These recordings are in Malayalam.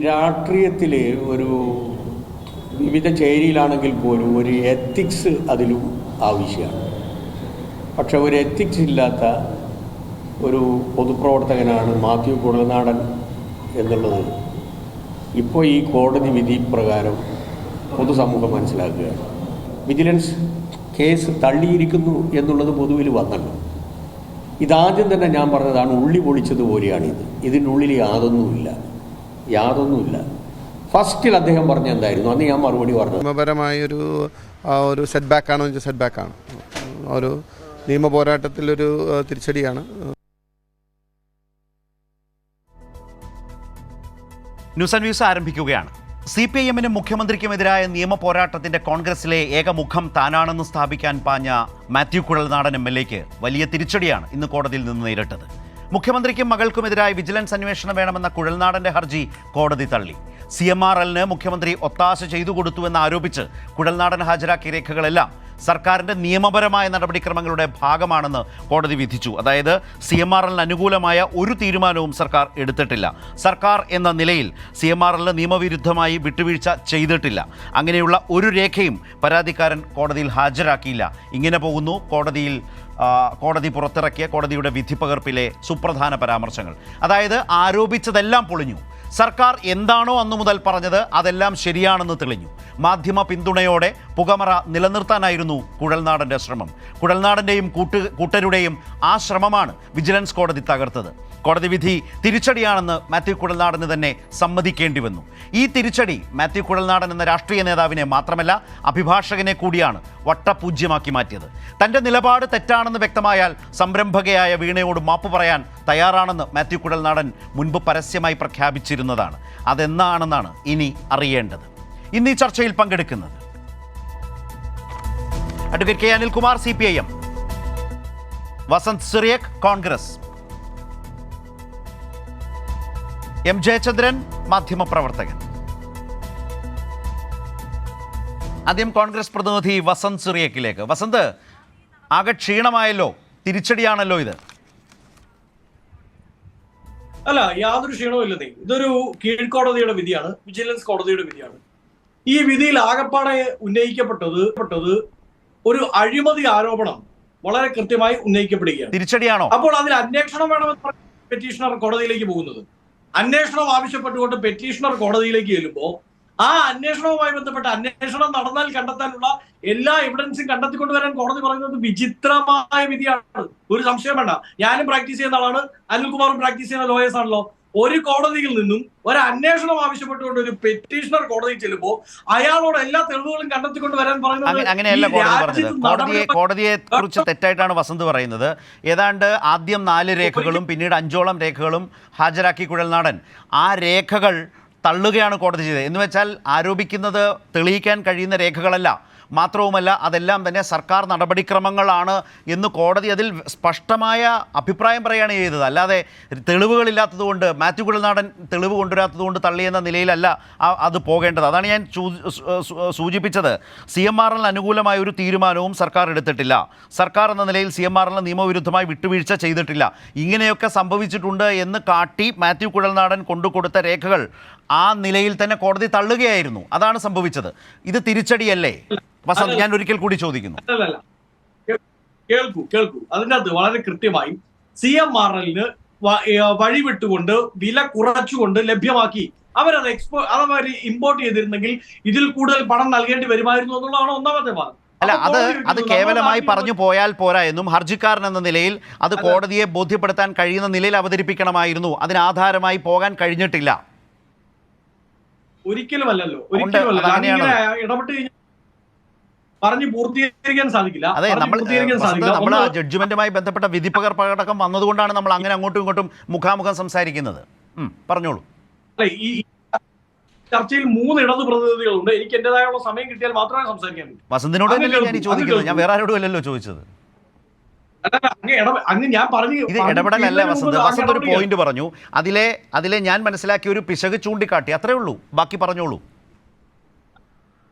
രാഷ്ട്രീയത്തിൽ ഒരു വിവിധ ചേരിയിലാണെങ്കിൽ പോലും ഒരു എത്തിക്സ് അതിലും ആവശ്യമാണ്. പക്ഷെ ഒരു എത്തിക്സ് ഇല്ലാത്ത ഒരു പൊതുപ്രവർത്തകനാണ് മാത്യു കുഴൽനാടൻ എന്നുള്ളത് ഇപ്പോൾ ഈ കോടതി വിധി പ്രകാരം പൊതുസമൂഹം മനസ്സിലാക്കുകയാണ്. വിജിലൻസ് കേസ് തള്ളിയിരിക്കുന്നു എന്നുള്ളത് പൊതുവിൽ വന്നല്ലോ. ഇതാദ്യം തന്നെ ഞാൻ പറഞ്ഞതാണ്, ഉള്ളി പൊളിച്ചതുപോലെയാണിത്. ഇതിനുള്ളിൽ യാതൊന്നുമില്ല. ഫസ്റ്റിൽ അദ്ദേഹം പറഞ്ഞ എന്തായിരുന്നു, അന്ന് ഞാൻ മറുപടി പറഞ്ഞു. നിയമപരമായൊരു സെറ്റ് ബാക്കാണോ എന്ന് സെറ്റ് ബാക്കാണ്. ഒരു നിയമ പോരാട്ടത്തിലൊരു തിരിച്ചടിയാണ്. ന്യൂസ് ആൻഡ് വ്യൂസ് ആരംഭിക്കുകയാണ്. CPIM-നും മുഖ്യമന്ത്രിക്കുമെതിരായ നിയമ പോരാട്ടത്തിന്റെ കോൺഗ്രസിലെ ഏകമുഖം താനാണെന്ന് സ്ഥാപിക്കാൻ പാഞ്ഞ മാത്യു കുഴൽനാടൻ MLA-ക്ക് വലിയ തിരിച്ചടിയാണ് ഇന്ന് കോടതിയിൽ നിന്ന് നേരിട്ടത്. മുഖ്യമന്ത്രിക്കും മകൾക്കുമെതിരായ വിജിലൻസ് അന്വേഷണം വേണമെന്ന കുഴൽനാടന്റെ ഹർജി കോടതി തള്ളി. CMRL-ന് മുഖ്യമന്ത്രി ഒത്താശ ചെയ്തു കൊടുത്തുവെന്ന് ആരോപിച്ച് കുഴൽനാടൻ ഹാജരാക്കിയ രേഖകളെല്ലാം സർക്കാരിൻ്റെ നിയമപരമായ നടപടിക്രമങ്ങളുടെ ഭാഗമാണെന്ന് കോടതി വിധിച്ചു. അതായത് CMRL-ന് അനുകൂലമായ ഒരു തീരുമാനവും സർക്കാർ എടുത്തിട്ടില്ല. സർക്കാർ എന്ന നിലയിൽ CMRL-ന് നിയമവിരുദ്ധമായി വിട്ടുവീഴ്ച ചെയ്തിട്ടില്ല. അങ്ങനെയുള്ള ഒരു രേഖയും പരാതിക്കാരൻ കോടതിയിൽ ഹാജരാക്കിയില്ല. ഇങ്ങനെ പോകുന്നു കോടതി പുറത്തിറക്കിയ കോടതിയുടെ വിധിപ്പകർപ്പിലെ സുപ്രധാന പരാമർശങ്ങൾ. അതായത് ആരോപിച്ചതെല്ലാം പൊളിഞ്ഞു. സർക്കാർ എന്താണോ അന്നു മുതൽ പറഞ്ഞത് അതെല്ലാം ശരിയാണെന്ന് തെളിഞ്ഞു. മാധ്യമ പിന്തുണയോടെ പുകമറ നിലനിർത്താനായിരുന്നു കുഴൽനാടൻ്റെ ശ്രമം. കുഴൽനാടൻ്റെയും കൂട്ടരുടെയും ആ ശ്രമമാണ് വിജിലൻസ് കോടതി തകർത്തത്. കോടതി വിധി തിരിച്ചടിയാണെന്ന് മാത്യു കുഴൽനാടന് തന്നെ സമ്മതിക്കേണ്ടി വന്നു. ഈ തിരിച്ചടി മാത്യു കുഴൽനാടൻ എന്ന രാഷ്ട്രീയ നേതാവിനെ മാത്രമല്ല അഭിഭാഷകനെ കൂടിയാണ് വട്ടപൂജ്യമാക്കി മാറ്റിയത്. തൻ്റെ നിലപാട് തെറ്റാണെന്ന് വ്യക്തമായാൽ സംരംഭകയായ വീണയോട് മാപ്പ് പറയാൻ തയ്യാറാണെന്ന് മാത്യു കുഴൽനാടൻ മുൻപ് പരസ്യമായി പ്രഖ്യാപിച്ചിരുന്നതാണ്. അതെന്നാണെന്നാണ് ഇനി അറിയേണ്ടത്. ഇന്ന് ഈ ചർച്ചയിൽ പങ്കെടുക്കുന്നത് advocate K. Anilkumar CPIM, Vasanth Cyriac Congress, M. Jayachandran മാധ്യമപ്രവർത്തകൻ. ആദ്യം കോൺഗ്രസ് പ്രതിനിധി വസന്ത് സിറിയക്കിലേക്ക്. വസന്ത്, ആകെ ക്ഷീണമായല്ലോ, തിരിച്ചടിയാണല്ലോ ഇത്. അല്ല, യാതൊരു ക്ഷീണവും ഇല്ലെന്നേ. ഇതൊരു കീഴ്ക്കോടതിയുടെ വിധിയാണ്, വിജിലൻസ് കോടതിയുടെ വിധിയാണ്. ഈ വിധിയിൽ ആകപ്പാടെ ഉന്നയിക്കപ്പെട്ടത് ഒരു അഴിമതി ആരോപണം വളരെ കൃത്യമായി ഉന്നയിക്കപ്പെടുകയാണ്. തിരിച്ചടിയാണോ? അപ്പോൾ അതിൽ അന്വേഷണം വേണമെന്ന് പെറ്റീഷണർ കോടതിയിലേക്ക് പോകുന്നത്. അന്വേഷണം ആവശ്യപ്പെട്ടുകൊണ്ട് പെറ്റീഷണർ കോടതിയിലേക്ക് ചെല്ലുമ്പോൾ ആ അന്വേഷണവുമായി ബന്ധപ്പെട്ട അന്വേഷണം നടന്നാൽ കണ്ടെത്താനുള്ള എല്ലാ എവിഡൻസും കണ്ടെത്തിക്കൊണ്ടുവരാൻ കോടതി പറയുന്നത് വിചിത്രമായ വിധിയാണ്. ഒരു സംശയം വേണ്ട. ഞാനും പ്രാക്ടീസ് ചെയ്യുന്ന ആളാണ്, അനിൽകുമാറും പ്രാക്ടീസ് ചെയ്യുന്ന ലോയേഴ്സ് ആണല്ലോ. ഒരു കോടതിയിൽ നിന്നും ഒരു അന്വേഷണം ആവശ്യപ്പെട്ടുകൊണ്ട് ഒരു പെറ്റീഷണർ കോടതിയിൽ ചെല്ലുമ്പോൾ അയാളോട് എല്ലാ തെളിവുകളും കണ്ടെത്തിക്കൊണ്ട് വരാൻ പറയുന്നത് അങ്ങനെയല്ല കോടതി പറഞ്ഞത്. കോടതിയെ കുറിച്ച് തെറ്റായിട്ടാണ് വസന്ത് പറയുന്നത്. ഏതാണ്ട് ആദ്യം 4 രേഖകളും പിന്നീട് 5ഓളം രേഖകളും ഹാജരാക്കി കുഴൽനാടൻ ആ രേഖകൾ തള്ളുകയാണ് കോടതി ചെയ്തത്. എന്ന് വെച്ചാൽ ആരോപിക്കുന്നത് തെളിയിക്കാൻ കഴിയുന്ന രേഖകളല്ല, മാത്രവുമല്ല അതെല്ലാം തന്നെ സർക്കാർ നടപടിക്രമങ്ങളാണ് എന്ന് കോടതി അതിൽ സ്പഷ്ടമായ അഭിപ്രായം പറയുകയാണ് ചെയ്തത്. അല്ലാതെ തെളിവുകളില്ലാത്തതുകൊണ്ട്, മാത്യു കുഴൽനാടൻ തെളിവ് കൊണ്ടുവരാത്തതുകൊണ്ട് തള്ളിയെന്ന നിലയിലല്ല അത് പോകേണ്ടത്. അതാണ് ഞാൻ സൂചിപ്പിച്ചത്. CMRL-ന് അനുകൂലമായ ഒരു തീരുമാനവും സർക്കാർ എടുത്തിട്ടില്ല. സർക്കാർ എന്ന നിലയിൽ CMRL-ന് നിയമവിരുദ്ധമായി വിട്ടുവീഴ്ച ചെയ്തിട്ടില്ല. ഇങ്ങനെയൊക്കെ സംഭവിച്ചിട്ടുണ്ട് എന്ന് കാട്ടി മാത്യു കുഴൽനാടൻ കൊണ്ടുകൊടുത്ത രേഖകൾ ആ നിലയിൽ തന്നെ കോടതി തള്ളുകയായിരുന്നു. അതാണ് സംഭവിച്ചത്. ഇത് തിരിച്ചടിയല്ലേ വസന്ത്? ഞാൻ ഒരിക്കൽ കൂടി ചോദിക്കുന്നു. കേൾക്കൂ. അതിനകത്ത് വളരെ കൃത്യമായി CMRL-ന് വഴിവിട്ടുകൊണ്ട് വില കുറച്ചുകൊണ്ട് ലഭ്യമാക്കി അവരത് അവർ ഇമ്പോർട്ട് ചെയ്തിരുന്നെങ്കിൽ ഇതിൽ കൂടുതൽ പണം നൽകേണ്ടി വരുമായിരുന്നു എന്നുള്ളതാണ് ഒന്നാമത്തെ ഭാഗം. അല്ല, അത് കേവലമായി പറഞ്ഞു പോയാൽ പോരാ എന്നും ഹർജിക്കാരൻ എന്ന നിലയിൽ അത് കോടതിയെ ബോധ്യപ്പെടുത്താൻ കഴിയുന്ന നിലയിൽ അവതരിപ്പിക്കണമായിരുന്നു. അതിനാധാരമായി പോകാൻ കഴിഞ്ഞിട്ടില്ല. ഒരിക്കലുമല്ലല്ലോ. ഇടപെട്ട് കഴിഞ്ഞാൽ പറഞ്ഞു പൂർത്തീകരിക്കാൻ സാധിക്കില്ല. അതെ, നമ്മൾ ജഡ്ജ്മെന്റുമായി ബന്ധപ്പെട്ട വിധിപ്പകർപ്പടക്കം വന്നതുകൊണ്ടാണ് നമ്മൾ അങ്ങനെ അങ്ങോട്ടും ഇങ്ങോട്ടും മുഖാമുഖം സംസാരിക്കുന്നത്. പറഞ്ഞോളൂ. ഈ ചർച്ചയിൽ 3 ഇടത് പ്രതിനിധികളുണ്ട്. എനിക്ക് എന്റേതായുള്ള സമയം കിട്ടിയാൽ മാത്രമേ സംസാരിക്കാൻ പറ്റൂ. വസന്തിനോട് ഞാൻ ചോദിക്കുന്നത്, ഞാൻ വേറെ ആരോടും അല്ലല്ലോ ചോദിച്ചത്. ഇത് ഇടപെടലല്ല വസന്ത്. വസന്ത് ഒരു പോയിന്റ് പറഞ്ഞു, അതിലെ ഞാൻ മനസ്സിലാക്കിയ ഒരു പിശക് ചൂണ്ടിക്കാട്ടി, അത്രേ ഉള്ളൂ. ബാക്കി പറഞ്ഞോളൂ.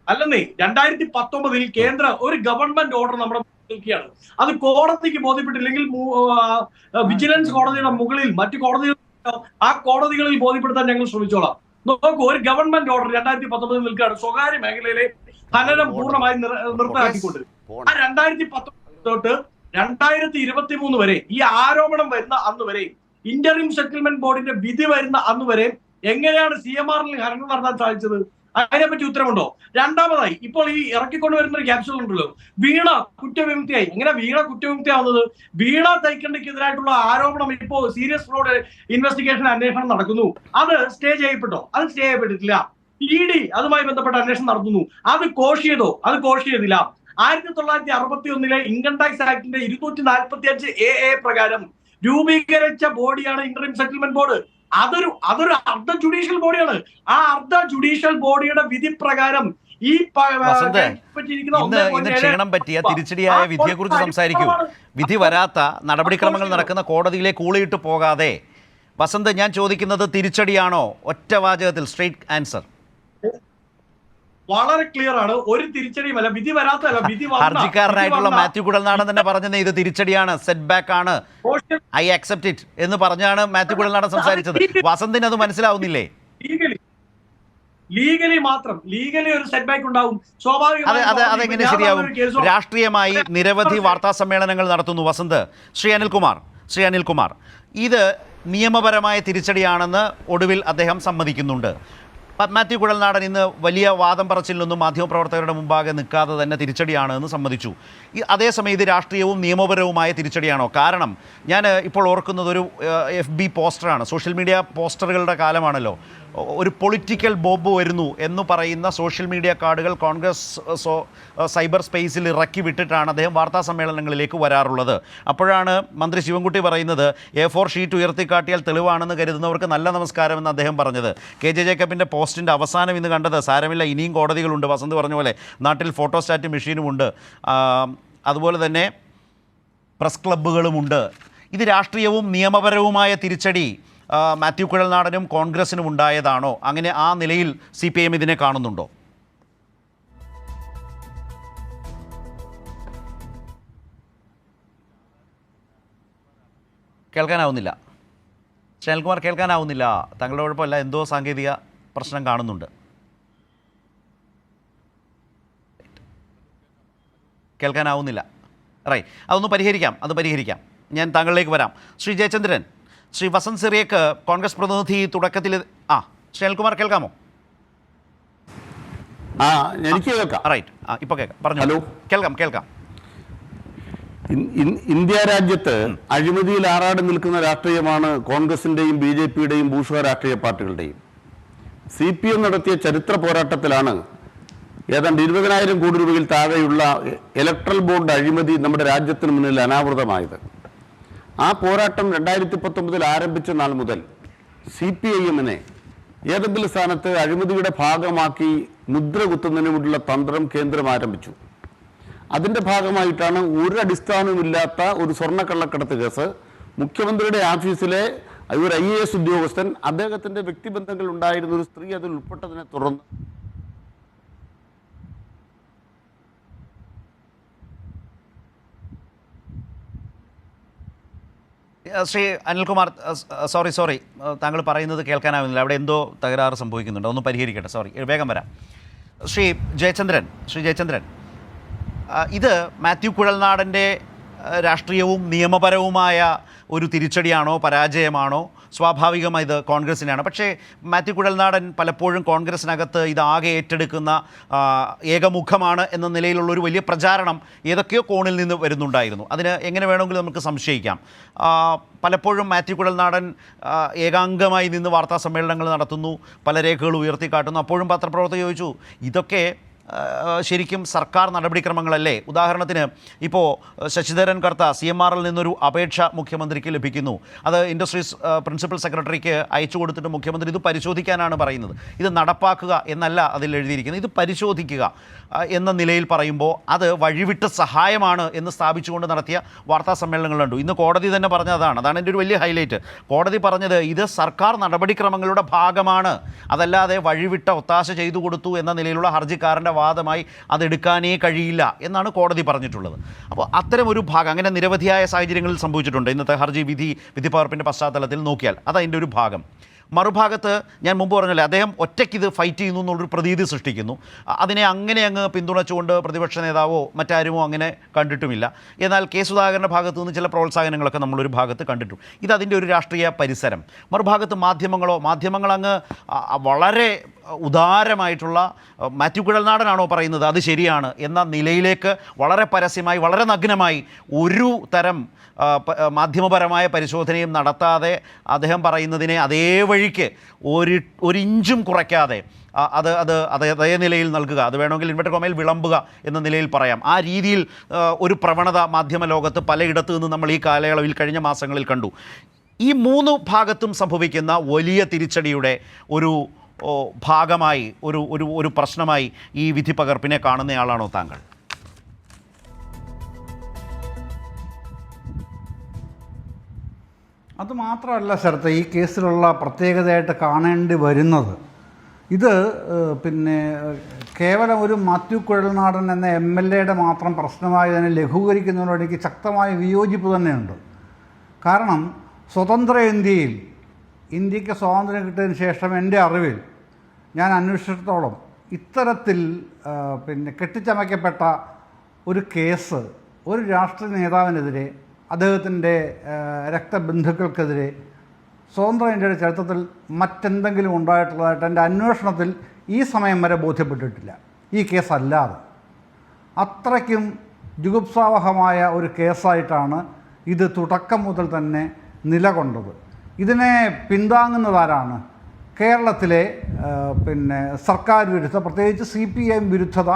അല്ലെന്നേ, 2019 കേന്ദ്ര ഒരു ഗവൺമെന്റ് ഓർഡർ നമ്മുടെ നിൽക്കുകയാണ്. അത് കോടതിക്ക് ബോധ്യപ്പെട്ടില്ലെങ്കിൽ വിജിലൻസ് കോടതിയുടെ മുകളിൽ മറ്റു കോടതികൾ, ആ കോടതികളിൽ ബോധ്യപ്പെടുത്താൻ ഞങ്ങൾ ശ്രമിച്ചോളാം. നോക്കൂ, ഒരു ഗവൺമെന്റ് ഓർഡർ 2019 നിൽക്കുകയാണ് സ്വകാര്യ മേഖലയിലെ ഖനനം പൂർണ്ണമായി നിർത്തലാക്കിക്കൊണ്ട്. ആ 2019 തൊട്ട് 2023 വരെ ഈ ആരോപണം വരുന്ന അന്ന് വരെ, ഇന്ററിം സെറ്റിൽമെന്റ് ബോർഡിന്റെ വിധി വരുന്ന അന്ന് വരെ എങ്ങനെയാണ് CMR ഖനനം നടത്താൻ സാധിച്ചത്? അതിനെപ്പറ്റി ഉത്തരവുണ്ടോ? രണ്ടാമതായി, ഇപ്പോൾ ഈ ഇറക്കിക്കൊണ്ടുവരുന്ന ഒരു ക്യാപ്സ്യൂൾ ഉണ്ടല്ലോ, വീണ കുറ്റവിമുക്തിയായി. എങ്ങനെ വീണ കുറ്റവിമുക്തിയാവുന്നത്? വീണ തൈക്കണ്ടിക്കെതിരായിട്ടുള്ള ആരോപണം ഇപ്പോ സീരിയസ് ഫ്രോഡ് ഇൻവെസ്റ്റിഗേഷൻ അന്വേഷണം നടക്കുന്നു. അത് സ്റ്റേ ചെയ്യപ്പെട്ടോ? അത് സ്റ്റേ ചെയ്യപ്പെട്ടിട്ടില്ല. ED അതുമായി ബന്ധപ്പെട്ട അന്വേഷണം നടത്തുന്നു. അത് കോഷ് ചെയ്തോ? അത് കോഷ് ചെയ്തില്ല. 1961 ഇൻകം ടാക്സ് ആക്ടിന്റെ 245 AA പ്രകാരം രൂപീകരിച്ച ബോഡിയാണ് ഇന്ററിം സെറ്റിൽമെന്റ് ബോർഡ്. അതൊരു അർദ്ധ ജുഡീഷ്യൽ ബോഡിയാണ്. ആ അർദ്ധ ജുഡീഷ്യൽ ബോഡിയുടെ വിധി പ്രകാരം ഈ ഇന്ന് ക്ഷീണം പറ്റിയ തിരിച്ചടിയായ വിധിയെക്കുറിച്ച് സംസാരിക്കൂ. വിധി വരാത്ത നടപടിക്രമങ്ങൾ നടക്കുന്ന കോടതിയിലേക്ക് ഊളിയിട്ട് പോകാതെ വസന്ത്, ഞാൻ ചോദിക്കുന്നത് തിരിച്ചടിയാണോ? ഒറ്റ വാചകത്തിൽ സ്ട്രെയിറ്റ് ആൻസർ. വളരെ ക്ലിയർ ആണ്. ഒരു തിരിച്ചടിയുമല്ല, വിധി വരാത്തല്ല, വിധി ഹർജിക്കാരനായിട്ടുള്ള മാത്യു കുഴൽനാടൻ തന്നെ പറഞ്ഞത് ഇത് തിരിച്ചടിയാണ്, സെറ്റ് ബാക്ക് ആണ്, ഐ അക്സെപ്റ്റ് ഇറ്റ് എന്ന് പറഞ്ഞാണ് മാത്യു കുഴൽനാടൻ സംസാരിച്ചത്. വസന്തിന് അത് മനസ്സിലാവുന്നില്ലേ? ലീഗലി മാത്രം, ലീഗലി ഒരു സെറ്റ് ബാക്ക് ഉണ്ടാവും സ്വാഭാവികമായി. അതെങ്ങനെ ശരിയാവും? രാഷ്ട്രീയമായി നിരവധി വാർത്താ സമ്മേളനങ്ങൾ നടത്തുന്നു വസന്ത്. ശ്രീ അനിൽകുമാർ, ഇത് നിയമപരമായ തിരിച്ചടിയാണെന്ന് ഒടുവിൽ അദ്ദേഹം സമ്മതിക്കുന്നുണ്ട്. മാത്യു കുഴൽനാടൻ ഇന്ന് വലിയ വാദം പറച്ചിലൊന്നും മാധ്യമപ്രവർത്തകരുടെ മുമ്പാകെ നിൽക്കാതെ തന്നെ തിരിച്ചടിയാണ് എന്ന് സമ്മതിച്ചു. അതേസമയം ഇത് രാഷ്ട്രീയവും നിയമപരവുമായ തിരിച്ചടിയാണോ? കാരണം ഞാൻ ഇപ്പോൾ ഓർക്കുന്നത് ഒരു FB പോസ്റ്ററാണ്. സോഷ്യൽ മീഡിയ പോസ്റ്ററുകളുടെ കാലമാണല്ലോ. ഒരു പൊളിറ്റിക്കൽ ബോംബ് വരുന്നു എന്ന് പറയുന്ന സോഷ്യൽ മീഡിയ കാർഡുകൾ കോൺഗ്രസ് സൈബർ സ്പേസിൽ ഇറക്കി വിട്ടിട്ടാണ് അദ്ദേഹം വാർത്താ സമ്മേളനങ്ങളിലേക്ക് വരാറുള്ളത്. അപ്പോഴാണ് മന്ത്രി ശിവൻകുട്ടി പറയുന്നത് A4 ഷീറ്റ് ഉയർത്തിക്കാട്ടിയാൽ തെളിവാണെന്ന് കരുതുന്നവർക്ക് നല്ല നമസ്കാരമെന്ന് അദ്ദേഹം പറഞ്ഞത്. KJ ജേക്കബിൻ്റെ പോസ്റ്റിൻ്റെ അവസാനം ഇന്ന് കണ്ടത് സാരമില്ല, ഇനിയും കോടതികളുണ്ട്. വസന്ത് പറഞ്ഞ പോലെ നാട്ടിൽ ഫോട്ടോസ്റ്റാറ്റ് മെഷീനുമുണ്ട്, അതുപോലെ തന്നെ പ്രസ് ക്ലബ്ബുകളുമുണ്ട്. ഇത് രാഷ്ട്രീയവും നിയമപരവുമായ തിരിച്ചടി മാത്യു കുഴൽനാടനും കോൺഗ്രസിനും ഉണ്ടായതാണോ? അങ്ങനെ ആ നിലയിൽ CPIM ഇതിനെ കാണുന്നുണ്ടോ? കേൾക്കാനാവുന്നില്ല. ശരൽകുമാർ, കേൾക്കാനാവുന്നില്ല. താങ്കളുടെ കുഴപ്പമില്ല, എന്തോ സാങ്കേതിക പ്രശ്നം കാണുന്നുണ്ട്. കേൾക്കാനാവുന്നില്ല. റൈറ്റ്, അത് പരിഹരിക്കാം. ഞാൻ താങ്കളിലേക്ക് വരാം. ശ്രീ ജയചന്ദ്രൻ, ശ്രീ വസന്ത് സിറിയക്ക് കോൺഗ്രസ് പ്രതിനിധി തുടക്കത്തിൽ ശരൽകുമാർ കേൾക്കാമോ? എനിക്ക് കേൾക്കാം. റൈറ്റ്, ഇപ്പോൾ കേൾക്കാം, പറഞ്ഞു. ഹലോ, കേൾക്കാം. ഇന്ത്യ രാജ്യത്ത് അഴിമതിയിൽ ആറാടി നിൽക്കുന്ന രാഷ്ട്രീയമാണ് കോൺഗ്രസിന്റെയും BJPയുടെയും ബൂർഷ്വാ രാഷ്ട്രീയ പാർട്ടികളുടെയും. CPM നടത്തിയ ചരിത്ര പോരാട്ടത്തിലാണ് ഏതാണ്ട് 20,000 കോടി രൂപയിൽ താഴെയുള്ള ഇലക്ട്രൽ ബോർഡ് അഴിമതി നമ്മുടെ രാജ്യത്തിന് മുന്നിൽ അനാവൃതമായത്. ആ പോരാട്ടം 2019 ആരംഭിച്ച നാൾ മുതൽ CPIMനെ ഏതെങ്കിലും സ്ഥാനത്ത് അഴിമതിയുടെ ഭാഗമാക്കി മുദ്ര കുത്തുന്നതിനുള്ള തന്ത്രം കേന്ദ്രം ആരംഭിച്ചു. അതിൻ്റെ ഭാഗമായിട്ടാണ് ഒരു അടിസ്ഥാനവുമില്ലാത്ത ഒരു സ്വർണ്ണക്കള്ളക്കടത്ത് കേസ് മുഖ്യമന്ത്രിയുടെ ഓഫീസിലെ ഒരു IAS ഉദ്യോഗസ്ഥൻ, അദ്ദേഹത്തിൻ്റെ വ്യക്തിബന്ധങ്ങൾ ഉണ്ടായിരുന്ന ഒരു സ്ത്രീ അതിൽ ഉൾപ്പെട്ടതിനെ തുടർന്ന് ശ്രീ അനിൽകുമാർ, സോറി, താങ്കൾ പറയുന്നത് കേൾക്കാനാവുന്നില്ല. അവിടെ എന്തോ തകരാറ് സംഭവിക്കുന്നുണ്ട്, ഒന്ന് പരിഹരിക്കട്ടെ. സോറി, വേഗം വരാം. ശ്രീ ജയചന്ദ്രൻ, ഇത് മാത്യു കുഴൽനാടൻ്റെ രാഷ്ട്രീയവും നിയമപരവുമായ ഒരു തിരിച്ചടിയാണോ, പരാജയമാണോ? സ്വാഭാവികമായി ഇത് കോൺഗ്രസിനാണ്. പക്ഷേ മാത്യു കുഴൽനാടൻ പലപ്പോഴും കോൺഗ്രസിനകത്ത് ഇതാകെ ഏറ്റെടുക്കുന്ന ഏകമുഖമാണ് എന്ന നിലയിലുള്ള ഒരു വലിയ പ്രചാരണം ഏതൊക്കെയോ കോണിൽ നിന്ന് വരുന്നുണ്ടായിരുന്നു. അതിന് എങ്ങനെ വേണമെങ്കിലും നമുക്ക് സംശയിക്കാം. പലപ്പോഴും മാത്യു കുഴൽനാടൻ ഏകാംഗമായി നിന്ന് വാർത്താ സമ്മേളനങ്ങൾ നടത്തുന്നു, പല രേഖകൾ ഉയർത്തിക്കാട്ടുന്നു. അപ്പോഴും പത്രപ്രവർത്തകർ ചോദിച്ചു, ഇതൊക്കെ ശരിക്കും സർക്കാർ നടപടിക്രമങ്ങളല്ലേ? ഉദാഹരണത്തിന് ഇപ്പോൾ ശശിധരൻ കർത്ത CMRൽ നിന്നൊരു അപേക്ഷ മുഖ്യമന്ത്രിക്ക് ലഭിക്കുന്നു. അത് ഇൻഡസ്ട്രീസ് പ്രിൻസിപ്പൽ സെക്രട്ടറിക്ക് അയച്ചു കൊടുത്തിട്ട് മുഖ്യമന്ത്രി ഇത് പരിശോധിക്കാനാണ് പറയുന്നത്. ഇത് നടപ്പാക്കുക എന്നല്ല അതിൽ എഴുതിയിരിക്കുന്നത്, ഇത് പരിശോധിക്കുക എന്ന നിലയിൽ പറയുമ്പോൾ അത് വഴിവിട്ട സഹായമാണ് എന്ന് സ്ഥാപിച്ചുകൊണ്ട് നടത്തിയ വാർത്താ സമ്മേളനങ്ങളുണ്ട്. ഇന്ന് കോടതി തന്നെ പറഞ്ഞതാണ് എൻ്റെ ഒരു വലിയ ഹൈലൈറ്റ്. കോടതി പറഞ്ഞത് ഇത് സർക്കാർ നടപടിക്രമങ്ങളുടെ ഭാഗമാണ്, അതല്ലാതെ വഴിവിട്ട ഒത്താശ ചെയ്തു കൊടുത്തു എന്ന നിലയിലുള്ള ഹർജിക്കാരൻ്റെ വാദമായി അതെടുക്കാനേ കഴിയില്ല എന്നാണ് കോടതി പറഞ്ഞിട്ടുള്ളത്. അപ്പോൾ അത്തരം ഒരു ഭാഗം അങ്ങനെ നിരവധിയായ സാഹചര്യങ്ങളിൽ സംഭവിച്ചിട്ടുണ്ട്. ഇന്നത്തെ ഹർജി വിധിപ്പകർപ്പിൻ്റെ പശ്ചാത്തലത്തിൽ നോക്കിയാൽ അതതിൻ്റെ ഒരു ഭാഗം. മറുഭാഗത്ത് ഞാൻ മുമ്പ് പറഞ്ഞല്ലേ അദ്ദേഹം ഒറ്റയ്ക്ക് ഇത് ഫൈറ്റ് ചെയ്യുന്നു എന്നുള്ളൊരു പ്രതീതി സൃഷ്ടിക്കുന്നു. അതിനെ അങ്ങനെ അങ്ങ് പിന്തുണച്ചുകൊണ്ട് പ്രതിപക്ഷ നേതാവോ മറ്റാരുമോ അങ്ങനെ കണ്ടിട്ടുമില്ല. എന്നാൽ കെ സുധാകരൻ്റെ ഭാഗത്തു നിന്ന് ചില പ്രോത്സാഹനങ്ങളൊക്കെ നമ്മളൊരു ഭാഗത്ത് കണ്ടിട്ടു. ഇതതിൻ്റെ ഒരു രാഷ്ട്രീയ പരിസരം. മറുഭാഗത്ത് മാധ്യമങ്ങളങ്ങ് വളരെ ഉദാരമായിട്ടുള്ള മാത്യു കുഴൽനാടനാണോ പറയുന്നത് അത് ശരിയാണ് എന്ന നിലയിലേക്ക് വളരെ പരസ്യമായി വളരെ നഗ്നമായി ഒരു തരം മാധ്യമപരമായ പരിശോധനയും നടത്താതെ അദ്ദേഹം പറയുന്നതിനെ അതേ വഴിക്ക് ഒരിഞ്ചും കുറയ്ക്കാതെ അതേ നിലയിൽ നൽകുക, അത് വേണമെങ്കിൽ ഇൻവെർട്ടർ കോമയിൽ വിളമ്പുക എന്ന നിലയിൽ പറയാം. ആ രീതിയിൽ ഒരു പ്രവണത മാധ്യമ ലോകത്ത് പലയിടത്തു നിന്ന് നമ്മൾ ഈ കാലയളവിൽ കഴിഞ്ഞ മാസങ്ങളിൽ കണ്ടു. ഈ മൂന്ന് ഭാഗത്തും സംഭവിക്കുന്ന വലിയ തിരിച്ചടിയുടെ ഒരു ഭാഗമായി ഒരു പ്രശ്നമായി ഈ വിധി പകർപ്പിനെ കാണുന്നയാളാണോ താങ്കൾ? അതുമാത്രമല്ല ശരത്ത്, ഈ കേസിലുള്ള പ്രത്യേകതയായിട്ട് കാണേണ്ടി വരുന്നത് ഇത് പിന്നെ കേവലം ഒരു മാത്യു കുഴൽനാടൻ എന്ന MLA മാത്രം പ്രശ്നമായി തന്നെ ലഘൂകരിക്കുന്നതിനോട് എനിക്ക് ശക്തമായ വിയോജിപ്പ് തന്നെയുണ്ട്. കാരണം സ്വതന്ത്ര ഇന്ത്യക്ക് സ്വാതന്ത്ര്യം കിട്ടിയതിന് ശേഷം എൻ്റെ അറിവിൽ ഞാൻ അന്വേഷിച്ചിടത്തോളം ഇത്തരത്തിൽ പിന്നെ കെട്ടിച്ചമയ്ക്കപ്പെട്ട ഒരു കേസ് ഒരു രാഷ്ട്രീയ നേതാവിനെതിരെ, അദ്ദേഹത്തിൻ്റെ രക്തബന്ധുക്കൾക്കെതിരെ സ്വതന്ത്ര ഇന്ത്യയുടെ ചരിത്രത്തിൽ മറ്റെന്തെങ്കിലും ഉണ്ടായിട്ടുള്ളതായിട്ട് എൻ്റെ അന്വേഷണത്തിൽ ഈ സമയം വരെ ബോധ്യപ്പെട്ടിട്ടില്ല. ഈ കേസല്ലാതെ അത്രയ്ക്കും ജുഗുപ്സാവഹമായ ഒരു കേസായിട്ടാണ് ഇത് തുടക്കം മുതൽ തന്നെ നിലകൊണ്ടത്. ഇതിനെ പിന്താങ്ങുന്നതാരാണ്? കേരളത്തിലെ പിന്നെ സർക്കാർ വിരുദ്ധ, പ്രത്യേകിച്ച് CPIM വിരുദ്ധത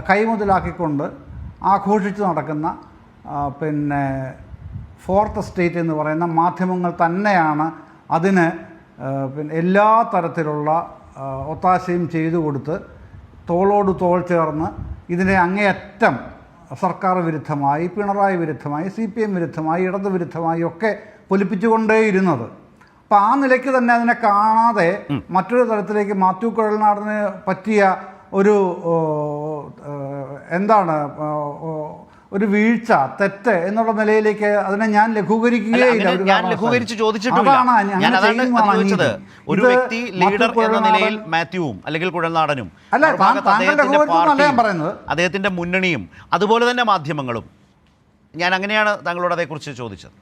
കൈമുതലാക്കിക്കൊണ്ട് ആഘോഷിച്ച് നടക്കുന്ന പിന്നെ ഫോർത്ത് എസ്റ്റേറ്റ് എന്ന് പറയുന്ന മാധ്യമങ്ങൾ തന്നെയാണ് അതിന് പിന്നെ എല്ലാ തരത്തിലുള്ള ഒത്താശയും ചെയ്തു കൊടുത്ത് തോളോട് തോൾ ചേർന്ന് ഇതിനെ അങ്ങേയറ്റം സർക്കാർ വിരുദ്ധമായി, പിണറായി വിരുദ്ധമായി, CPIM വിരുദ്ധമായി, ഇടത് വിരുദ്ധമായി ഒക്കെ പൊലിപ്പിച്ചുകൊണ്ടേയിരുന്നത്. അപ്പം ആ നിലയ്ക്ക് തന്നെ അതിനെ കാണാതെ മറ്റൊരു തരത്തിലേക്ക് മാത്യു കുഴൽനാടന് പറ്റിയ ഒരു എന്താണ് ഒരു വീഴ്ച, തെറ്റ് എന്നുള്ള നിലയിലേക്ക് അതിനെ ഞാൻ ലഘൂകരിക്കുകയില്ല. ഒരു വ്യക്തി ലീഡർ എന്ന നിലയിൽ മാത്യുവും അല്ലെങ്കിൽ കുഴൽനാടനും, അദ്ദേഹത്തിന്റെ മുന്നണിയും അതുപോലെ തന്നെ മാധ്യമങ്ങളും, ഞാൻ അങ്ങനെയാണ് താങ്കളോട് അതേക്കുറിച്ച് ചോദിച്ചത്.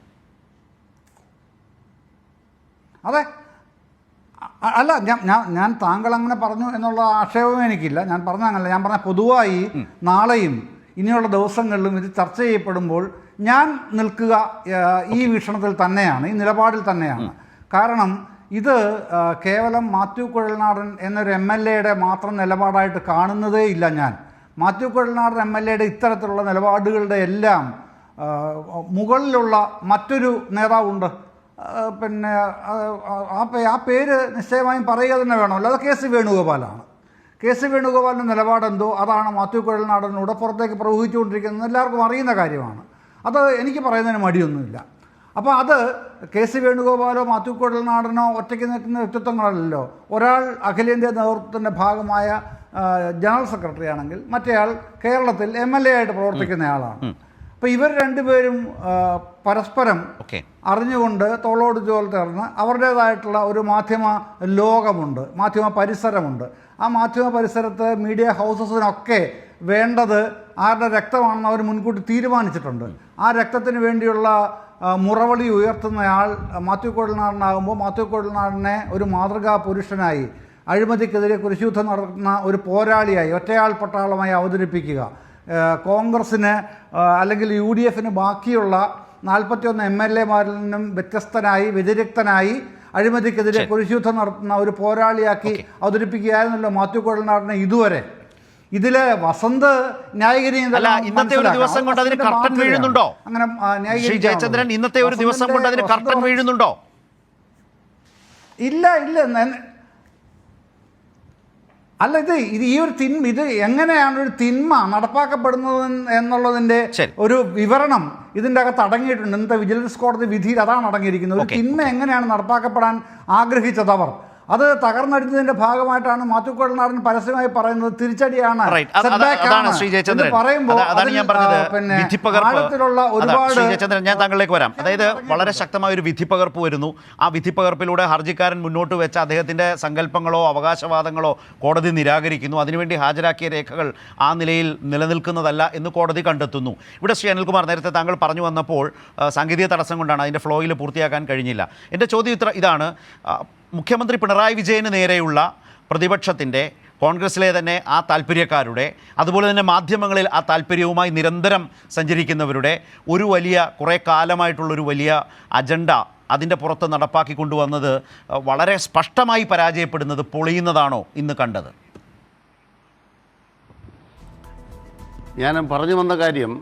അതെ, അല്ല, ഞാൻ താങ്കൾ അങ്ങനെ പറഞ്ഞു എന്നുള്ള ആക്ഷേപവും എനിക്കില്ല. ഞാൻ പറഞ്ഞ അങ്ങനല്ല. ഞാൻ പറഞ്ഞ പൊതുവായി നാളെയും ഇനിയുള്ള ദിവസങ്ങളിലും ഇത് ചർച്ച ചെയ്യപ്പെടുമ്പോൾ ഞാൻ നിൽക്കുക ഈ വീക്ഷണത്തിൽ തന്നെയാണ്, ഈ നിലപാടിൽ തന്നെയാണ്. കാരണം ഇത് കേവലം മാത്യു കുഴൽനാടൻ എന്നൊരു MLA മാത്രം നിലപാടായിട്ട് കാണുന്നതേ ഇല്ല. ഞാൻ മാത്യു കുഴൽനാടൻ MLA ഇത്തരത്തിലുള്ള നിലപാടുകളുടെ എല്ലാം മുകളിലുള്ള മറ്റൊരു നേതാവുണ്ട്. പിന്നെ ആ പേര് നിശ്ചയമായും പറയുക തന്നെ വേണമല്ലോ. അത് KC വേണുഗോപാലാണ്. KC വേണുഗോപാലിൻ്റെ നിലപാടെന്തോ അതാണ് മാത്യു കുഴൽനാടനിലൂടെ പുറത്തേക്ക് പ്രവഹിച്ചുകൊണ്ടിരിക്കുന്നത് എല്ലാവർക്കും അറിയുന്ന കാര്യമാണ്. അത് എനിക്ക് പറയുന്നതിന് മടിയൊന്നുമില്ല. അപ്പോൾ അത് KC വേണുഗോപാലോ മാത്യു കുഴൽനാടനോ ഒറ്റയ്ക്ക് നിൽക്കുന്ന വ്യക്തിത്വങ്ങളല്ലല്ലോ. ഒരാൾ അഖിലേന്ത്യാ നേതൃത്വത്തിൻ്റെ ഭാഗമായ ജനറൽ സെക്രട്ടറി ആണെങ്കിൽ മറ്റേയാൾ കേരളത്തിൽ MLA ആയിട്ട് പ്രവർത്തിക്കുന്നയാളാണ്. അപ്പോൾ ഇവർ രണ്ടുപേരും പരസ്പരം അറിഞ്ഞുകൊണ്ട് തോളോട് തോൾ ചേർന്ന് അവരുടേതായിട്ടുള്ള ഒരു മാധ്യമ ലോകമുണ്ട്, മാധ്യമ പരിസരമുണ്ട്. ആ മാധ്യമ പരിസരത്ത് മീഡിയ ഹൗസസിനൊക്കെ വേണ്ടത് ആരുടെ രക്തമാണെന്ന് അവർ മുൻകൂട്ടി തീരുമാനിച്ചിട്ടുണ്ട്. ആ രക്തത്തിന് വേണ്ടിയുള്ള മുറവിളി ഉയർത്തുന്നയാൾ മാത്യു കുഴൽനാടനാകുമ്പോൾ മാത്യു കുഴൽനാടനെ ഒരു മാതൃകാ പുരുഷനായി, അഴിമതിക്കെതിരെ കുരിശുയുദ്ധം നടത്തുന്ന ഒരു പോരാളിയായി, ഒറ്റയാൾ പട്ടാളമായി അവതരിപ്പിക്കുക. കോൺഗ്രസ്സിന് അല്ലെങ്കിൽ UDFന് ബാക്കിയുള്ള 41 MLA-മാരിൽ നിന്നും വ്യതിരിക്തനായി അഴിമതിക്കെതിരെ കുരിശുയുദ്ധം നടത്തുന്ന ഒരു പോരാളിയാക്കി അവതരിപ്പിക്കുകയായിരുന്നല്ലോ മാത്യു കുഴൽനാടനെ ഇതുവരെ. ഇതില് വസന്ത് ന്യായീകരിക്കുന്നതല്ല. ഇന്നത്തെ ഒരു ദിവസം കൊണ്ട് അതിന് കർട്ടൻ വീഴുന്നുണ്ടോ? അങ്ങനെ ജയചന്ദ്രൻ, ഇന്നത്തെ ഒരു ദിവസം കൊണ്ട് അതിന് കർട്ടൻ വീഴുന്നുണ്ടോ? ഇല്ല. അല്ല, ഇത് ഈ ഒരു ഇത് എങ്ങനെയാണ് ഒരു തിന്മ നടപ്പാക്കപ്പെടുന്നത് എന്നുള്ളതിൻ്റെ ഒരു വിവരണം ഇതിൻ്റെ അകത്ത് അടങ്ങിയിട്ടുണ്ട്. ഇന്നത്തെ വിജിലൻസ് കോടതി വിധിയിൽ അതാണ് അടങ്ങിയിരിക്കുന്നത്. ഒരു തിന്മ എങ്ങനെയാണ് നടപ്പാക്കപ്പെടാൻ ആഗ്രഹിച്ചത് അവർ അത് തകർന്നടിച്ചതിന്റെ ഭാഗമായിട്ടാണ് മാത്യു കുഴൽനാടൻ പരസ്യമായി പറയുന്നത് തിരിച്ചടിയാണ്, Right. setback അതാണ് ആണ് ശ്രീ ജയചന്ദ്രൻ. എന്ന് പറയുമ്പോൾ അതാണ് ഞാൻ പറഞ്ഞത്. പിന്നെ വിധിപ്പകർപ്പ്. ആഴത്തിലുള്ള അതാ, ഒരുപാട് ശ്രീ ജയചന്ദ്രൻ, ഞാൻ താങ്കളിലേക്ക് വരാം. അതായത് വളരെ ശക്തമായ ഒരു വിധിപ്പകർപ്പ് വരുന്നു. ആ വിധിപ്പകർപ്പിലൂടെ ഹർജിക്കാരൻ മുന്നോട്ട് വെച്ച അദ്ദേഹത്തിന്റെ സങ്കല്പങ്ങളോ അവകാശവാദങ്ങളോ കോടതി നിരാകരിക്കുന്നു. അതിനുവേണ്ടി ഹാജരാക്കിയ രേഖകൾ ആ നിലയിൽ നിലനിൽക്കുന്നതല്ല എന്ന് കോടതി കണ്ടെത്തുന്നു. ഇവിടെ ശ്രീ അനിൽകുമാർ, നേരത്തെ താങ്കൾ പറഞ്ഞു വന്നപ്പോൾ സാങ്കേതിക തടസ്സം കൊണ്ടാണ് അതിൻ്റെ ഫ്ലോയിൽ പൂർത്തിയാക്കാൻ കഴിഞ്ഞില്ല. എൻ്റെ ചോദ്യം ഇതാണ്, മുഖ്യമന്ത്രി പിണറായി വിജയന് നേരെയുള്ള പ്രതിപക്ഷത്തിൻ്റെ, കോൺഗ്രസിലെ തന്നെ ആ താല്പര്യക്കാരുടെ, അതുപോലെ തന്നെ മാധ്യമങ്ങളിൽ ആ താല്പര്യവുമായി നിരന്തരം സഞ്ചരിക്കുന്നവരുടെ ഒരു വലിയ, കുറേ കാലമായിട്ടുള്ളൊരു വലിയ അജണ്ട അതിൻ്റെ പുറത്ത് നടപ്പാക്കി കൊണ്ടുവന്നത് വളരെ സ്പഷ്ടമായി പരാജയപ്പെടുന്നത്, പൊളിയുന്നതാണോ ഇന്ന് കണ്ടത്? ഞാൻ പറഞ്ഞു വന്ന കാര്യം,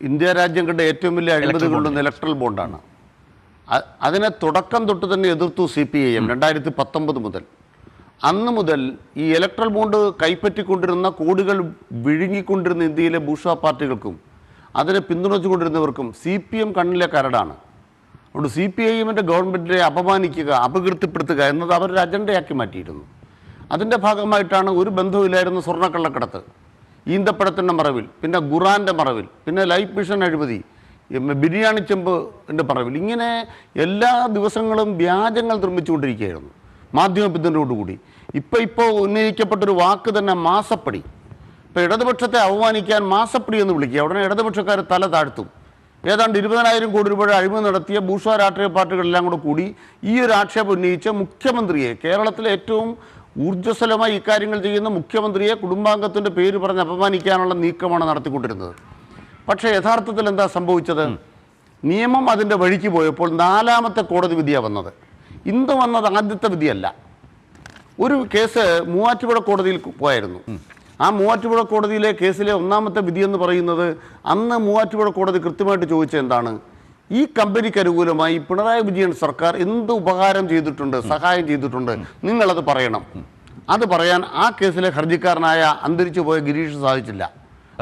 ഇന്ത്യ രാജ്യം കണ്ട ഏറ്റവും വലിയ അഴിമതികളുടെ ഇലക്ട്രൽ ബോണ്ടാണ്. അതിനെ തുടക്കം തൊട്ട് തന്നെ എതിർത്തു CPIM 2019 മുതൽ. അന്ന് മുതൽ ഈ ഇലക്ട്രൽ ബോണ്ട് കൈപ്പറ്റിക്കൊണ്ടിരുന്ന, കോടികൾ വിഴുങ്ങിക്കൊണ്ടിരുന്ന ഇന്ത്യയിലെ ബൂർഷ്വാ പാർട്ടികൾക്കും അതിനെ പിന്തുണച്ചുകൊണ്ടിരുന്നവർക്കും CPM കണ്ണിലെ കരടാണ്. അതുകൊണ്ട് CPIMൻ്റെ ഗവൺമെൻറ്റിനെ അപമാനിക്കുക, അപകീർത്തിപ്പെടുത്തുക എന്നത് അവരൊരു അജണ്ടയാക്കി മാറ്റിയിരുന്നു. അതിൻ്റെ ഭാഗമായിട്ടാണ് ഒരു ബന്ധവുമില്ലായിരുന്ന സ്വർണ്ണക്കള്ളക്കടത്ത്, ഈന്തപ്പഴത്തിൻ്റെ മറവിൽ, പിന്നെ ഖുറാൻ്റെ മറവിൽ, പിന്നെ ലൈഫ് മിഷൻ അഴിമതി, ബിരിയാണി ചെമ്പിൻ്റെ മറവിൽ, ഇങ്ങനെ എല്ലാ ദിവസങ്ങളും വ്യാജങ്ങൾ നിർമ്മിച്ചുകൊണ്ടിരിക്കുകയായിരുന്നു മാധ്യമ പിന്തുണയോടുകൂടി. ഇപ്പോൾ ഉന്നയിക്കപ്പെട്ടൊരു വാക്ക് തന്നെ മാസപ്പടി. ഇപ്പോൾ ഇടതുപക്ഷത്തെ അവമാനിക്കാൻ മാസപ്പടി എന്ന് വിളിക്കുക, ഉടനെ ഇടതുപക്ഷക്കാർ തല താഴ്ത്തും. ഏതാണ്ട് 20,000 കോടി രൂപയുടെ അഴിമതി നടത്തിയ ബൂർഷ്വാ രാഷ്ട്രീയ പാർട്ടികളെല്ലാം കൂടെ കൂടി ഈ ഒരു ആക്ഷേപം ഉന്നയിച്ച മുഖ്യമന്ത്രിയെ, കേരളത്തിലെ ഏറ്റവും ഊർജ്ജസ്വലമായി ഇക്കാര്യങ്ങൾ ചെയ്യുന്ന മുഖ്യമന്ത്രിയെ കുടുംബാംഗത്തിൻ്റെ പേര് പറഞ്ഞ് അപമാനിക്കാനുള്ള നീക്കമാണ് നടത്തിക്കൊണ്ടിരുന്നത്. പക്ഷേ യഥാർത്ഥത്തിൽ എന്താ സംഭവിച്ചത്? നിയമം അതിൻ്റെ വഴിക്ക് പോയപ്പോൾ 4ാമത്തെ കോടതി വിധിയാണ് വന്നത്. ഇന്ന് വന്നത് ആദ്യത്തെ വിധിയല്ല. ഒരു കേസ് മൂവാറ്റുപുഴ കോടതിയിൽ പോയായിരുന്നു. ആ മൂവാറ്റുപുഴ കോടതിയിലെ കേസിലെ 1ാമത്തെ വിധി എന്ന് പറയുന്നത്, അന്ന് മൂവാറ്റുപുഴ കോടതി കൃത്യമായിട്ട് ചോദിച്ചത് എന്താണ്, ഈ കമ്പനിക്ക് അനുകൂലമായി പിണറായി വിജയൻ സർക്കാർ എന്ത് ഉപകാരം ചെയ്തിട്ടുണ്ട്, സഹായം ചെയ്തിട്ടുണ്ട്, നിങ്ങളത് പറയണം. അത് പറയാൻ ആ കേസിലെ ഹർജിക്കാരനായ അന്തരിച്ചു പോയ ഗിരീഷ് സാധിച്ചില്ല.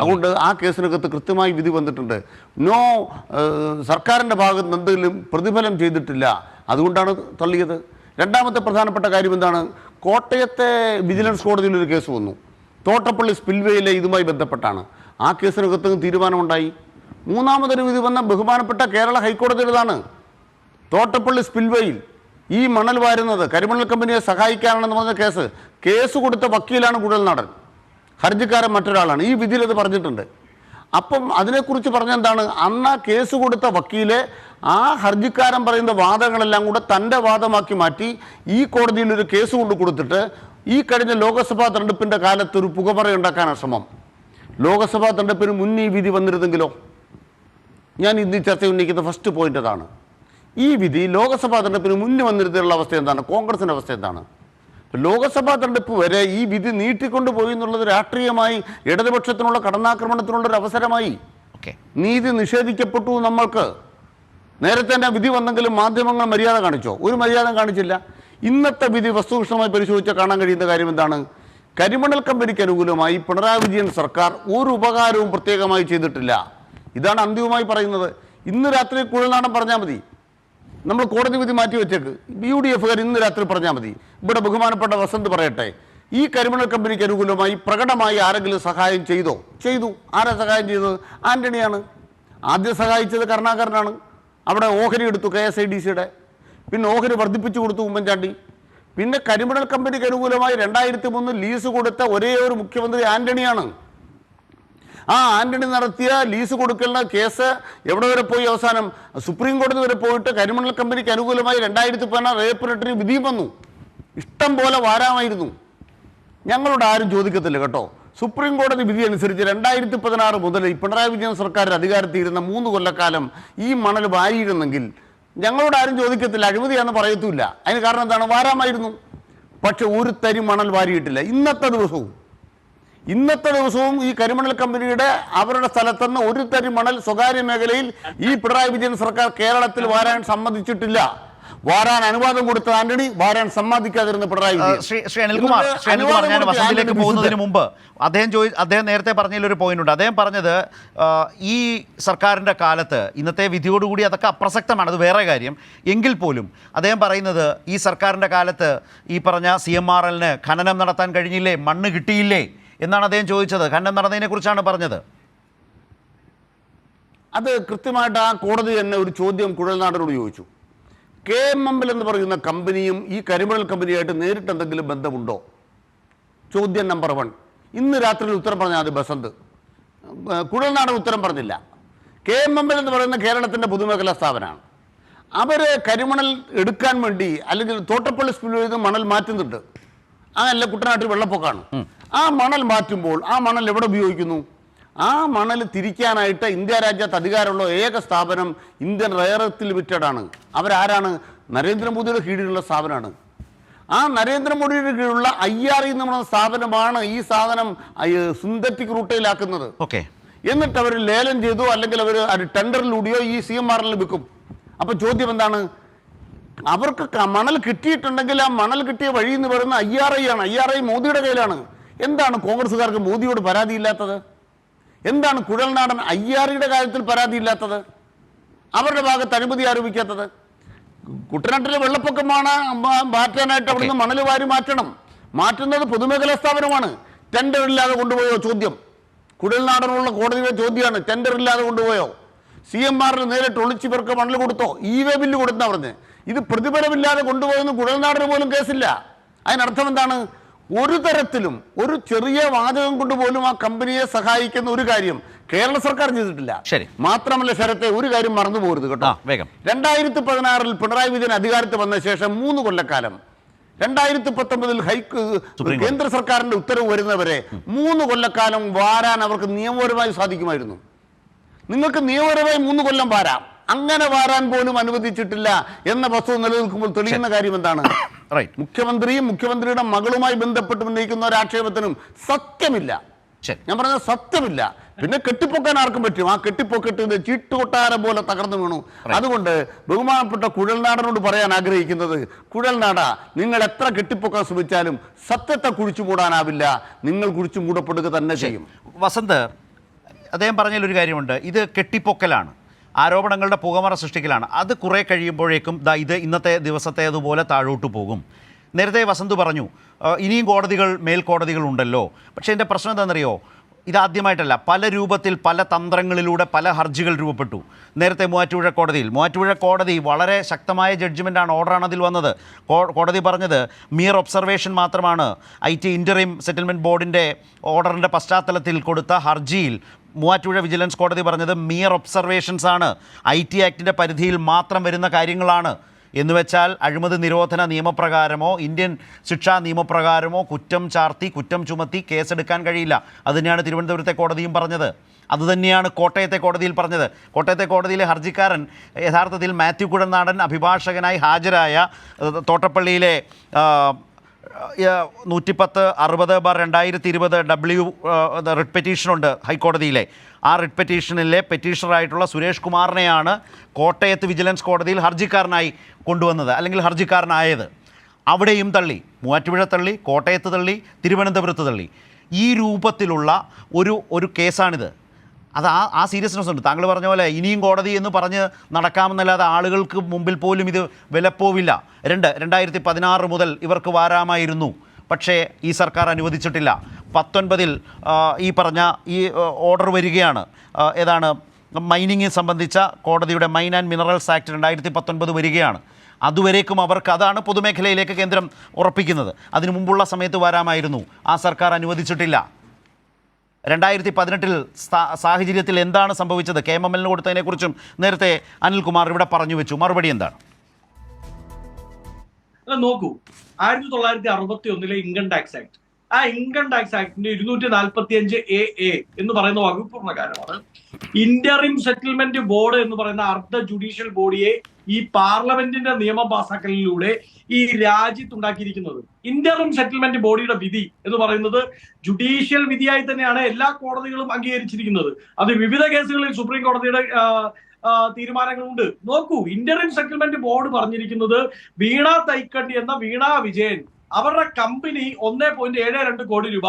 അതുകൊണ്ട് ആ കേസിനകത്ത് കൃത്യമായി വിധി വന്നിട്ടുണ്ട്. സർക്കാരിൻ്റെ ഭാഗത്ത് നിന്ന് എന്തെങ്കിലും പ്രതിഫലം ചെയ്തിട്ടില്ല, അതുകൊണ്ടാണ് തള്ളിയത്. 2ാമത്തെ പ്രധാനപ്പെട്ട കാര്യം എന്താണ്, കോട്ടയത്തെ വിജിലൻസ് കോടതിയിൽ ഒരു കേസ് വന്നു, തോട്ടപ്പള്ളി സ്പിൽവേയിലെ ഇതുമായി ബന്ധപ്പെട്ടാണ്. ആ കേസിനകത്ത് തീരുമാനമുണ്ടായി. 3ാമതൊരു വിധി വന്ന ബഹുമാനപ്പെട്ട കേരള ഹൈക്കോടതിയുടേതാണ്. തോട്ടപ്പള്ളി സ്പിൽവേയിൽ ഈ മണൽ വാരുന്നത് കരിമണൽ കമ്പനിയെ സഹായിക്കാനാണെന്ന് പറഞ്ഞ കേസ് കൊടുത്ത വക്കീലാണ് കുഴൽനാടൻ, ഹർജിക്കാരൻ മറ്റൊരാളാണ്. ഈ വിധിയിൽ അത് പറഞ്ഞിട്ടുണ്ട്. അപ്പം അതിനെക്കുറിച്ച് പറഞ്ഞെന്താണ്, അന്ന് ആ കേസ് കൊടുത്ത വക്കീല് ആ ഹർജിക്കാരൻ പറയുന്ന വാദങ്ങളെല്ലാം കൂടെ തൻ്റെ വാദമാക്കി മാറ്റി ഈ കോടതിയിൽ ഒരു കേസ് കൊണ്ട് കൊടുത്തിട്ട് ഈ കഴിഞ്ഞ ലോക്സഭാ തെരഞ്ഞെടുപ്പിൻ്റെ കാലത്ത് ഒരു പുകമറയുണ്ടാക്കാനാണ് ശ്രമം. ലോക്സഭാ തെരഞ്ഞെടുപ്പിന് മുന്നേ ഈ വിധി വന്നിരുന്നെങ്കിലോ? ഞാൻ ഇന്ന് ചർച്ച ഉന്നയിക്കുന്ന ഫസ്റ്റ് പോയിന്റ് അതാണ്. ഈ വിധി ലോക്സഭാ തെരഞ്ഞെടുപ്പിന് മുന്നേ വന്നിരുന്നുള്ള അവസ്ഥ എന്താണ്, കോൺഗ്രസിൻ്റെ അവസ്ഥ എന്താണ്? ലോക്സഭാ തെരഞ്ഞെടുപ്പ് വരെ ഈ വിധി നീട്ടിക്കൊണ്ടുപോയി എന്നുള്ളത് രാഷ്ട്രീയമായി ഇടതുപക്ഷത്തിനുള്ള കടന്നാക്രമണത്തിനുള്ളൊരു അവസരമായി. നീതി നിഷേധിക്കപ്പെട്ടു. നമ്മൾക്ക് നേരത്തെ തന്നെ വിധി വന്നെങ്കിലും മാധ്യമങ്ങൾ മര്യാദ കാണിച്ചോ? ഒരു മര്യാദ കാണിച്ചില്ല. ഇന്നത്തെ വിധി വസ്തുനിഷ്ഠമായി പരിശോധിച്ചാൽ കാണാൻ കഴിയുന്ന കാര്യം എന്താണ്, കരിമണൽ കമ്പനിക്ക് അനുകൂലമായി പിണറായി വിജയൻ സർക്കാർ ഒരു ഉപകാരവും പ്രത്യേകമായി ചെയ്തിട്ടില്ല. ഇതാണ് അന്തിമമായി പറയുന്നത്. ഇന്ന് രാത്രി കുഴൽനാടൻ പറഞ്ഞാൽ മതി, നമ്മൾ കോടതി വിധി മാറ്റി വെച്ചേക്ക്, UDFകാർ ഇന്ന് രാത്രി പറഞ്ഞാൽ മതി. ഇവിടെ ബഹുമാനപ്പെട്ട വസന്ത് പറയട്ടെ, ഈ കരിമണൽ കമ്പനിക്ക് അനുകൂലമായി പ്രകടമായി ആരെങ്കിലും സഹായം ചെയ്തു. ആരാ സഹായം ചെയ്തത്? ആന്റണിയാണ്. ആദ്യം സഹായിച്ചത് കരുണാകരനാണ്. അവിടെ ഓഹരി എടുത്തു KSIDCയുടെ, പിന്നെ ഓഹരി വർദ്ധിപ്പിച്ചു കൊടുത്തു ഉമ്മൻചാണ്ടി. പിന്നെ കരിമണൽ കമ്പനിക്ക് അനുകൂലമായി 2003 ലീസ് കൊടുത്ത ഒരേ ഒരു മുഖ്യമന്ത്രി ആന്റണിയാണ്. ആ ആന്റണി നടത്തിയ ലീസ് കൊടുക്കുന്ന കേസ് എവിടെ വരെ പോയി? അവസാനം സുപ്രീം കോടതി വരെ പോയിട്ട് കരിമണൽ കമ്പനിക്ക് അനുകൂലമായി 2016 ഏപ്രിൽ 8 വിധിയും വന്നു. ഇഷ്ടം പോലെ വാരാമായിരുന്നു. ഞങ്ങളോട് ആരും ചോദിക്കത്തില്ല കേട്ടോ. സുപ്രീം കോടതി വിധി അനുസരിച്ച് 2016 മുതൽ ഈ പിണറായി വിജയൻ സർക്കാർ അധികാരത്തിൽ ഇരുന്ന 3 കൊല്ലക്കാലം ഈ മണൽ വാരിയിരുന്നെങ്കിൽ ഞങ്ങളോട് ആരും ചോദിക്കത്തില്ല, അഴിമതിയാണെന്ന് പറയത്തുമില്ല. അതിന് കാരണം എന്താണ്? വാരാമായിരുന്നു. പക്ഷെ ഒരു തരി മണൽ വാരിയിട്ടില്ല. ഇന്നത്തെ ദിവസവും ഈ കരിമണൽ കമ്പനിയുടെ അവരുടെ സ്ഥലത്തുനിന്ന് ഒരു തരി മണൽ സ്വകാര്യ മേഖലയിൽ ഈ പിണറായി വിജയൻ സർക്കാർ കേരളത്തിൽ വാരാൻ സമ്മതിച്ചിട്ടില്ല. വാരാൻ അനുവാദം കൊടുത്ത ആന്റണി, വാരാൻ സമ്മതിക്കാതിരുന്ന പിണറായി വിജയൻ. ശ്രീ അനിൽകുമാർ, ഞാൻ വസന്തിലേക്ക് പോകുന്നതിന് മുമ്പ് അദ്ദേഹം നേരത്തെ പറഞ്ഞതിലൊരു പോയിന്റ് ഉണ്ട്. അദ്ദേഹം പറഞ്ഞത് ഈ സർക്കാരിൻ്റെ കാലത്ത്, ഇന്നത്തെ വിധിയോടുകൂടി അതൊക്കെ അപ്രസക്തമാണ്, അത് വേറെ കാര്യം, എങ്കിൽ പോലും അദ്ദേഹം പറയുന്നത് ഈ സർക്കാരിൻ്റെ കാലത്ത് ഈ പറഞ്ഞ CMRL ഖനനം നടത്താൻ കഴിഞ്ഞില്ലേ, മണ്ണ് കിട്ടിയില്ലേ എന്നാണ് അദ്ദേഹം ചോദിച്ചത്. ഖനനം നടന്നതിനെ കുറിച്ചാണ് പറഞ്ഞത്. അത് കൃത്യമായിട്ട് ആ കോടതി തന്നെ ഒരു ചോദ്യം കുഴൽനാടനോട് ചോദിച്ചു. KMML എന്ന് പറയുന്ന കമ്പനിയും ഈ കരിമണൽ കമ്പനിയായിട്ട് നേരിട്ട് എന്തെങ്കിലും ബന്ധമുണ്ടോ? ചോദ്യം നമ്പർ 1. ഇന്ന് രാത്രിയിൽ ഉത്തരം പറഞ്ഞാൽ അത് ബസന്ത്. കുഴൽനാടൻ ഉത്തരം പറഞ്ഞില്ല. KMML എന്ന് പറയുന്ന കേരളത്തിൻ്റെ പൊതുമേഖലാ സ്ഥാപനമാണ്. അവർ കരിമണൽ എടുക്കാൻ വേണ്ടി, അല്ലെങ്കിൽ തോട്ടപ്പള്ളി സ്പിൽവേയിൽ നിന്ന് മണൽ മാറ്റുന്നുണ്ട്. അതല്ല, കുട്ടനാട്ടിൽ വെള്ളപ്പൊക്കമാണ്. ആ മണൽ മാറ്റുമ്പോൾ ആ മണൽ എവിടെ ഉപയോഗിക്കുന്നു? ആ മണൽ തിരിക്കാനായിട്ട് ഇന്ത്യ രാജ്യത്ത് അധികാരമുള്ള ഏക സ്ഥാപനം ഇന്ത്യൻ റെയർ എർത്ത് ലിമിറ്റഡ് ആണ്. അവരാരാണ്? നരേന്ദ്രമോദിയുടെ കീഴിലുള്ള സ്ഥാപനമാണ്. ആ നരേന്ദ്രമോദിയുടെ കീഴിലുള്ള IRE എന്ന് പറയുന്ന സ്ഥാപനമാണ് ഈ സാധനം സിന്തറ്റിക് റൂട്ടയിലാക്കുന്നത്. എന്നിട്ട് അവർ ലേലം ചെയ്തോ അല്ലെങ്കിൽ അവർ ടെൻഡറിലൂടെയോ ഈ CMRL വിൽക്കും. അപ്പോൾ ചോദ്യം എന്താണ്? അവർക്ക് മണൽ കിട്ടിയിട്ടുണ്ടെങ്കിൽ ആ മണൽ കിട്ടിയ വഴി എന്ന് പറയുന്ന IRI ആണ്. IRI മോദിയുടെ കയ്യിലാണ്. എന്താണ് കോൺഗ്രസ്സുകാർക്ക് മോദിയോട് പരാതിയില്ലാത്തത്? എന്താണ് കുഴൽനാടൻ IRIയുടെ കാര്യത്തിൽ പരാതിയില്ലാത്തത്? അവരുടെ ഭാഗത്ത് അഴിമതി ആരോപിക്കാത്തത്? കുട്ടനാട്ടിലെ വെള്ളപ്പൊക്കമാണ് മാറ്റാനായിട്ട് അവിടുന്ന് മണൽ വാരി മാറ്റണം. മാറ്റുന്നത് പൊതുമേഖലാ സ്ഥാപനമാണ്. ടെൻഡറില്ലാതെ കൊണ്ടുപോയോ? ചോദ്യം കുഴൽനാടനുള്ള കോടതിയുടെ ചോദ്യമാണ്. ടെൻഡറില്ലാതെ കൊണ്ടുപോയോ? CMRL നേരിട്ട് ഒളിച്ചു പേർക്ക് മണൽ കൊടുത്തോ? EWA ബില്ല് കൊടുത്താ പറഞ്ഞ്. ഇത് പ്രതിഫലമില്ലാതെ കൊണ്ടുപോയെന്ന് കുഴൽനാടന് പോലും കേസില്ല. അതിനർത്ഥം എന്താണ്? ഒരു തരത്തിലും ഒരു ചെറിയ വാചകം കൊണ്ട് പോലും ആ കമ്പനിയെ സഹായിക്കുന്ന ഒരു കാര്യം കേരള സർക്കാർ ചെയ്തിട്ടില്ല. മാത്രമല്ല ശരത്തെ, ഒരു കാര്യം മറന്നു പോകരുത് കേട്ടോ. 2016 പിണറായി വിജയൻ അധികാരത്തിൽ വന്ന ശേഷം 3 കൊല്ലക്കാലം, 2019 കേന്ദ്ര സർക്കാരിന്റെ ഉത്തരവ് വരുന്നവരെ 3 കൊല്ലക്കാലം വാരാൻ അവർക്ക് നിയമപരമായി സാധിക്കുമായിരുന്നു. നിങ്ങൾക്ക് നിയമപരമായി 3 കൊല്ലം വാരാം. അങ്ങനെ വാരാൻ പോലും അനുവദിച്ചിട്ടില്ല എന്ന വസ്തുത നിലനിൽക്കുമ്പോൾ തെളിയുന്ന കാര്യം എന്താണ്? മുഖ്യമന്ത്രിയും മുഖ്യമന്ത്രിയുടെ മകളുമായി ബന്ധപ്പെട്ട് ഉന്നയിക്കുന്ന ഒരു ആക്ഷേപത്തിനും സത്യമില്ല. ഞാൻ പറഞ്ഞ സത്യമില്ല. പിന്നെ കെട്ടിപ്പൊക്കാൻ ആർക്കും പറ്റും. ആ കെട്ടിപ്പൊക്കെട്ട് ചീട്ടുകൊട്ടാരം പോലെ തകർന്നു വീണു. അതുകൊണ്ട് ബഹുമാനപ്പെട്ട കുഴൽനാടനോട് പറയാൻ ആഗ്രഹിക്കുന്നത്, കുഴൽനാട, നിങ്ങൾ എത്ര കെട്ടിപ്പൊക്കാൻ ശ്രമിച്ചാലും സത്യത്തെ കുഴിച്ചു മൂടാനാവില്ല. നിങ്ങൾ കുഴിച്ചു മൂടപ്പെടുക തന്നെ ചെയ്യും. വസന്ത്, അദ്ദേഹം പറഞ്ഞതിലൊരു കാര്യമുണ്ട്. ഇത് കെട്ടിപ്പൊക്കലാണ്, ആരോപണങ്ങളുടെ പുകമറ സൃഷ്ടിക്കലാണ്. അത് കുറേ കഴിയുമ്പോഴേക്കും ഇത് ഇന്നത്തെ ദിവസത്തേതുപോലെ താഴോട്ട് പോകും. നേരത്തെ വസന്ത് പറഞ്ഞു ഇനിയും കോടതികൾ, മേൽക്കോടതികൾ ഉണ്ടല്ലോ. പക്ഷേ എൻ്റെ പ്രശ്നം എന്താണെന്നറിയോ? ഇതാദ്യമായിട്ടല്ല, പല രൂപത്തിൽ പല തന്ത്രങ്ങളിലൂടെ പല ഹർജികൾ രൂപപ്പെട്ടു. നേരത്തെ മൂവാറ്റുപുഴ കോടതി വളരെ ശക്തമായ ജഡ്ജ്മെൻ്റാണ്, ഓർഡറാണ് അതിൽ വന്നത്. കോടതി പറഞ്ഞത് മിയർ ഒബ്സർവേഷൻ മാത്രമാണ്. IT ഇൻ്ററിം സെറ്റിൽമെൻറ്റ് ബോർഡിൻ്റെ ഓർഡറിൻ്റെ പശ്ചാത്തലത്തിൽ കൊടുത്ത ഹർജിയിൽ മൂവാറ്റുപുഴ വിജിലൻസ് കോടതി പറഞ്ഞത് മിയർ ഒബ്സർവേഷൻസ് ആണ്, IT ആക്ടിൻ്റെ പരിധിയിൽ മാത്രം വരുന്ന കാര്യങ്ങളാണ്. എന്നുവെച്ചാൽ അഴിമതി നിരോധന നിയമപ്രകാരമോ ഇന്ത്യൻ ശിക്ഷാ നിയമപ്രകാരമോ കുറ്റം ചാർത്തി, കുറ്റം ചുമത്തി കേസെടുക്കാൻ കഴിയില്ല. അതുതന്നെയാണ് തിരുവനന്തപുരത്തെ കോടതിയും പറഞ്ഞത്. അതുതന്നെയാണ് കോട്ടയത്തെ കോടതിയിൽ പറഞ്ഞത്. കോട്ടയത്തെ കോടതിയിലെ ഹർജിക്കാരൻ യഥാർത്ഥത്തിൽ മാത്യു കുഴൽനാടൻ അഭിഭാഷകനായി ഹാജരായ തോട്ടപ്പള്ളിയിലെ 110/60/2020 റിട്ട് പെറ്റീഷനുണ്ട് ഹൈക്കോടതിയിലെ. ആ റിട്ട് പെറ്റീഷനിലെ പെറ്റീഷണറായിട്ടുള്ള സുരേഷ് കുമാറിനെയാണ് കോട്ടയത്ത് വിജിലൻസ് കോടതിയിൽ ഹർജിക്കാരനായി കൊണ്ടുവന്നത്, അല്ലെങ്കിൽ ഹർജിക്കാരനായത്. അവിടെയും തള്ളി. മൂവാറ്റുപുഴ തള്ളി, കോട്ടയത്ത് തള്ളി, തിരുവനന്തപുരത്ത് തള്ളി. ഈ രൂപത്തിലുള്ള ഒരു കേസാണിത്. അത് ആ സീരിയസ്നെസ് ഉണ്ട്. താങ്കൾ പറഞ്ഞ പോലെ ഇനിയും കോടതി എന്ന് പറഞ്ഞ് നടക്കാമെന്നല്ലാതെ ആളുകൾക്ക് മുമ്പിൽ പോലും ഇത് വിലപ്പോവില്ല. 2016 മുതൽ ഇവർക്ക് വാരാമായിരുന്നു, പക്ഷേ ഈ സർക്കാർ അനുവദിച്ചിട്ടില്ല. 19 ഈ പറഞ്ഞ ഈ ഓർഡർ വരികയാണ്. ഏതാണ്? മൈനിങ് സംബന്ധിച്ച കോടതിയുടെ മൈൻ ആൻഡ് മിനറൽസ് ആക്ട് 2019 വരികയാണ്. അതുവരേക്കും അവർക്ക്, അതാണ് പൊതുമേഖലയിലേക്ക് കേന്ദ്രം ഉറപ്പിക്കുന്നത്. അതിനു മുമ്പുള്ള സമയത്ത് വരാമായിരുന്നു, ആ സർക്കാർ അനുവദിച്ചിട്ടില്ല. 2018 സാഹചര്യത്തിൽ എന്താണ് സംഭവിച്ചത്? KMML കൊടുത്തതിനെക്കുറിച്ചും നേരത്തെ അനിൽകുമാർ ഇവിടെ പറഞ്ഞു വെച്ചു. മറുപടി എന്താണ്? നോക്കൂ, 1961 ഇൻകം ടാക്സ് ആക്ട്, ആ ഇൻകം ടാക്സ് ആക്ടിന്റെ 245AA എന്ന് പറയുന്ന വകുപ്പ് പ്രകാരമാണ് ഇന്ററിം സെറ്റിൽമെന്റ് ബോർഡ് എന്ന് പറയുന്ന അർദ്ധ ജുഡീഷ്യൽ ബോഡിയെ ഈ പാർലമെന്റിന്റെ നിയമം പാസാക്കലിലൂടെ ഈ രാജ്യത്തുണ്ടാക്കിയിരിക്കുന്നത്. ഇന്ററിം സെറ്റിൽമെന്റ് ബോഡിയുടെ വിധി എന്ന് പറയുന്നത് ജുഡീഷ്യൽ വിധിയായി തന്നെയാണ് എല്ലാ കോടതികളും അംഗീകരിച്ചിരിക്കുന്നത്. അത് വിവിധ കേസുകളിൽ സുപ്രീം കോടതിയുടെ തീരുമാനങ്ങളുണ്ട്. നോക്കൂ, ഇന്ററിം സെറ്റിൽമെന്റ് ബോർഡ് പറഞ്ഞിരിക്കുന്നത് വീണ തൈക്കണ്ടി എന്ന വീണ വിജയൻ അവരുടെ കമ്പനി 1.72 കോടി രൂപ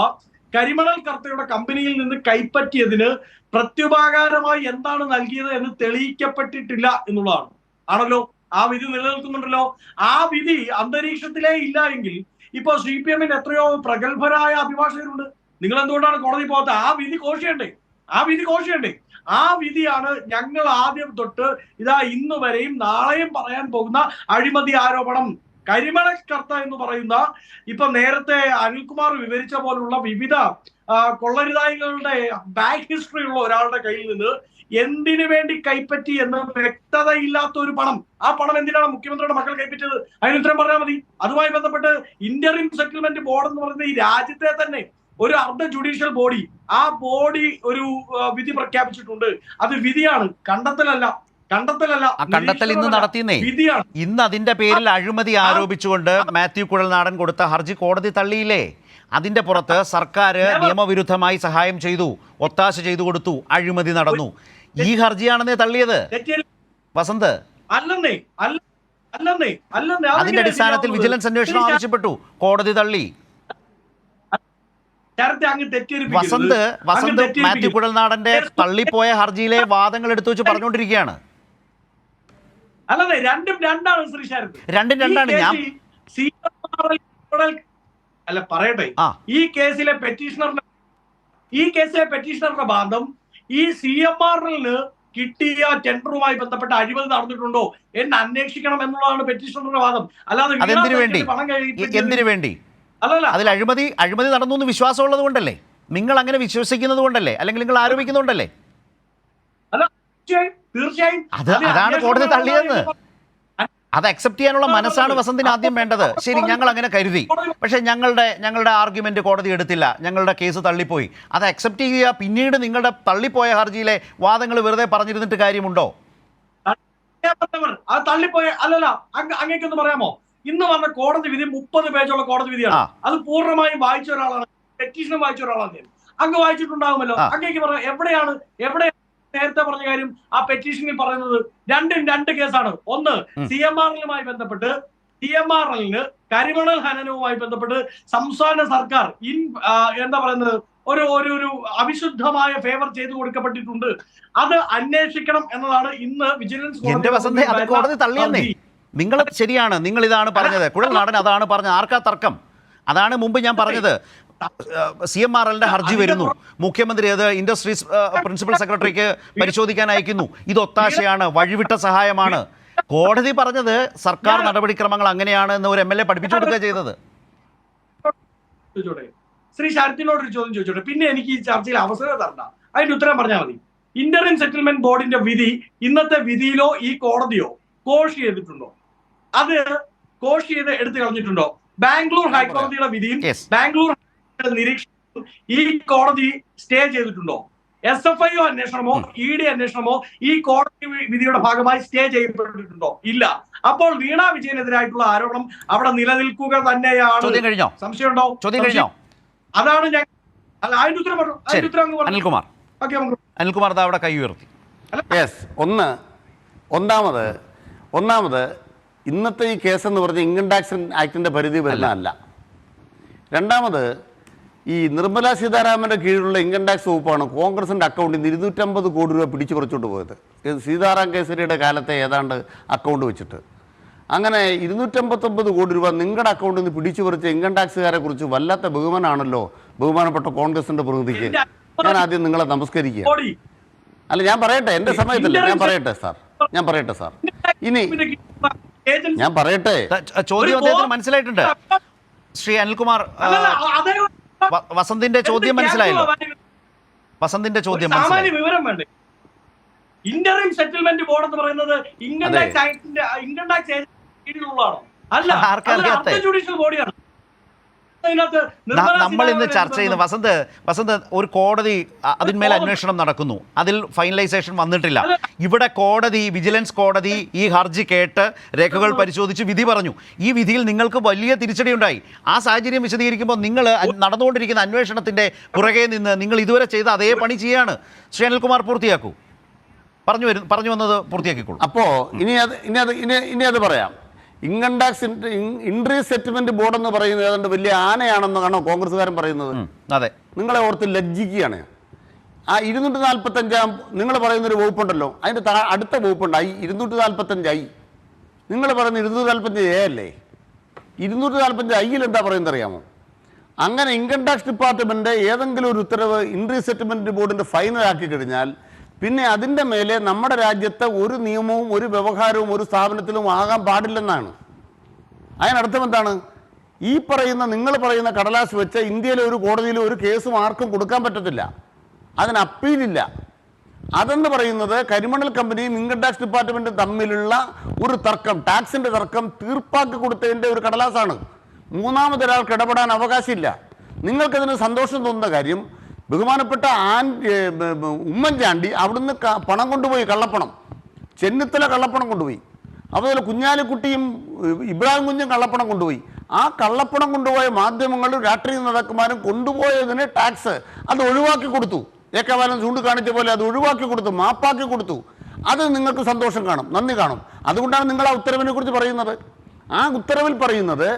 കരിമണൽ കർത്തയുടെ കമ്പനിയിൽ നിന്ന് കൈപ്പറ്റിയതിന് പ്രത്യുപകാരമായി എന്താണ് നൽകിയത് എന്ന് തെളിയിക്കപ്പെട്ടിട്ടില്ല എന്നുള്ളതാണ്. ആണല്ലോ, ആ വിധി നിലനിൽക്കുന്നുണ്ടല്ലോ. ആ വിധി അന്തരീക്ഷത്തിലേ ഇല്ല എങ്കിൽ ഇപ്പൊ CPM-ന് എത്രയോ പ്രഗത്ഭരായ അഭിഭാഷകരുണ്ട്. നിങ്ങൾ എന്തുകൊണ്ടാണ് കോടതി പോകാത്ത? ആ വിധി ഘോഷിയണ്ടേ? ആ വിധിയാണ് ഞങ്ങൾ ആദ്യം തൊട്ട് ഇതാ ഇന്ന് വരെയും നാളെയും പറയാൻ പോകുന്ന അഴിമതി ആരോപണം. കരിമണൽ കർത്ത എന്ന് പറയുന്ന ഇപ്പൊ നേരത്തെ അനിൽകുമാർ വിവരിച്ച പോലുള്ള വിവിധ കൊള്ളരുതായ്മകളുടെ ബാക്ക് ഹിസ്റ്ററി ഉള്ള ഒരാളുടെ കയ്യിൽ നിന്ന് എന്തിനു വേണ്ടി കൈപ്പറ്റി എന്ന് വ്യക്തതയില്ലാത്ത ഒരു പണം, ആ പണം എന്തിനാണ് മുഖ്യമന്ത്രിയുടെ മക്കൾ കൈപ്പറ്റിയത്? അതിന് ഉത്തരം പറഞ്ഞാൽ മതി. അതുമായി ബന്ധപ്പെട്ട് ഇന്ററിം സെറ്റിൽമെന്റ് ബോർഡ് എന്ന് പറയുന്ന ഈ രാജ്യത്തെ തന്നെ ഒരു അർദ്ധ ജുഡീഷ്യൽ ബോഡി, ആ ബോഡി ഒരു വിധി പ്രഖ്യാപിച്ചിട്ടുണ്ട്. അത് വിധിയാണ്, കണ്ടെത്തലല്ല. കണ്ടെത്തൽ ഇന്ന് നടത്തിയെന്നേ. ഇന്ന് അതിന്റെ പേരിൽ അഴിമതി ആരോപിച്ചുകൊണ്ട് മാത്യു കുഴൽനാടൻ കൊടുത്ത ഹർജി കോടതി തള്ളിയില്ലേ? അതിന്റെ പുറത്ത് സർക്കാർ നിയമവിരുദ്ധമായി സഹായം ചെയ്തു, ഒത്താശ ചെയ്തു കൊടുത്തു, അഴിമതി നടന്നു. ഈ ഹർജിയാണെന്നേ തള്ളിയത് വസന്ത്. അതിന്റെ അടിസ്ഥാനത്തിൽ വിജിലൻസ് അന്വേഷണം ആവശ്യപ്പെട്ടു, കോടതി തള്ളി. വസന്ത് മാത്യു കുഴൽനാടന്റെ തള്ളിപ്പോയ ഹർജിയിലെ വാദങ്ങൾ എടുത്തു വെച്ച് പറഞ്ഞുകൊണ്ടിരിക്കുകയാണ്. അല്ലേ, രണ്ടാണ് ശ്രീ ശരത്, രണ്ടാണ്. ഞാൻ അല്ല പറയട്ടെ, ഈ കേസിലെ പെറ്റീഷണറുടെ വാദം ഈ CMRL-ന് കിട്ടിയ ടെൻഡറുമായി ബന്ധപ്പെട്ട അഴിമതി നടന്നിട്ടുണ്ടോ എന്ന് അന്വേഷിക്കണം എന്നുള്ളതാണ് പെറ്റീഷണറുടെ വാദം. അല്ലാതെ എന്തിനു വേണ്ടി? അതിൽ അഴിമതി നടന്നു എന്ന് വിശ്വാസമുള്ളത് കൊണ്ടല്ലേ? നിങ്ങൾ അങ്ങനെ വിശ്വസിക്കുന്നത് കൊണ്ടല്ലേ? അല്ലെങ്കിൽ നിങ്ങൾ ആരോപിക്കുന്നുണ്ടല്ലേ? തീർച്ചയായും അതാണ് കോടതി തള്ളിയതെന്ന്. അത് അക്സെപ്റ്റ് ചെയ്യാനുള്ള മനസ്സാണ് വസന്തിന് ആദ്യം വേണ്ടത്. ശരി, ഞങ്ങൾ അങ്ങനെ കരുതി, പക്ഷേ ഞങ്ങളുടെ ആർഗ്യുമെന്റ് കോടതി എടുത്തില്ല, ഞങ്ങളുടെ കേസ് തള്ളിപ്പോയി. അത് അക്സെപ്റ്റ് ചെയ്യുക. പിന്നീട് നിങ്ങളുടെ തള്ളിപ്പോയ ഹർജിയിലെ വാദങ്ങൾ വെറുതെ പറഞ്ഞിരുന്നിട്ട് കാര്യമുണ്ടോ? അത് തള്ളിപ്പോയ അല്ലല്ല, അങ്ങേക്കൊന്ന് പറയാമോ? ഇന്ന് വന്ന കോടതി വിധി 30 പേജുള്ള കോടതി വിധിയാണ്. അത് പൂർണ്ണമായും വായിച്ച ഒരാളാണ്, പെറ്റീഷനും വായിച്ച ഒരാളാണ്. അങ്ങ് വായിച്ചിട്ടുണ്ടാകുമല്ലോ. അങ്ങേക്ക് പറയാം, എവിടെയാണ് നേരത്തെ പറഞ്ഞ കാര്യം ആ പെറ്റീഷനിൽ പറയുന്നത്? രണ്ട് കേസാണ്. ഒന്ന്, CMRL-മായി ബന്ധപ്പെട്ട് CMRL-ന് കരിമണൽ ഖനനവുമായി ബന്ധപ്പെട്ട് സംസ്ഥാന സർക്കാർ എന്താ പറയുന്നത്, ഒരു അവിശുദ്ധമായ ഫേവർ ചെയ്തു കൊടുക്കപ്പെട്ടിട്ടുണ്ട്. അത് അന്വേഷിക്കണം എന്നതാണ് ഇന്ന് വിജിലൻസ് കോടതി തള്ളിയെന്നേ. നിങ്ങൾ ശരിയാണ്, നിങ്ങൾ ഇതാണ് പറഞ്ഞത്, കുഴൽനാടൻ അതാണ് പറഞ്ഞത്. ആർക്കാ തർക്കം? അതാണ് മുമ്പ് ഞാൻ പറഞ്ഞത്. CMRL-ന്റെ ഹർജി വരുന്നു, മുഖ്യമന്ത്രി അത് ഇൻഡസ്ട്രീസ് പ്രിൻസിപ്പൽ സെക്രട്ടറിക്ക് പരിശോധിക്കാൻ അയക്കുന്നു. ഇത് ഒത്താശയാണ്, വഴിവിട്ട സഹായമാണ്. കോടതി പറഞ്ഞത് സർക്കാർ നടപടിക്രമങ്ങൾ അങ്ങനെയാണ് എന്ന് ഒരു MLA പഠിപ്പിച്ചു കൊടുക്കുക ചെയ്തത്. ശ്രീ ശരത്തിനോടൊരു ചോദ്യം ചോദിച്ചോട്ടെ, പിന്നെ എനിക്ക് ഈ ചർച്ചയിൽ അവസരം തരണ്ട, അതിന്റെ ഉത്തരം പറഞ്ഞാൽ മതി. ഇന്ററിം സെറ്റിൽമെന്റ് ബോർഡിന്റെ വിധി ഇന്നത്തെ വിധിയിലോ ഈ കോടതിയോ കോഷ് ചെയ്തിട്ടുണ്ടോ? അത് കോഷ് ചെയ്ത് എടുത്തു കളഞ്ഞിട്ടുണ്ടോ? ബാംഗ്ലൂർ ഹൈക്കോടതിയുടെ വിധിയും ബാംഗ്ലൂർ നിരീക്ഷണവും ഈ കോടതി സ്റ്റേ ചെയ്തിട്ടുണ്ടോ? SFIO അന്വേഷണമോ ED അന്വേഷണമോ ഈ കോടതി വിധിയുടെ ഭാഗമായി സ്റ്റേ ചെയ്യപ്പെട്ടിട്ടുണ്ടോ? ഇല്ല. അപ്പോൾ വീണ വിജയനെതിരായിട്ടുള്ള ആരോപണം അവിടെ നിലനിൽക്കുക തന്നെയാണ്. സംശയമുണ്ടോ? അതാണ് ഞാൻ അതിന്റെ ഉത്തരം പറഞ്ഞു. അനിൽകുമാർ അവിടെ കൈ ഉയർത്തി. ഒന്നാമത് ഇന്നത്തെ ഈ കേസെന്ന് പറഞ്ഞ ഇൻകം ടാക്സ് ആക്ടിൻ്റെ പരിധി വരുന്നതല്ല. രണ്ടാമത്, ഈ നിർമ്മല സീതാരാമൻ്റെ കീഴിലുള്ള ഇൻകം ടാക്സ് വകുപ്പാണ് കോൺഗ്രസിൻ്റെ അക്കൗണ്ടിൽ നിന്ന് 250 കോടി രൂപ പിടിച്ചു പറിച്ചുകൊണ്ട് പോയത്. സീതാറാം കേസരിയുടെ കാലത്തെ ഏതാണ്ട് അക്കൗണ്ട് വെച്ചിട്ട്. അങ്ങനെ 259 കോടി രൂപ നിങ്ങളുടെ അക്കൗണ്ടിൽ നിന്ന് പിടിച്ചു പറിച്ച ഇൻകം ടാക്സുകാരെ കുറിച്ച് വല്ലാത്ത ബഹുമാനമാണല്ലോ ബഹുമാനപ്പെട്ട കോൺഗ്രസിൻ്റെ പ്രതിനിധിക്ക്. ഞാൻ ആദ്യം നിങ്ങളെ നമസ്കരിക്കുക. അല്ല, ഞാൻ പറയട്ടെ, എൻ്റെ സമയത്തല്ല, ഞാൻ പറയട്ടെ സാർ. ഇനി ഞാൻ പറയട്ടെ. ചോദ്യം മനസ്സിലായിട്ടുണ്ട് ശ്രീ അനിൽകുമാർ. വസന്തിന്റെ ചോദ്യം മനസ്സിലായല്ലോ. വിവരം വേണ്ടേ? ഇന്ററിം സെറ്റിൽമെന്റ് ബോർഡ് എന്ന് പറയുന്നത് ഇൻകം ടാക്സ് കീഴിലുള്ളതാണോ? അല്ല, ജുഡീഷ്യൽ ബോഡിയാണ്. നമ്മൾ ഇന്ന് ചർച്ച ചെയ്യുന്ന വസന്ത് ഒരു കോടതി അതിന്മേൽ അന്വേഷണം നടക്കുന്നു, അതിൽ ഫൈനലൈസേഷൻ വന്നിട്ടില്ല. ഇവിടെ കോടതി, വിജിലൻസ് കോടതി ഈ ഹർജി കേട്ട് രേഖകൾ പരിശോധിച്ച് വിധി പറഞ്ഞു. ഈ വിധിയിൽ നിങ്ങൾക്ക് വലിയ തിരിച്ചടി ഉണ്ടായി. ആ സാഹചര്യം വിശദീകരിക്കുമ്പോൾ നിങ്ങൾ നടന്നുകൊണ്ടിരിക്കുന്ന അന്വേഷണത്തിന്റെ പുറകെ നിന്ന് നിങ്ങൾ ഇതുവരെ ചെയ്ത അതേ പണി ചെയ്യാണ്. ശ്രീ അനിൽകുമാർ പൂർത്തിയാക്കൂ. പറഞ്ഞു വന്നത് പൂർത്തിയാക്കിക്കോളൂ. അപ്പോ ഇനി അത് പറയാം. Income tax entry settlement board എന്ന് പറയുന്നത് ഏതാണ്ട് വലിയ ആനയാണെന്നാണോ കോൺഗ്രസ്സുകാരൻ പറയുന്നത്? അതെ, നിങ്ങളെ ഓർത്ത് ലജ്ജിക്കുകയാണ്. ആ 245 നിങ്ങൾ പറയുന്നൊരു വകുപ്പുണ്ടല്ലോ, അതിൻ്റെ അടുത്ത വകുപ്പുണ്ടായി 245 നിങ്ങൾ പറയുന്ന 245 അല്ലേ? 245 എന്താ പറയുന്നത് അറിയാമോ? അങ്ങനെ ഇൻകം ടാക്സ് ഡിപ്പാർട്ട്മെന്റ് ഏതെങ്കിലും ഒരു ഉത്തരവ് ഇൻട്രി സെറ്റിൽമെന്റ് ബോർഡിന്റെ ഫൈനലാക്കി കഴിഞ്ഞാൽ പിന്നെ അതിൻ്റെ മേലെ നമ്മുടെ രാജ്യത്തെ ഒരു നിയമവും ഒരു വ്യവഹാരവും ഒരു സ്ഥാപനത്തിലും ആകാൻ പാടില്ലെന്നാണ്. അതിനർത്ഥം എന്താണ്? ഈ പറയുന്ന നിങ്ങൾ പറയുന്ന കടലാസ് വെച്ച് ഇന്ത്യയിലെ ഒരു കോടതിയിലും ഒരു കേസും ആർക്കും കൊടുക്കാൻ പറ്റത്തില്ല, അതിന് അപ്പീലില്ല. അതെന്ന് പറയുന്നത് കരിമണൽ കമ്പനിയും ഇൻകം ടാക്സ് ഡിപ്പാർട്ട്മെന്റും തമ്മിലുള്ള ഒരു തർക്കം, ടാക്സിന്റെ തർക്കം തീർപ്പാക്കി കൊടുത്തതിൻ്റെ ഒരു കടലാസാണ്. മൂന്നാമതൊരാൾക്ക് ഇടപെടാൻ അവകാശമില്ല. നിങ്ങൾക്കതിന് സന്തോഷം തോന്നുന്ന കാര്യം, ബഹുമാനപ്പെട്ട ഉമ്മൻചാണ്ടി അവിടുന്ന് പണം കൊണ്ടുപോയി, കള്ളപ്പണം, ചെന്നിത്തല കള്ളപ്പണം കൊണ്ടുപോയി, അതുപോലെ കുഞ്ഞാലിക്കുട്ടിയും ഇബ്രാഹിം കുഞ്ഞും കള്ളപ്പണം കൊണ്ടുപോയി. ആ കള്ളപ്പണം കൊണ്ടുപോയ മാധ്യമങ്ങളും രാഷ്ട്രീയ നേതാക്കന്മാരും കൊണ്ടുപോയതിന് ടാക്സ് അത് ഒഴിവാക്കി കൊടുത്തു. ഏക്കവാലം ചൂണ്ടിക്കാണിച്ച പോലെ അത് ഒഴിവാക്കി കൊടുത്തു, മാപ്പാക്കി കൊടുത്തു. അത് നിങ്ങൾക്ക് സന്തോഷം കാണും, നന്ദി കാണും. അതുകൊണ്ടാണ് നിങ്ങൾ ആ ഉത്തരവിനെ കുറിച്ച് പറയുന്നത്. ആ ഉത്തരവിൽ പറയുന്നത്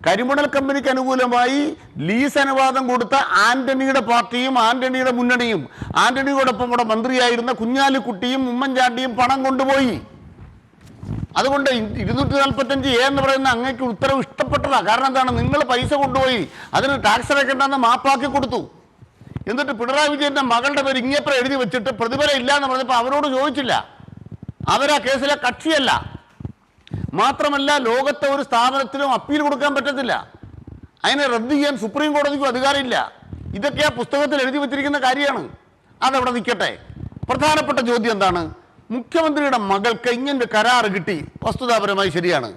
കരിമണൽ കമ്പനിക്ക് അനുകൂലമായി ലീസ് അനുവാദം കൊടുത്ത ആന്റണിയുടെ പാർട്ടിയും ആന്റണിയുടെ മുന്നണിയും ആന്റണിയോടൊപ്പം ഇവിടെ മന്ത്രിയായിരുന്ന കുഞ്ഞാലിക്കുട്ടിയും ഉമ്മൻചാണ്ടിയും പണം കൊണ്ടുപോയി. അതുകൊണ്ട് 245 എന്ന് പറയുന്ന അങ്ങേക്ക് ഉത്തരവ് ഇഷ്ടപ്പെട്ടതാ. കാരണം എന്താണ്? നിങ്ങൾ പൈസ കൊണ്ടുപോയി അതിന് ടാക്സ് അടയ്ക്കേണ്ടെന്ന് മാപ്പാക്കി കൊടുത്തു. എന്നിട്ട് പിണറായി വിജയന്റെ മകളുടെ പേര് ഇങ്ങേപ്പുറം എഴുതി വെച്ചിട്ട് പ്രതിഫലം ഇല്ല എന്ന് പറഞ്ഞപ്പോൾ അവരോട് ചോദിച്ചില്ല. അവരാ കേസിലെ കക്ഷിയല്ല. മാത്രമല്ല, ലോകത്തെ ഒരു സ്ഥാപനത്തിനും അപ്പീൽ കൊടുക്കാൻ പറ്റത്തില്ല, അതിനെ റദ്ദ് ചെയ്യാൻ സുപ്രീം കോടതിക്കും അധികാരമില്ല. ഇതൊക്കെ ആ പുസ്തകത്തിൽ എഴുതി വെച്ചിരിക്കുന്ന കാര്യമാണ്. അതവിടെ നിൽക്കട്ടെ. പ്രധാനപ്പെട്ട ചോദ്യം എന്താണ്? മുഖ്യമന്ത്രിയുടെ മകൾക്ക് ഇങ്ങനെ കരാറ് കിട്ടി, വസ്തുതാപരമായി ശരിയാണ്.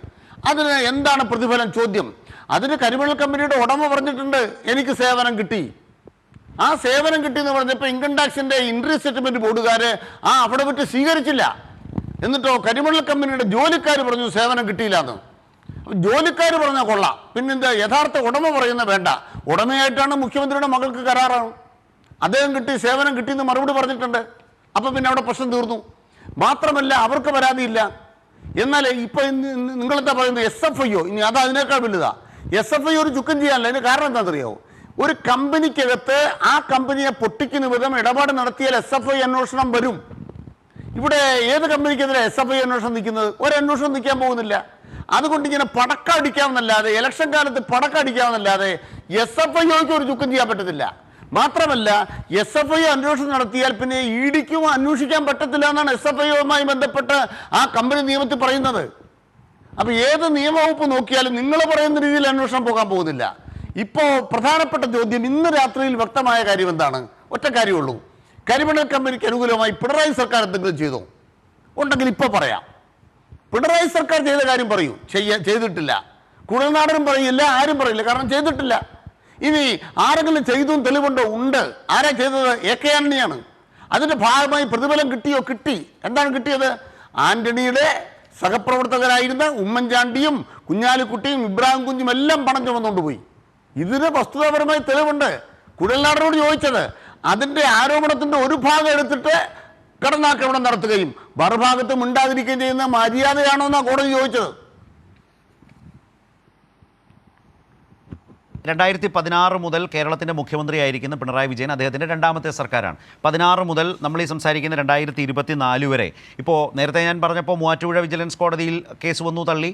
അതിന് എന്താണ് പ്രതിഫലം? ചോദ്യം. അതിന് കരിമണൽ കമ്പനിയുടെ ഉടമ പറഞ്ഞിട്ടുണ്ട്, എനിക്ക് സേവനം കിട്ടി. ആ സേവനം കിട്ടിയെന്ന് പറഞ്ഞപ്പോൾ ഇൻകം ടാക്സിന്റെ ഇൻട്രി സെറ്റിൽമെന്റ് ബോർഡുകാര് ആ അഫിഡവിറ്റ് സ്വീകരിച്ചില്ല. എന്നിട്ടോ കരിമണൽ കമ്പനിയുടെ ജോലിക്കാർ പറഞ്ഞു സേവനം കിട്ടിയില്ല എന്ന്. ജോലിക്കാർ പറഞ്ഞാൽ കൊള്ളാം, പിന്നെന്താ യഥാർത്ഥ ഉടമ പറയുന്ന വേണ്ട. ഉടമയായിട്ടാണ് മുഖ്യമന്ത്രിയുടെ മകൾക്ക് കരാറാണ്, അദ്ദേഹം കിട്ടി, സേവനം കിട്ടിയെന്ന് മറുപടി പറഞ്ഞിട്ടുണ്ട്. അപ്പം പിന്നെ അവിടെ പ്രശ്നം തീർന്നു. മാത്രമല്ല, അവർക്ക് പരാതിയില്ല. എന്നാൽ ഇപ്പൊ നിങ്ങളെന്താ പറയുന്നത്? SFIO, ഇനി അത് അതിനേക്കാൾ വലുതാ. SFIO ഒരു ചുക്കം ചെയ്യാനല്ല. അതിന് കാരണം എന്താണെന്നറിയാമോ? ഒരു കമ്പനിക്കകത്ത് ആ കമ്പനിയെ പൊട്ടിക്കുന്ന വിധം ഇടപാട് നടത്തിയാൽ SFI അന്വേഷണം വരും. ഇവിടെ ഏത് കമ്പനിക്കെതിരെ SFI അന്വേഷണം നിൽക്കുന്നത്? ഒരു അന്വേഷണം നിൽക്കാൻ പോകുന്നില്ല. അതുകൊണ്ട് ഇങ്ങനെ പടക്കം അടിക്കാമെന്നല്ലാതെ, ഇലക്ഷൻ കാലത്ത് പടക്കം അടിക്കാമെന്നല്ലാതെ SFIOയ്ക്ക് ഒരു ചുക്കം ചെയ്യാൻ പറ്റത്തില്ല. മാത്രമല്ല, SFI അന്വേഷണം നടത്തിയാൽ പിന്നെ EDക്കും അന്വേഷിക്കാൻ പറ്റത്തില്ല എന്നാണ് SFIOയുമായി ബന്ധപ്പെട്ട് ആ കമ്പനി നിയമത്തിൽ പറയുന്നത്. അപ്പൊ ഏത് നിയമവകുപ്പ് നോക്കിയാലും നിങ്ങൾ പറയുന്ന രീതിയിൽ അന്വേഷണം പോകാൻ പോകുന്നില്ല. ഇപ്പോൾ പ്രധാനപ്പെട്ട ചോദ്യം, ഇന്ന് രാത്രിയിൽ വ്യക്തമായ കാര്യം എന്താണ്? ഒറ്റ കാര്യമുള്ളൂ. കരിമണൽ കമ്പനിക്ക് അനുകൂലമായി പിണറായി സർക്കാർ എന്തെങ്കിലും ചെയ്തോ? ഉണ്ടെങ്കിൽ ഇപ്പോൾ പറയാം. പിണറായി സർക്കാർ ചെയ്ത കാര്യം പറയൂ. ചെയ്തിട്ടില്ല. കുഴൽനാടനും പറയില്ല, ആരും പറയില്ല, കാരണം ചെയ്തിട്ടില്ല. ഇനി ആരെങ്കിലും ചെയ്തു തെളിവുണ്ടോ? ഉണ്ട്. ആരാ ചെയ്തത്? AK ആന്റണിയാണ്. അതിന്റെ ഭാഗമായി പ്രതിഫലം കിട്ടിയോ? കിട്ടി. എന്താണ് കിട്ടിയത്? ആന്റണിയുടെ സഹപ്രവർത്തകരായിരുന്ന ഉമ്മൻചാണ്ടിയും കുഞ്ഞാലിക്കുട്ടിയും ഇബ്രാഹിം കുഞ്ഞും എല്ലാം പണം ചുമന്നുകൊണ്ടുപോയി. ഇതിന് വസ്തുതാപരമായി തെളിവുണ്ട്. കുഴൽനാടനോട് ചോദിച്ചത് അതിന്റെ ആരോപണത്തിന്റെ ഒരു ഭാഗം എടുത്തിട്ട് കടന്നാക്രമണം നടത്തുകയും മറുഭാഗത്ത് മിണ്ടാതിരിക്കുകയും ചെയ്യുന്ന മര്യാദയാണോ എന്നാണ് കോടതി ചോദിച്ചത്. 2016 മുതൽ കേരളത്തിൻ്റെ മുഖ്യമന്ത്രിയായിരിക്കുന്ന പിണറായി വിജയൻ അദ്ദേഹത്തിൻ്റെ രണ്ടാമത്തെ സർക്കാരാണ്. 16 മുതൽ നമ്മൾ ഈ സംസാരിക്കുന്ന 2024 വരെ. ഇപ്പോൾ നേരത്തെ ഞാൻ പറഞ്ഞപ്പോൾ മൂവാറ്റുപുഴ വിജിലൻസ് കോടതിയിൽ കേസ് വന്നു തള്ളി,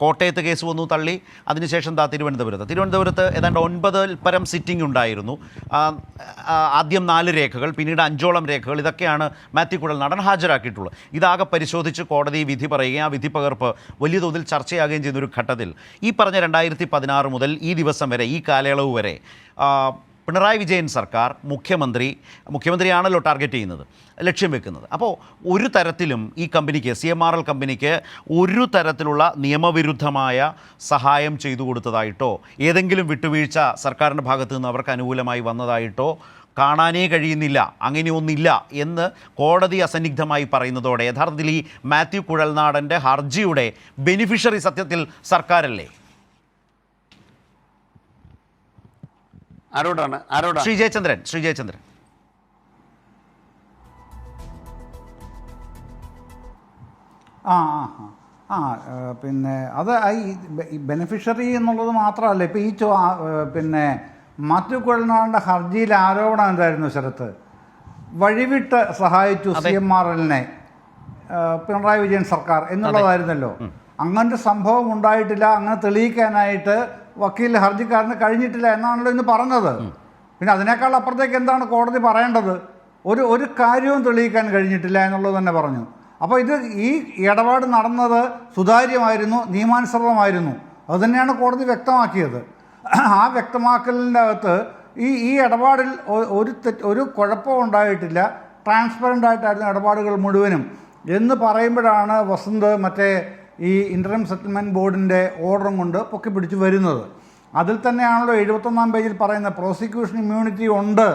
കോട്ടയത്ത് കേസ് വന്നു തള്ളി, അതിനുശേഷം തിരുവനന്തപുരത്ത് ഏതാണ്ട് 9 പരം സിറ്റിംഗ് ഉണ്ടായിരുന്നു. ആദ്യം 4 രേഖകൾ, പിന്നീട് 5ഓളം രേഖകൾ, ഇതൊക്കെയാണ് മാത്യു കുഴൽനാടൻ ഹാജരാക്കിയിട്ടുള്ളത്. ഇതാകെ പരിശോധിച്ച് കോടതി വിധി പറയുകയും ആ വിധി പകർപ്പ് വലിയ തോതിൽ ചർച്ചയാകുകയും ചെയ്യുന്നൊരു ഘട്ടത്തിൽ ഈ പറഞ്ഞ 2016 മുതൽ ഈ ദിവസം വരെ, ഈ കാലയളവ് വരെ പിണറായി വിജയൻ സർക്കാർ മുഖ്യമന്ത്രിയാണല്ലോ ടാർഗറ്റ് ചെയ്യുന്നത്, ലക്ഷ്യം വെക്കുന്നത്. അപ്പോൾ ഒരു തരത്തിലും ഈ കമ്പനിക്ക്, CMRL കമ്പനിക്ക് ഒരു തരത്തിലുള്ള നിയമവിരുദ്ധമായ സഹായം ചെയ്തു കൊടുത്തതായിട്ടോ ഏതെങ്കിലും വിട്ടുവീഴ്ച സർക്കാരിൻ്റെ ഭാഗത്തു നിന്ന് അവർക്ക് അനുകൂലമായി വന്നതായിട്ടോ കാണാനേ കഴിയുന്നില്ല. അങ്ങനെയൊന്നില്ല എന്ന് കോടതി അസന്നിഗ്ധമായി പറയുന്നതോടെ യഥാർത്ഥത്തിൽ ഈ മാത്യു കുഴൽനാടൻ്റെ ഹർജിയുടെ ബെനിഫിഷ്യറി സത്യത്തിൽ സർക്കാരല്ലേ? ആരോടാണ്? ശ്രീ ജയചന്ദ്രൻ ആ ആ ആ പിന്നെ അത് ഈ ബെനിഫിഷ്യറി എന്നുള്ളത് മാത്രമല്ല, ഇപ്പോൾ ഈ പിന്നെ മാത്യു കുഴൽനാടൻ്റെ ഹർജിയിൽ ആരോപണം എന്തായിരുന്നു ശരത്ത്? വഴിവിട്ട് സഹായിച്ചു CMRL-നെ പിണറായി വിജയൻ സർക്കാർ എന്നുള്ളതായിരുന്നല്ലോ. അങ്ങനത്തെ സംഭവം ഉണ്ടായിട്ടില്ല, അങ്ങനെ തെളിയിക്കാനായിട്ട് വക്കീൽ ഹർജിക്കാരന് കഴിഞ്ഞിട്ടില്ല എന്നാണല്ലോ ഇന്ന് പറഞ്ഞത്. പിന്നെ അതിനേക്കാൾ അപ്പുറത്തേക്ക് എന്താണ് കോടതി പറയേണ്ടത്? ഒരു കാര്യവും തെളിയിക്കാൻ കഴിഞ്ഞിട്ടില്ല എന്നുള്ളത് തന്നെ പറഞ്ഞു. അപ്പോൾ ഈ ഇടപാട് നടന്നത് സുതാര്യമായിരുന്നു, നിയമാനുസൃതമായിരുന്നു. അതുതന്നെയാണ് കോടതി വ്യക്തമാക്കിയത്. ആ വ്യക്തമാക്കലിൻ്റെ അകത്ത് ഈ ഇടപാടിൽ ഒരു കുഴപ്പവും ഉണ്ടായിട്ടില്ല, ട്രാൻസ്പെറൻ്റ് ആയിട്ടായിരുന്നു ഇടപാടുകൾ മുഴുവനും എന്ന് പറയുമ്പോഴാണ് വസന്ത് മറ്റേ ഈ ഇൻ്ററിം സെറ്റിൽമെൻറ്റ് ബോർഡിൻ്റെ ഓർഡറും കൊണ്ട് പൊക്കി പിടിച്ച് വരുന്നത്. അതിൽ തന്നെയാണല്ലോ 71-ാം പേജിൽ പറയുന്നത് പ്രോസിക്യൂഷൻ ഇമ്മ്യൂണിറ്റി ഉണ്ട്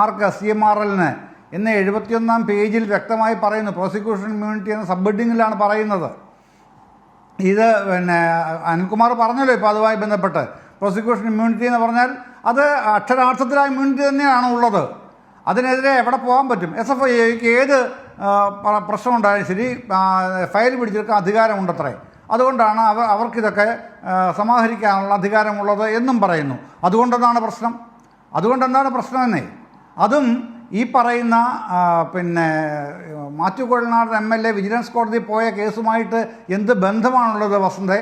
ആർക്ക്? CMRL-ന് എന്ന് 71-ാം പേജിൽ വ്യക്തമായി പറയുന്നു. പ്രോസിക്യൂഷൻ ഇമ്മ്യൂണിറ്റി എന്ന സബ് ഹെഡിങ്ങിലാണ് പറയുന്നത്. ഇത് പിന്നെ അനിൽകുമാർ പറഞ്ഞല്ലോ ഇപ്പോൾ അതുമായി ബന്ധപ്പെട്ട്. പ്രോസിക്യൂഷൻ ഇമ്മ്യൂണിറ്റി എന്ന് പറഞ്ഞാൽ അത് അക്ഷരാർത്ഥത്തിലായ ഇമ്മ്യൂണിറ്റി തന്നെയാണ് ഉള്ളത്. അതിനെതിരെ എവിടെ പോകാൻ പറ്റും? SFIക്ക് ഏത് പ്രശ്നമുണ്ടായാലും ശരി ഫയൽ പിടിച്ചെടുക്കാൻ അധികാരമുണ്ടത്രേ. അതുകൊണ്ടാണ് അവർക്കിതൊക്കെ സമാഹരിക്കാനുള്ള അധികാരമുള്ളത് എന്നും പറയുന്നു. അതുകൊണ്ടെന്താണ് പ്രശ്നമെന്നേ? അതും ഈ പറയുന്ന പിന്നെ മാത്യു കുഴൽനാടൻ MLA വിജിലൻസ് കോടതി പോയ കേസുമായിട്ട് എന്ത് ബന്ധമാണുള്ളത് വസന്തേ?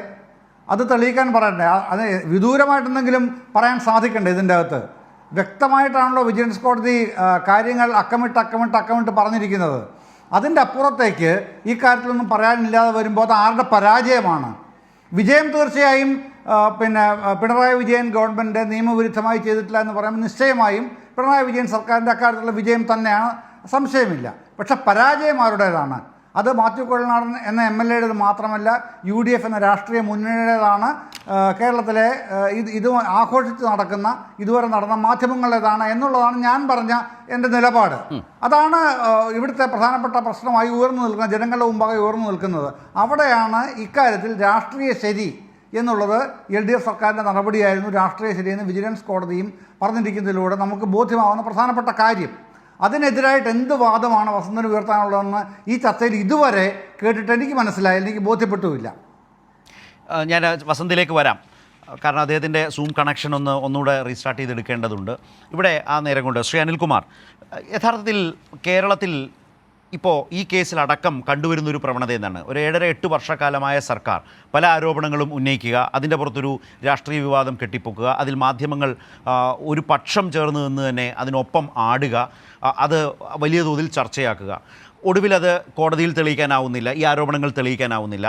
അത് തെളിയിക്കാൻ പറയണ്ടേ? അത് വിദൂരമായിട്ടെന്തെങ്കിലും പറയാൻ സാധിക്കണ്ടേ? ഇതിൻ്റെ അകത്ത് വ്യക്തമായിട്ടാണല്ലോ വിജിലൻസ് കോടതി കാര്യങ്ങൾ അക്കമിട്ട് പറഞ്ഞിരിക്കുന്നത്. അതിൻ്റെ അപ്പുറത്തേക്ക് ഈ കാര്യത്തിലൊന്നും പറയാനില്ലാതെ വരുമ്പോൾ അത് ആരുടെ പരാജയമാണ്? വിജയം തീർച്ചയായും പിന്നെ പിണറായി വിജയൻ ഗവൺമെൻറ് നിയമവിരുദ്ധമായി ചെയ്തിട്ടില്ല എന്ന് പറയുമ്പോൾ നിശ്ചയമായും പിണറായി വിജയൻ സർക്കാരിൻ്റെ അക്കാര്യത്തിലുള്ള വിജയം തന്നെയാണ്, സംശയമില്ല. പക്ഷെ പരാജയം ആരുടേതാണ്? അത് മാത്യു കുഴൽനാടൻ എന്ന MLA-യുടേത് മാത്രമല്ല, UDF എന്ന രാഷ്ട്രീയ മുന്നണിയുടേതാണ്. കേരളത്തിലെ ഇത് ആഘോഷിച്ച് നടക്കുന്ന ഇതുവരെ നടന്ന മാധ്യമങ്ങളുടേതാണ് എന്നുള്ളതാണ് ഞാൻ പറഞ്ഞ എൻ്റെ നിലപാട്. അതാണ് ഇവിടുത്തെ പ്രധാനപ്പെട്ട പ്രശ്നമായി ഉയർന്നു നിൽക്കുന്നത്, ജനങ്ങളുടെ മുമ്പാകെ ഉയർന്നു നിൽക്കുന്നത്. അവിടെയാണ് ഇക്കാര്യത്തിൽ രാഷ്ട്രീയ ശരി എന്നുള്ളത് LDF സർക്കാരിൻ്റെ നടപടിയായിരുന്നു രാഷ്ട്രീയ ശരിയെന്ന് വിജിലൻസ് കോടതിയും പറഞ്ഞിരിക്കുന്നതിലൂടെ നമുക്ക് ബോധ്യമാവുന്ന പ്രധാനപ്പെട്ട കാര്യം. അതിനെതിരായിട്ട് എന്ത് വാദമാണ് വസന്തന് ഉയർത്താനുള്ളതെന്ന് ഈ ചർച്ചയിൽ ഇതുവരെ കേട്ടിട്ട് എനിക്ക് മനസ്സിലായില്ല, എനിക്ക് ബോധ്യപ്പെട്ടുമില്ല. ഞാൻ വസന്തിലേക്ക് വരാം, കാരണം അദ്ദേഹത്തിൻ്റെ സൂം കണക്ഷൻ ഒന്നുകൂടെ റീസ്റ്റാർട്ട് ചെയ്തെടുക്കേണ്ടതുണ്ട്. ഇവിടെ ആ നേരം കൊണ്ട് ശ്രീ അനിൽകുമാർ, യഥാർത്ഥത്തിൽ കേരളത്തിൽ ഇപ്പോൾ ഈ കേസിലടക്കം കണ്ടുവരുന്നൊരു പ്രവണത എന്താണ്? ഒരു 7.5-8 വർഷക്കാലമായ സർക്കാർ പല ആരോപണങ്ങളും ഉന്നയിക്കുക, അതിൻ്റെ പുറത്തൊരു രാഷ്ട്രീയ വിവാദം കെട്ടിപ്പൊക്കുക, അതിൽ മാധ്യമങ്ങൾ ഒരു പക്ഷം ചേർന്ന് നിന്ന് തന്നെ അതിനൊപ്പം ആടുക, അത് വലിയ തോതിൽ ചർച്ചയാക്കുക. ഒടുവിൽ അത് കോടതിയിൽ തെളിയിക്കാനാവുന്നില്ല, ഈ ആരോപണങ്ങൾ തെളിയിക്കാനാവുന്നില്ല.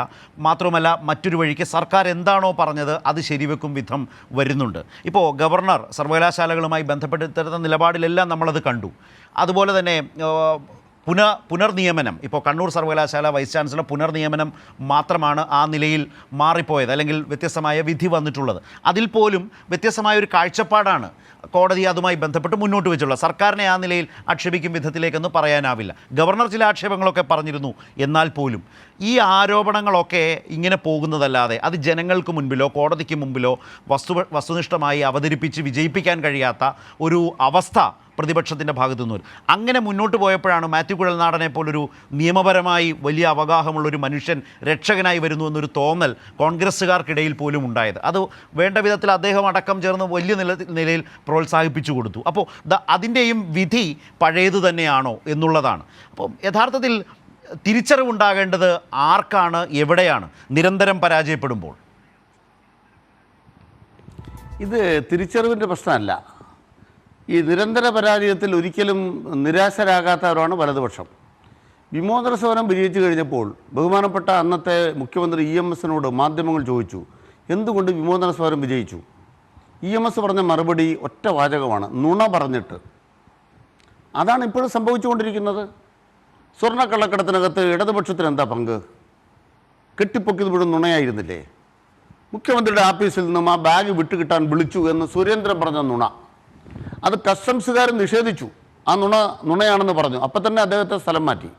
മാത്രമല്ല മറ്റൊരു വഴിക്ക് സർക്കാർ എന്താണോ പറഞ്ഞത് അത് ശരിവെക്കും വിധം വരുന്നുണ്ട്. ഇപ്പോൾ ഗവർണർ സർവകലാശാലകളുമായി ബന്ധപ്പെടുത്തുന്ന നിലപാടിലെല്ലാം നമ്മളത് കണ്ടു. അതുപോലെ തന്നെ പുനർനിയമനം, ഇപ്പോൾ കണ്ണൂർ സർവകലാശാല വൈസ് ചാൻസലർ പുനർനിയമനം മാത്രമാണ് ആ നിലയിൽ മാറിപ്പോയത്, അല്ലെങ്കിൽ വ്യത്യസ്തമായ വിധി വന്നിട്ടുള്ളത്. അതിൽ പോലും വ്യത്യസ്തമായ ഒരു കാഴ്ചപ്പാടാണ് കോടതി അതുമായി ബന്ധപ്പെട്ട് മുന്നോട്ട് വെച്ചുള്ളത്. സർക്കാരിനെ ആ നിലയിൽ ആക്ഷേപിക്കും വിധത്തിലേക്കൊന്നും പറയാനാവില്ല. ഗവർണർ ചില ആക്ഷേപങ്ങളൊക്കെ പറഞ്ഞിരുന്നു. എന്നാൽ പോലും ഈ ആരോപണങ്ങളൊക്കെ ഇങ്ങനെ പോകുന്നതല്ലാതെ അത് ജനങ്ങൾക്ക് മുൻപിലോ കോടതിക്ക് മുമ്പിലോ വസ്തുനിഷ്ഠമായി അവതരിപ്പിച്ച് വിജയിപ്പിക്കാൻ കഴിയാത്ത ഒരു അവസ്ഥ പ്രതിപക്ഷത്തിൻ്റെ ഭാഗത്തു നിന്ന് വരും. അങ്ങനെ മുന്നോട്ട് പോയപ്പോഴാണ് മാത്യു കുഴൽനാടനെ പോലൊരു നിയമപരമായി വലിയ അവഗാഹമുള്ളൊരു മനുഷ്യൻ രക്ഷകനായി വരുന്നു എന്നൊരു തോന്നൽ കോൺഗ്രസ്സുകാർക്കിടയിൽ പോലും ഉണ്ടായത്. അത് വേണ്ട വിധത്തിൽ അദ്ദേഹം അടക്കം ചേർന്ന് വലിയ നിലയിൽ പ്രോത്സാഹിപ്പിച്ചു കൊടുത്തു. അപ്പോൾ അതിൻ്റെയും വിധി പഴയത് തന്നെയാണോ എന്നുള്ളതാണ്. അപ്പം യഥാർത്ഥത്തിൽ തിരിച്ചറിവുണ്ടാകേണ്ടത് ആർക്കാണ്, എവിടെയാണ് നിരന്തരം പരാജയപ്പെടുമ്പോൾ? ഇത് തിരിച്ചറിവിൻ്റെ പ്രശ്നമല്ല. ഈ നിരന്തര പരാജയത്തിൽ ഒരിക്കലും നിരാശരാകാത്തവരാണ് വലതുപക്ഷം. വിമോചന സമരം വിജയിച്ചു കഴിഞ്ഞപ്പോൾ ബഹുമാനപ്പെട്ട അന്നത്തെ മുഖ്യമന്ത്രി EMS-നോട് മാധ്യമങ്ങൾ ചോദിച്ചു, എന്തുകൊണ്ട് വിമോചന സമരം വിജയിച്ചു? EMS പറഞ്ഞ മറുപടി ഒറ്റ വാചകമാണ്, നുണ പറഞ്ഞിട്ട്. അതാണ് ഇപ്പോഴും സംഭവിച്ചുകൊണ്ടിരിക്കുന്നത്. സ്വർണ്ണക്കള്ളക്കടത്തിനകത്ത് ഇടതുപക്ഷത്തിന് എന്താ പങ്ക്? കെട്ടിപ്പൊക്കിയത് മുഴുവൻ നുണയായിരുന്നില്ലേ? മുഖ്യമന്ത്രിയുടെ ആഫീസിൽ നിന്നും ആ ബാഗ് വിട്ടുകിട്ടാൻ വിളിച്ചു എന്ന് സുരേന്ദ്രൻ പറഞ്ഞ നുണ, അത് കസ്റ്റംസുകാരൻ നിഷേധിച്ചു. ആ നുണയാണെന്ന് പറഞ്ഞു. അപ്പം തന്നെ അദ്ദേഹത്തെ സ്ഥലം മാറ്റി.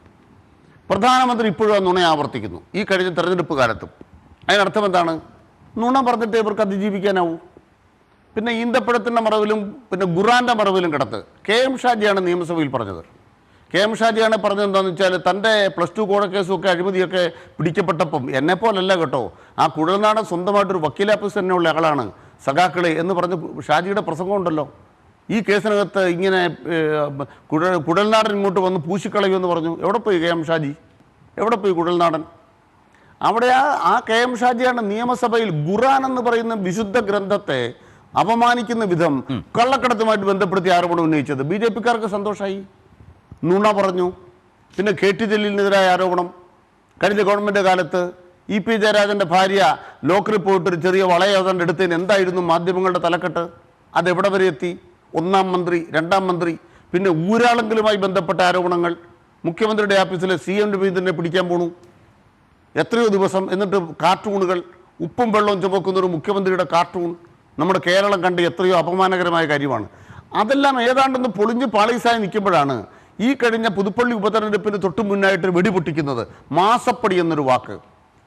പ്രധാനമന്ത്രി ഇപ്പോഴും ആ നുണ ആവർത്തിക്കുന്നു ഈ കഴിഞ്ഞ തെരഞ്ഞെടുപ്പ് കാലത്തും. അതിനർത്ഥം എന്താണ്? നുണ പറഞ്ഞിട്ട് ഇവർക്ക് അതിജീവിക്കാനാവൂ. പിന്നെ ഈന്തപ്പഴത്തിൻ്റെ മറവിലും പിന്നെ ഖുറാൻ്റെ മറവിലും കിടത്ത് KM ഷാജിയാണ് നിയമസഭയിൽ പറഞ്ഞത്. കെ.എം. ഷാജിയാണ് പറഞ്ഞത് എന്താണെന്ന് വെച്ചാൽ തൻ്റെ +2 കോഴക്കേസും അഴിമതിയൊക്കെ പിടിക്കപ്പെട്ടപ്പം എന്നെപ്പോലല്ല കേട്ടോ, ആ കുഴൽനാടൻ സ്വന്തമായിട്ടൊരു വക്കീലാപ്പീസ് തന്നെ ഉള്ള ആളാണ് സഖാക്കളെ എന്ന് പറഞ്ഞ് ഷാജിയുടെ പ്രസംഗം ഉണ്ടല്ലോ. ഈ കേസിനകത്ത് ഇങ്ങനെ കുഴൽനാടൻ ഇങ്ങോട്ട് വന്ന് പൂശിക്കളയുമെന്ന് പറഞ്ഞു. എവിടെ പോയി കെ.എം. ഷാജി? എവിടെ പോയി കുഴൽനാടൻ? അവിടെ ആ കെ.എം. ഷാജിയാണ് നിയമസഭയിൽ ഖുർആൻ എന്ന് പറയുന്ന വിശുദ്ധ ഗ്രന്ഥത്തെ അപമാനിക്കുന്ന വിധം കള്ളക്കടത്തുമായിട്ട് ബന്ധപ്പെടുത്തി ആരോപണം ഉന്നയിച്ചത്. BJP-ക്കാർക്ക് സന്തോഷമായി, നുണ പറഞ്ഞു. പിന്നെ KT ജലീലിനെതിരായ ആരോപണം, കഴിഞ്ഞ ഗവൺമെൻറ് കാലത്ത് EP ജയരാജൻ്റെ ഭാര്യ ലോക്കറിൽ പോയിട്ടൊരു ചെറിയ വളയേതാണ്ട് എടുത്തതിന് എന്തായിരുന്നു മാധ്യമങ്ങളുടെ തലക്കെട്ട്? അതെവിടെ വരെ എത്തി? 1-ാം മന്ത്രി, 2-ാം മന്ത്രി, പിന്നെ ഊരാളെങ്കിലുമായി ബന്ധപ്പെട്ട ആരോപണങ്ങൾ. മുഖ്യമന്ത്രിയുടെ ആഫീസിലെ CM രവീന്ദ്രനെ പിടിക്കാൻ പോണു എത്രയോ ദിവസം. എന്നിട്ട് കാർട്ടൂണുകൾ, ഉപ്പും വെള്ളവും ചുമക്കുന്നൊരു മുഖ്യമന്ത്രിയുടെ കാർട്ടൂൺ നമ്മുടെ കേരളം കണ്ട് എത്രയോ അപമാനകരമായ കാര്യമാണ്. അതെല്ലാം ഏതാണ്ടെന്ന് പൊളിഞ്ഞ് പാളീസായി നിൽക്കുമ്പോഴാണ് ഈ കഴിഞ്ഞ പുതുപ്പള്ളി ഉപതെരഞ്ഞെടുപ്പിന് തൊട്ട് മുന്നായിട്ട് വെടിപൊട്ടിക്കുന്നത്. മാസപ്പടി എന്നൊരു വാക്ക്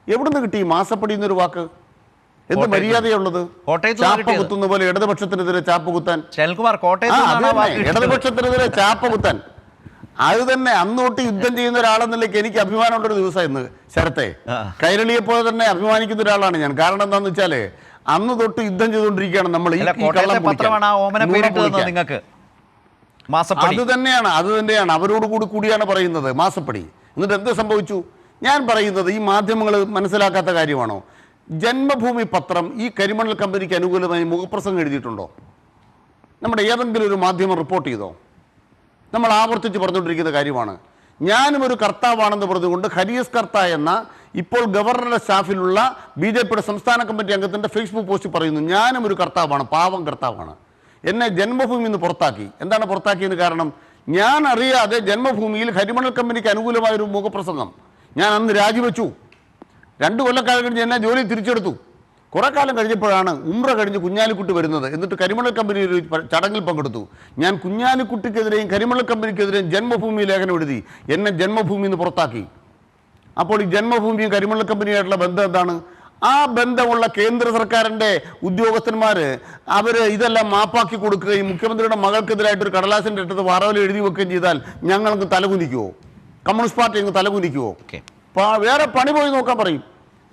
എവിടുന്ന് കിട്ടി? മാസപ്പടി എന്നൊരു വാക്ക് എന്ത് മര്യാദയുള്ളത്? ചാപ്പ കുത്തുന്ന പോലെ ഇടതുപക്ഷത്തിനെതിരെ ചാപ്പ കുത്താൻ, ഇടതുപക്ഷത്തിനെതിരെ ചാപ്പ കുത്താൻ. അത് തന്നെ അന്ന് തൊട്ട് യുദ്ധം ചെയ്യുന്ന ഒരാളെന്നിലേക്ക് എനിക്ക് അഭിമാനമുള്ളൊരു ദിവസം ഇന്ന്. ശരത്തെ, കൈരളിയെ പോലെ തന്നെ അഭിമാനിക്കുന്ന ഒരാളാണ് ഞാൻ. കാരണം എന്താണെന്ന് വെച്ചാൽ അന്ന് തൊട്ട് യുദ്ധം ചെയ്തുകൊണ്ടിരിക്കുകയാണ് നമ്മൾ. അത് തന്നെയാണ് അവരോട് കൂടിയാണ് പറയുന്നത് മാസപ്പടി. എന്നിട്ട് എന്ത് സംഭവിച്ചു? ഞാൻ പറയുന്നത് ഈ മാധ്യമങ്ങൾ മനസ്സിലാക്കാത്ത കാര്യമാണോ? ജന്മഭൂമി പത്രം ഈ കരിമണൽ കമ്പനിക്ക് അനുകൂലമായി മുഖപ്രസംഗം എഴുതിയിട്ടുണ്ടോ? നമ്മുടെ ഏതെങ്കിലും ഒരു മാധ്യമം റിപ്പോർട്ട് ചെയ്തോ? നമ്മൾ ആവർത്തിച്ച് പറഞ്ഞുകൊണ്ടിരിക്കുന്ന കാര്യമാണ്. ഞാനും ഒരു കർത്താവാണെന്ന് പറഞ്ഞുകൊണ്ട് ഹരിയസ് കർത്ത എന്ന ഇപ്പോൾ ഗവർണറുടെ സ്റ്റാഫിലുള്ള BJP-യുടെ സംസ്ഥാന കമ്മിറ്റി അംഗത്തിൻ്റെ ഫേസ്ബുക്ക് പോസ്റ്റ് പറയുന്നു, ഞാനും ഒരു കർത്താവാണ്, പാവം കർത്താവാണ്, എന്നെ ജന്മഭൂമിയിൽ നിന്ന് പുറത്താക്കി. എന്താണ് പുറത്താക്കിയതിന് കാരണം? ഞാൻ അറിയാതെ ജന്മഭൂമിയിൽ കരിമണൽ കമ്പനിക്ക് അനുകൂലമായൊരു മുഖപ്രസംഗം ഞാൻ അന്ന് രാജിവെച്ചു. 2 കൊല്ലക്കാലം കഴിഞ്ഞ് എന്നെ ജോലി തിരിച്ചെടുത്തു. കുറേ കാലം കഴിഞ്ഞപ്പോഴാണ് ഉംറ കഴിഞ്ഞ് കുഞ്ഞാലിക്കുട്ടി വരുന്നത്. എന്നിട്ട് കരിമണൽ കമ്പനി ഒരു ചടങ്ങിൽ പങ്കെടുത്തു. ഞാൻ കുഞ്ഞാലിക്കുട്ടിക്കെതിരെയും കരിമണൽ കമ്പനിക്കെതിരെയും ജന്മഭൂമി ലേഖനം എഴുതി. എന്നെ ജന്മഭൂമിയിൽ നിന്ന് പുറത്താക്കി. അപ്പോൾ ഈ ജന്മഭൂമിയും കരിമണൽ കമ്പനിയായിട്ടുള്ള ബന്ധം എന്താണ്? ആ ബന്ധമുള്ള കേന്ദ്ര സർക്കാരിൻ്റെ ഉദ്യോഗസ്ഥന്മാർ അവർ ഇതെല്ലാം മാപ്പാക്കി കൊടുക്കുകയും മുഖ്യമന്ത്രിയുടെ മകൾക്കെതിരായിട്ടൊരു കടലാസിൻ്റെ അടുത്ത് വാറവൽ എഴുതി വെക്കുകയും ചെയ്താൽ ഞങ്ങൾക്ക് തലകുനിക്കുമോ? കമ്മ്യൂണിസ്റ്റ് പാർട്ടി അങ്ങ് തലകുനിക്കുമോ? വേറെ പണി പോയി നോക്കാൻ പറയും.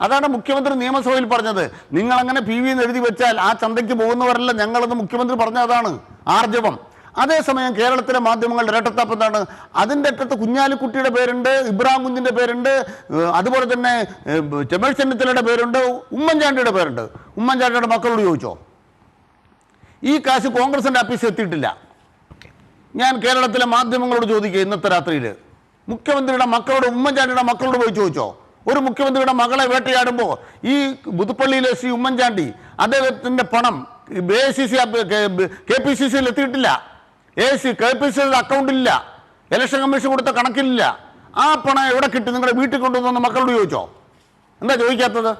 അതാണ് മുഖ്യമന്ത്രി നിയമസഭയിൽ പറഞ്ഞത്. നിങ്ങളങ്ങനെ PV എന്ന് എഴുതി വെച്ചാൽ ആ ചന്തയ്ക്ക് പോകുന്നവരല്ല ഞങ്ങളെന്ന് മുഖ്യമന്ത്രി പറഞ്ഞ അതാണ് ആർജവം. അതേസമയം കേരളത്തിലെ മാധ്യമങ്ങളുടെ ഇരട്ടത്താപ്പ് എന്താണ്? അതിൻ്റെ അറ്റത്ത് കുഞ്ഞാലിക്കുട്ടിയുടെ പേരുണ്ട്, ഇബ്രാഹിം കുഞ്ഞിൻ്റെ പേരുണ്ട്, അതുപോലെ തന്നെ രമേശ് ചെന്നിത്തലയുടെ പേരുണ്ട്, ഉമ്മൻചാണ്ടിയുടെ പേരുണ്ട്. ഉമ്മൻചാണ്ടിയുടെ മക്കളോട് ചോദിച്ചോ? ഈ കാശ് കോൺഗ്രസിൻ്റെ ആഫീസിൽ എത്തിയിട്ടില്ല. ഞാൻ കേരളത്തിലെ മാധ്യമങ്ങളോട് ചോദിക്കുക, ഇന്നത്തെ രാത്രിയിൽ മുഖ്യമന്ത്രിയുടെ മക്കളോട്, ഉമ്മൻചാണ്ടിയുടെ മക്കളോട് പോയി ചോദിച്ചോ? ഒരു മുഖ്യമന്ത്രിയുടെ മകളെ വേട്ടയാടുമ്പോൾ ഈ പുതുപ്പള്ളിയിലെ ശ്രീ ഉമ്മൻചാണ്ടി അദ്ദേഹത്തിൻ്റെ പണം KPCC എത്തിയിട്ടില്ല. KPCC അക്കൗണ്ടിലില്ല, ഇലക്ഷൻ കമ്മീഷൻ കൊടുത്ത കണക്കിലില്ല. ആ പണം എവിടെ കിട്ടി? നിങ്ങളുടെ വീട്ടിൽ കൊണ്ടുവന്ന് മക്കളോട് ചോദിച്ചോ? എന്താ ചോദിക്കാത്തത്?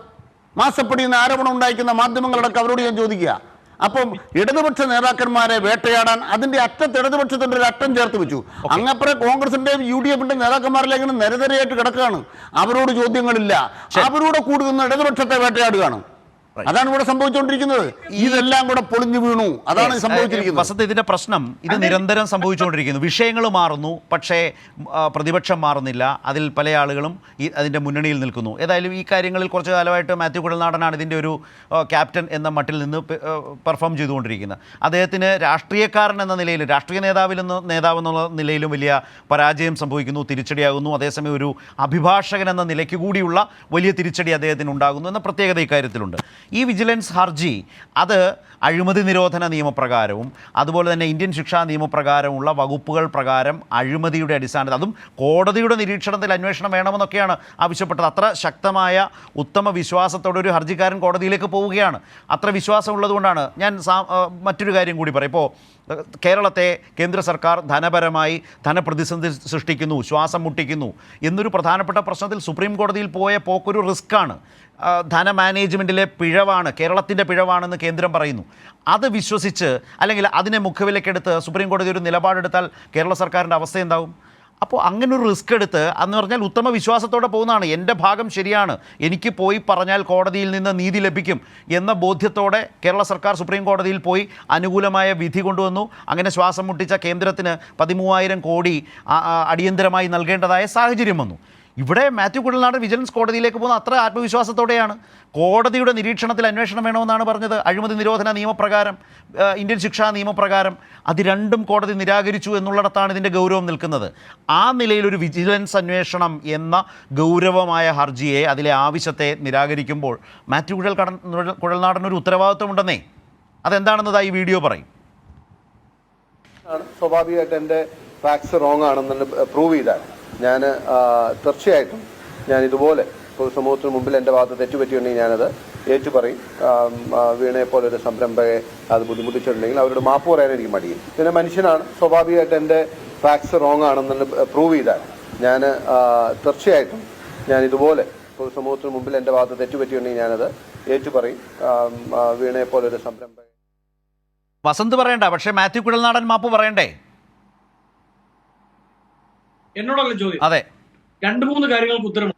മാസപ്പടി എന്ന ആരോപണം ഉണ്ടായിരിക്കുന്ന മാധ്യമങ്ങളടക്കം അവരോട് ഞാൻ ചോദിക്കുക. അപ്പം ഇടതുപക്ഷ നേതാക്കന്മാരെ വേട്ടയാടാൻ അതിന്റെ അറ്റത്ത് ഇടതുപക്ഷത്തിന്റെ ഒരു അറ്റം ചേർത്ത് വെച്ചു. അങ്ങപ്പുറം കോൺഗ്രസിന്റെയും UDF-ന്റെ നേതാക്കന്മാരിലേക്ക് നിരനിരയായിട്ട് കിടക്കുകയാണ്. അവരോട് ചോദ്യങ്ങളില്ല. അവരോട് കൂടുന്ന ഇടതുപക്ഷത്തെ വേട്ടയാടുകയാണ്. അതാണ് ഇവിടെ സംഭവിച്ചുകൊണ്ടിരിക്കുന്നത്. ഇതെല്ലാം കൂടെ പൊളിഞ്ഞു വീണു. അതാണ് സംഭവിച്ചിരിക്കുന്നത്. വസന്ത്, ഇതിന്റെ പ്രശ്നം ഇത് നിരന്തരം സംഭവിച്ചുകൊണ്ടിരിക്കുന്നു. വിഷയങ്ങൾ മാറുന്നു, പക്ഷേ പ്രതിപക്ഷം മാറുന്നില്ല. അതിൽ പല ആളുകളും അതിന്റെ മുന്നണിയിൽ നിൽക്കുന്നു. ഏതായാലും ഈ കാര്യങ്ങളിൽ കുറച്ചു കാലമായിട്ട് മാത്യു കുഴൽനാടനാണ് ഇതിന്റെ ഒരു ക്യാപ്റ്റൻ എന്ന മട്ടിൽ നിന്ന് പെർഫോം ചെയ്തുകൊണ്ടിരിക്കുന്നത്. അദ്ദേഹത്തിന് രാഷ്ട്രീയക്കാരൻ എന്ന നിലയിൽ, രാഷ്ട്രീയ നേതാവ് എന്നുള്ള നിലയിലും വലിയ പരാജയം സംഭവിക്കുന്നു, തിരിച്ചടിയാകുന്നു. അതേസമയം ഒരു അഭിഭാഷകൻ എന്ന നിലയ്ക്ക് കൂടിയുള്ള വലിയ തിരിച്ചടി അദ്ദേഹത്തിന് ഉണ്ടാകുന്നു എന്ന പ്രത്യേകത ഇക്കാര്യത്തിലുണ്ട്. ഈ വിജിലൻസ് ഹർജി അത് അഴിമതി നിരോധന നിയമപ്രകാരവും അതുപോലെ തന്നെ ഇന്ത്യൻ ശിക്ഷാ നിയമപ്രകാരമുള്ള വകുപ്പുകൾ പ്രകാരം അഴിമതിയുടെ അടിസ്ഥാനത്തിൽ, അതും കോടതിയുടെ നിരീക്ഷണത്തിൽ അന്വേഷണം വേണമെന്നൊക്കെയാണ് ആവശ്യപ്പെട്ടത്. അത്ര ശക്തമായ ഉത്തമ വിശ്വാസത്തോടെ ഒരു ഹർജിക്കാരൻ കോടതിയിലേക്ക് പോവുകയാണ്. അത്ര വിശ്വാസമുള്ളതുകൊണ്ടാണ് ഞാൻ മറ്റൊരു കാര്യം കൂടി പറയും. ഇപ്പോൾ കേരളത്തെ കേന്ദ്ര സർക്കാർ ധനപരമായി ധനപ്രതിസന്ധി സൃഷ്ടിക്കുന്നു, ശ്വാസം മുട്ടിക്കുന്നു എന്നൊരു പ്രധാനപ്പെട്ട പ്രശ്നത്തിൽ സുപ്രീം കോടതിയിൽ പോയ പോക്കൊരു റിസ്ക്കാണ്. ധന മാനേജ്മെൻറ്റിലെ പിഴവാണ്, കേരളത്തിൻ്റെ പിഴവാണെന്ന് കേന്ദ്രം പറയുന്നു. അത് വിശ്വസിച്ച് അല്ലെങ്കിൽ അതിനെ മുഖവിലക്കെടുത്ത് സുപ്രീം കോടതി ഒരു നിലപാടെടുത്താൽ കേരള സർക്കാരിൻ്റെ അവസ്ഥ എന്താവും? അപ്പോൾ അങ്ങനെ ഒരു റിസ്ക് എടുത്ത് എന്ന് പറഞ്ഞാൽ ഉത്തമ വിശ്വാസത്തോടെ പോകുന്നതാണ്. എൻ്റെ ഭാഗം ശരിയാണ്, എനിക്ക് പോയി പറഞ്ഞാൽ കോടതിയിൽ നിന്ന് നീതി ലഭിക്കും എന്ന ബോധ്യത്തോടെ കേരള സർക്കാർ സുപ്രീം കോടതിയിൽ പോയി അനുകൂലമായ വിധി കൊണ്ടുവന്നു. അങ്ങനെ ശ്വാസം മുട്ടിച്ച കേന്ദ്രത്തിന് 13,000 കോടി അടിയന്തരമായി നൽകേണ്ടതായ സാഹചര്യം വന്നു. ഇവിടെ മാത്യു കുഴൽനാടൻ വിജിലൻസ് കോടതിയിലേക്ക് പോകുന്ന അത്ര ആത്മവിശ്വാസത്തോടെയാണ്. കോടതിയുടെ നിരീക്ഷണത്തിൽ അന്വേഷണം വേണമെന്നാണ് പറഞ്ഞത്. അഴിമതി നിരോധന നിയമപ്രകാരം, ഇന്ത്യൻ ശിക്ഷാ നിയമപ്രകാരം അത് രണ്ടും കോടതി നിരാകരിച്ചു എന്നുള്ളിടത്താണ് ഇതിൻ്റെ ഗൗരവം നിൽക്കുന്നത്. ആ നിലയിൽ ഒരു വിജിലൻസ് അന്വേഷണം എന്ന ഗൗരവമായ ഹർജിയെ, അതിലെ ആവശ്യത്തെ നിരാകരിക്കുമ്പോൾ മാത്യു കുഴൽനാടൻ ഒരു ഉത്തരവാദിത്വമുണ്ടെന്നേ. അതെന്താണെന്നത് ഈ വീഡിയോ പറയും. സ്വാഭാവികമായിട്ട് എൻ്റെ ഫാക്ട്സ് റോങ് ആണെന്ന് പ്രൂവ് ചെയ്താൽ ഞാൻ തീർച്ചയായിട്ടും ഞാൻ ഇതുപോലെ പൊതുസമൂഹത്തിന് മുമ്പിൽ എൻ്റെ ഭാഗത്ത് തെറ്റുപറ്റിയിട്ടുണ്ടെങ്കിൽ ഞാനത് ഏറ്റുപറയും. വീണയെ പോലൊരു സംരംഭകയെ അത് ബുദ്ധിമുട്ടിച്ചിട്ടുണ്ടെങ്കിൽ അവരോട് മാപ്പ് പറയാൻ എനിക്ക് മടിയും. പിന്നെ മനുഷ്യനാണ്, സ്വാഭാവികമായിട്ട് എൻ്റെ ഫാക്ട്സ് റോങ് ആണെന്ന് പ്രൂവ് ചെയ്താൽ ഞാൻ തീർച്ചയായിട്ടും ഞാൻ ഇതുപോലെ പൊതുസമൂഹത്തിന് മുമ്പിൽ എൻ്റെ ഭാഗത്ത് തെറ്റുപറ്റിയിട്ടുണ്ടെങ്കിൽ ഞാനത് ഏറ്റുപറയും. വീണയെ പോലൊരു സംരംഭകയെ വസന്ത് പറയണ്ട, പക്ഷേ മാത്യു കുഴൽനാടൻ മാപ്പ് പറയണ്ടേ? എന്നോടല്ല ചോദ്യം. അതെ, 2-3 കാര്യങ്ങൾക്ക് ഉത്തരം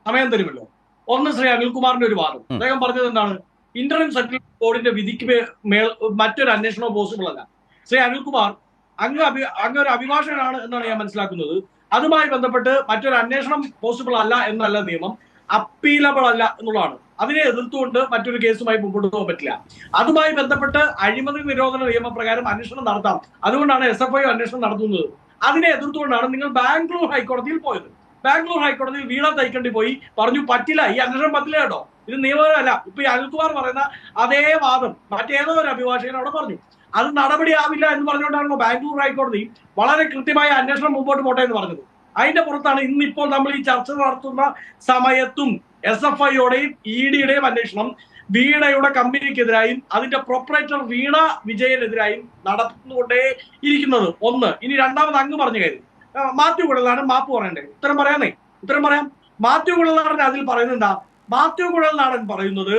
സമയം തരുമല്ലോ. ഒന്ന്, ശ്രീ അനിൽകുമാറിന്റെ ഒരു വാദം. അദ്ദേഹം പറഞ്ഞത് എന്താണ്? ഇന്ററിം സെറ്റിൽമെന്റ് ബോർഡിന്റെ വിധിക്ക് മേൽ മറ്റൊരു അന്വേഷണവും പോസിബിൾ അല്ല. ശ്രീ അനിൽകുമാർ, അങ്ങ് ഒരു അഭിഭാഷകനാണ് എന്നാണ് ഞാൻ മനസ്സിലാക്കുന്നത്. അതുമായി ബന്ധപ്പെട്ട് മറ്റൊരു അന്വേഷണം പോസിബിൾ അല്ല എന്നല്ല നിയമം, അപ്പീലബിൾ അല്ല എന്നുള്ളതാണ്. അതിനെ എതിർത്തുകൊണ്ട് മറ്റൊരു കേസുമായി മുമ്പോട്ട് പോകാൻ പറ്റില്ല. അതുമായി ബന്ധപ്പെട്ട് അഴിമതി നിരോധന നിയമപ്രകാരം അന്വേഷണം നടത്താം. അതുകൊണ്ടാണ് SFI അന്വേഷണം നടത്തുന്നത്. അതിനെ എതിർത്തുകൊണ്ടാണ് നിങ്ങൾ ബാംഗ്ലൂർ ഹൈക്കോടതിയിൽ പോയത്. ബാംഗ്ലൂർ ഹൈക്കോടതിയിൽ വീണ തൈക്കണ്ടി പോയി പറഞ്ഞു പറ്റില്ല, ഈ അന്വേഷണം പറ്റില്ല കേട്ടോ, ഇത് നിയമപരമല്ല. ഇപ്പൊ ഈ അനിൽകുമാർ പറയുന്ന അതേ വാദം മറ്റേതോ ഒരു അഭിഭാഷകൻ അവിടെ പറഞ്ഞു. അത് നടപടിയാവില്ല എന്ന് പറഞ്ഞുകൊണ്ടാണല്ലോ ബാംഗ്ലൂർ ഹൈക്കോടതി വളരെ കൃത്യമായ അന്വേഷണം മുമ്പോട്ട് പോട്ടെ എന്ന് പറഞ്ഞത്. അതിന്റെ പുറത്താണ് ഇന്നിപ്പോൾ നമ്മൾ ഈ ചർച്ച നടത്തുന്ന സമയത്തും SFIയോടെയും EDയുടെയും അന്വേഷണം വീണയുടെ കമ്പനിക്കെതിരായും അതിന്റെ പ്രൊപ്പറേറ്റർ വീണ വിജയനെതിരായും നടന്നുകൊണ്ടേ ഇരിക്കുന്നത്. ഒന്ന്. ഇനി രണ്ടാമത് അങ്ങ് പറഞ്ഞ കാര്യം, മാത്യു കുഴൽനാടൻ മാപ്പ് പറയണ്ടേ? ഉത്തരം പറയാം. മാത്യു കുഴൽനാടൻ അതിൽ പറയുന്നത് എന്താ? മാത്യു കുഴൽനാടൻ പറയുന്നത്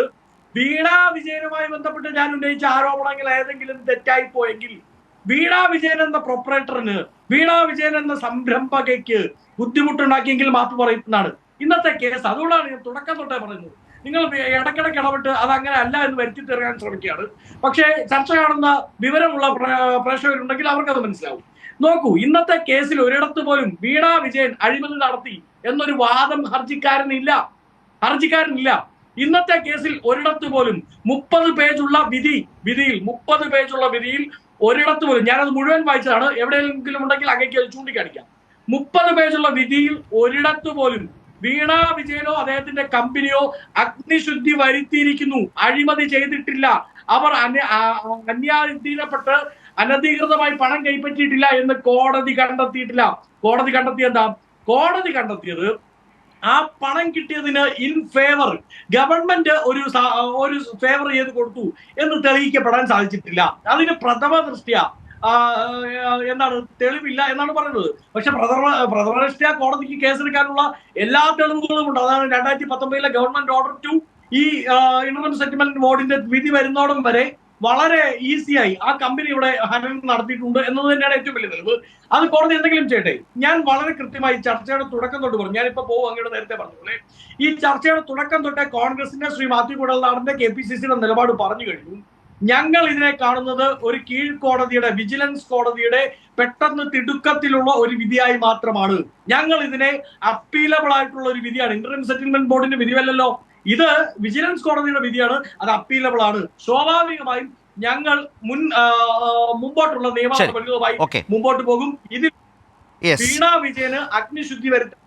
വീണ വിജയനുമായി ബന്ധപ്പെട്ട് ഞാൻ ഉന്നയിച്ച ആരോപണങ്ങൾ ഏതെങ്കിലും തെറ്റായി പോയെങ്കിൽ വീണ വിജയൻ എന്ന പ്രൊപ്പറേറ്ററിന്, വീണ വിജയൻ എന്ന സംരംഭകയ്ക്ക് ബുദ്ധിമുട്ടുണ്ടാക്കിയെങ്കിൽ മാപ്പ് പറയുന്നതാണ് ഇന്നത്തെ കേസ്. അതുകൊണ്ടാണ് ഞാൻ തുടക്കം തൊട്ടേ പറയുന്നത്. നിങ്ങൾ ഇടയ്ക്കിടയ്ക്ക് ഇടപെട്ട് അത് അങ്ങനെ അല്ല എന്ന് വരുത്തി തീർക്കാൻ ശ്രമിക്കുകയാണ്. പക്ഷേ ചർച്ച കാണുന്ന വിവരമുള്ള പ്രേക്ഷകരുണ്ടെങ്കിൽ അവർക്കത് മനസ്സിലാവും. നോക്കൂ, ഇന്നത്തെ കേസിൽ ഒരിടത്ത് പോലും വീണ വിജയൻ അഴിമതി നടത്തി എന്നൊരു വാദം ഹർജിക്കാരനില്ല. ഇന്നത്തെ കേസിൽ ഒരിടത്ത് പോലും 30 പേജുള്ള വിധിയിൽ 30 പേജുള്ള വിധിയിൽ ഒരിടത്ത് പോലും, ഞാനത് മുഴുവൻ വായിച്ചതാണ്, എവിടെയെങ്കിലും ഉണ്ടെങ്കിൽ അങ്ങേക്ക് അത് ചൂണ്ടിക്കാണിക്കാം. 30 പേജുള്ള വിധിയിൽ ഒരിടത്ത് പോലും വീണ വിജയനോ അദ്ദേഹത്തിന്റെ കമ്പനിയോ അഗ്നിശുദ്ധി വരുത്തിയിരിക്കുന്നു, അഴിമതി ചെയ്തിട്ടില്ല, അവർ അന്യാധീനപ്പെട്ട് അനധികൃതമായി പണം കൈപ്പറ്റിയിട്ടില്ല എന്ന് കോടതി കണ്ടെത്തിയിട്ടില്ല. കോടതി കണ്ടെത്തിയത് ആ പണം കിട്ടിയതിന് ഇൻ ഫേവർ ഗവൺമെന്റ് ഒരു ഫേവർ ചെയ്ത് കൊടുത്തു എന്ന് തെളിയിക്കപ്പെടാൻ സാധിച്ചിട്ടില്ല. അതിന് പ്രഥമ ദൃഷ്ട്യാ തെളിവില്ല എന്നാണ് പറയുന്നത്. പക്ഷെ പ്രഥമ ദൃഷ്ട്യാ കോടതിക്ക് കേസെടുക്കാനുള്ള എല്ലാ തെളിവുകളും ഉണ്ട്. അതാണ് 2019 ഗവൺമെന്റ് ഓർഡർ 2 ഈ ഇന്ററിം സെറ്റിൽമെന്റ് ബോർഡിന്റെ വിധി വരുന്നോടും വരെ വളരെ ഈസിയായി ആ കമ്പനി ഇവിടെ ഹാൻഡിലിംഗ് നടത്തിയിട്ടുണ്ട് എന്നത് തന്നെയാണ് ഏറ്റവും വലിയ തെളിവ്. അത് കോടതി എന്തെങ്കിലും ചെയ്യട്ടെ. ഞാൻ വളരെ കൃത്യമായി ചർച്ചയുടെ തുടക്കം തൊട്ട് പറഞ്ഞു, ഞാനിപ്പോ അങ്ങോട്ട് നേരത്തെ പറഞ്ഞ ഈ ചർച്ചയുടെ തുടക്കം തൊട്ടേ കോൺഗ്രസിന്റെ ശ്രീ മാത്യു കുഴൽനാടന്റെ KPCCയുടെ നിലപാട് പറഞ്ഞു കഴിഞ്ഞു. ഞങ്ങൾ ഇതിനെ കാണുന്നത് ഒരു കീഴ്ക്കോടതിയുടെ, വിജിലൻസ് കോടതിയുടെ പെട്ടെന്ന് തിടുക്കത്തിലുള്ള ഒരു വിധിയായി മാത്രമാണ്. ഞങ്ങൾ ഇതിനെ അപ്പീലബിൾ ആയിട്ടുള്ള ഒരു വിധിയാണ്. ഇന്ററിം സെറ്റിൽമെന്റ് ബോർഡിന്റെ വിധിയല്ലല്ലോ ഇത്, വിജിലൻസ് കോടതിയുടെ വിധിയാണ്, അത് അപ്പീലബിൾ ആണ്. സ്വാഭാവികമായും ഞങ്ങൾ മുമ്പോട്ടുള്ള നിയമപരമായി മുമ്പോട്ട് പോകും. ഇതിൽ വീണ വിജയന് അഗ്നിശുദ്ധി വരുത്താൻ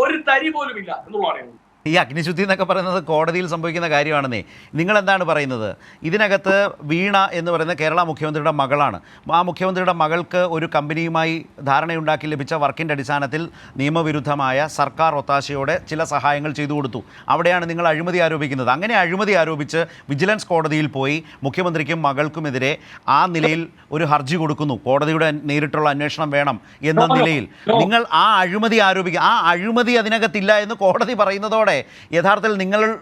ഒരു തരി പോലും ഇല്ല എന്നുള്ളതാണ്. ഈ അഗ്നിശുദ്ധി എന്നൊക്കെ പറയുന്നത് കോടതിയിൽ സംഭവിക്കുന്ന കാര്യമാണെന്നേ. നിങ്ങൾ എന്താണ് പറയുന്നത്? ഇതിനകത്ത് വീണ എന്ന് പറയുന്ന കേരള മുഖ്യമന്ത്രിയുടെ മകളാണ്. ആ മുഖ്യമന്ത്രിയുടെ മകൾക്ക് ഒരു കമ്പനിയുമായി ധാരണയുണ്ടാക്കി ലഭിച്ച വർക്കിൻ്റെ അടിസ്ഥാനത്തിൽ നിയമവിരുദ്ധമായ സർക്കാർ ഒത്താശയോടെ ചില സഹായങ്ങൾ ചെയ്തു കൊടുത്തു. അവിടെയാണ് നിങ്ങൾ അഴിമതി ആരോപിക്കുന്നത്. അങ്ങനെ അഴിമതി ആരോപിച്ച് വിജിലൻസ് കോടതിയിൽ പോയി മുഖ്യമന്ത്രിക്കും മകൾക്കുമെതിരെ ആ നിലയിൽ ഒരു ഹർജി കൊടുക്കുന്നു. കോടതിയുടെ നേരിട്ടുള്ള അന്വേഷണം വേണം എന്ന നിലയിൽ നിങ്ങൾ ആ അഴിമതി ആരോപിക്കുക. ആ അഴിമതി അതിനകത്തില്ല എന്ന് കോടതി പറയുന്നതോടെ യഥാർത്ഥത്തിൽ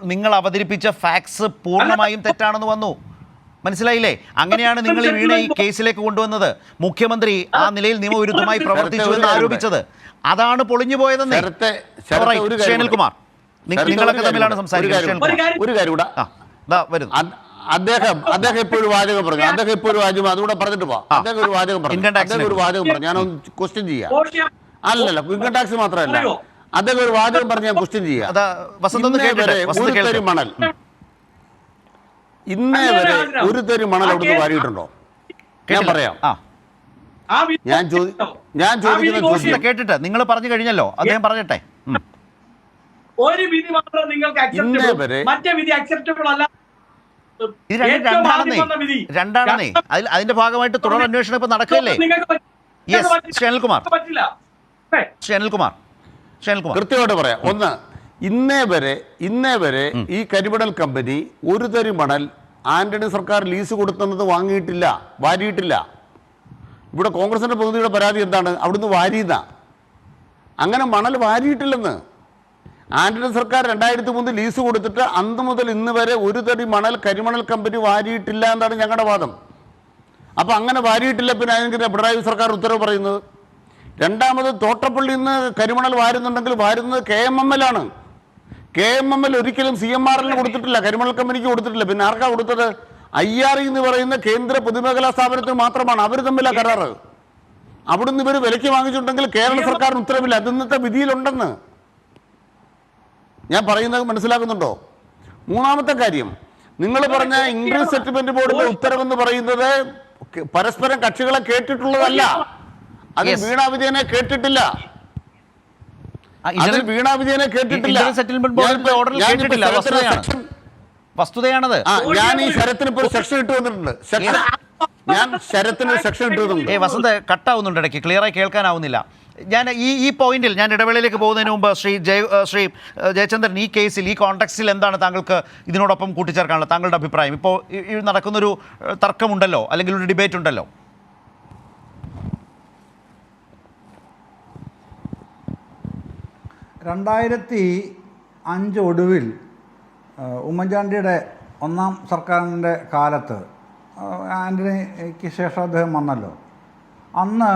നിങ്ങൾ അവതരിപ്പിച്ച ഫാക്സ് പൂർണ്ണമായും തെറ്റാണെന്ന് വന്നു. മനസ്സിലായില്ലേ? അങ്ങനെയാണ് നിങ്ങൾ ഈ വീണ ഈ കേസിലേക്ക് കൊണ്ടുവന്നത്. മുഖ്യമന്ത്രി ആ നിലയിൽ നിയമവിരുദ്ധമായി പ്രവർത്തിച്ചു എന്ന് ആരോപിച്ചത്. അതാണ് പൊളിഞ്ഞു പോയതെന്നേ. ഷേനിൽകുമാർ, നിങ്ങളൊക്കെ തമ്മിലാണ് സംസാരിക്കുന്നത്. ഒരു കാര്യം കൂടെ, അദ്ദേഹം ഇപ്പോൾ ഒരു വാചകം പറഞ്ഞു, അതുകൂടെ പറഞ്ഞിട്ട് പോവാം. അദ്ദേഹം ഒരു വാചകം പറഞ്ഞു, ഞാനൊന്ന് ക്വസ്റ്റ്യൻ ചെയ്യാം. അല്ലല്ല, ഇൻകം ടാക്സ് മാത്രമല്ല, അദ്ദേഹം ഒരു വാചകം പറഞ്ഞ് ഞാൻ ക്വസ്റ്റ്യൻ ചെയ്യാം. ഒരു തരി മണൽ ഇന്നേ വരെ ഒരു തരി മണൽ അവിടുന്ന് വാരിയിട്ടുണ്ടോ? ഞാൻ പറയാം. ഞാൻ ചോദിക്കുന്ന ചോദ്യം കേട്ടിട്ട് നിങ്ങൾ പറഞ്ഞു കഴിഞ്ഞല്ലോ, അദ്ദേഹം പറഞ്ഞിട്ടെ. ഒരു വിധി മാത്രം നിങ്ങൾക്ക് അക്സെപ്റ്റബിൾ, മറ്റേ വിധി അക്സെപ്റ്റബിൾ അല്ല. ഇത് രണ്ടാണെന്നേ. അതിന്റെ ഭാഗമായിട്ട് തുടർ അന്വേഷണം ഇപ്പൊ നടക്കുകയല്ലേ? ഷേനിൽകുമാർ കൃത്യമായിട്ട് പറയാം. ഒന്ന്, ഇന്നേ വരെ ഈ കരിമണൽ കമ്പനി ഒരു തരി മണൽ ആന്റണി സർക്കാർ ലീസ് കൊടുക്കുന്നത് വാരിയിട്ടില്ല. ഇവിടെ കോൺഗ്രസിന്റെ പ്രതിനിധിയുടെ പരാതി എന്താണ്? അവിടുന്ന് വാരിയുന്ന, അങ്ങനെ മണൽ വാരിയിട്ടില്ലെന്ന്. ആന്റണി സർക്കാർ 2003 ലീസ് കൊടുത്തിട്ട് അന്ന് മുതൽ ഇന്ന് വരെ ഒരു തരി മണൽ കരിമണൽ കമ്പനി വാരിയിട്ടില്ല എന്നാണ് ഞങ്ങളുടെ വാദം. അപ്പം അങ്ങനെ വാരിയിട്ടില്ല, പിന്നെ അതിനെതിരെ പിണറായി സർക്കാർ ഉത്തരവ് പറയുന്നത്. രണ്ടാമത്, തോട്ടപ്പള്ളിയിൽ നിന്ന് കരിമണൽ വാരുന്നുണ്ടെങ്കിൽ വാരുന്നത് KMML ആണ്. KMML ഒരിക്കലും CMRL കൊടുത്തിട്ടില്ല, കരിമണൽ കമ്പനിക്ക് കൊടുത്തിട്ടില്ല. പിന്നെ ആർക്കാ കൊടുത്തത്? IRE എന്ന് പറയുന്ന കേന്ദ്ര പൊതുമേഖലാ സ്ഥാപനത്തിന് മാത്രമാണ്. അവർ തമ്മിലാ കരാറ്. അവിടുന്ന് ഇവർ വിലയ്ക്ക് വാങ്ങിച്ചിട്ടുണ്ടെങ്കിൽ കേരള സർക്കാരിന് ഉത്തരവില്ല. അത് ഇന്നത്തെ വിധിയിലുണ്ടെന്ന് ഞാൻ പറയുന്നത് മനസ്സിലാക്കുന്നുണ്ടോ? മൂന്നാമത്തെ കാര്യം, നിങ്ങൾ പറഞ്ഞ ഇംഗ്ലീഷ് സെറ്റിൽമെന്റ് ബോർഡിന്റെ ഉത്തരവെന്ന് പറയുന്നത് പരസ്പരം കക്ഷികളെ കേട്ടിട്ടുള്ളതല്ല. അതിൽ വീണ വിജയനെ കേട്ടിട്ടില്ല. വസ്തുതയാണത്. ഞാൻ ഈ ശരത്തിന് ഇപ്പോൾ സെക്ഷൻ ഇട്ട് വന്നിട്ടുണ്ട്. വസന്ത് കട്ടാവുന്നുണ്ട് ഇടയ്ക്ക്, ക്ലിയറായി കേൾക്കാനാവുന്നില്ല. ഞാൻ ഈ പോയിന്റിൽ ഞാൻ ഇടവേളയിലേക്ക് പോകുന്നതിന് മുമ്പ് ശ്രീ ജയചന്ദ്രൻ, ഈ കേസിൽ ഈ കോണ്ടെക്സ്റ്റിൽ എന്താണ് താങ്കൾക്ക് ഇതിനോടൊപ്പം കൂട്ടിച്ചേർക്കാനുള്ളത്? താങ്കളുടെ അഭിപ്രായം? ഇപ്പോൾ ഈ നടക്കുന്നൊരു തർക്കമുണ്ടല്ലോ, അല്ലെങ്കിൽ ഒരു ഡിബേറ്റ് ഉണ്ടല്ലോ. (2005) ഒടുവിൽ ഉമ്മൻചാണ്ടിയുടെ ഒന്നാം സർക്കാരിൻ്റെ കാലത്ത് ആൻ്റണിക്ക് ശേഷം അദ്ദേഹം വന്നല്ലോ, അന്ന്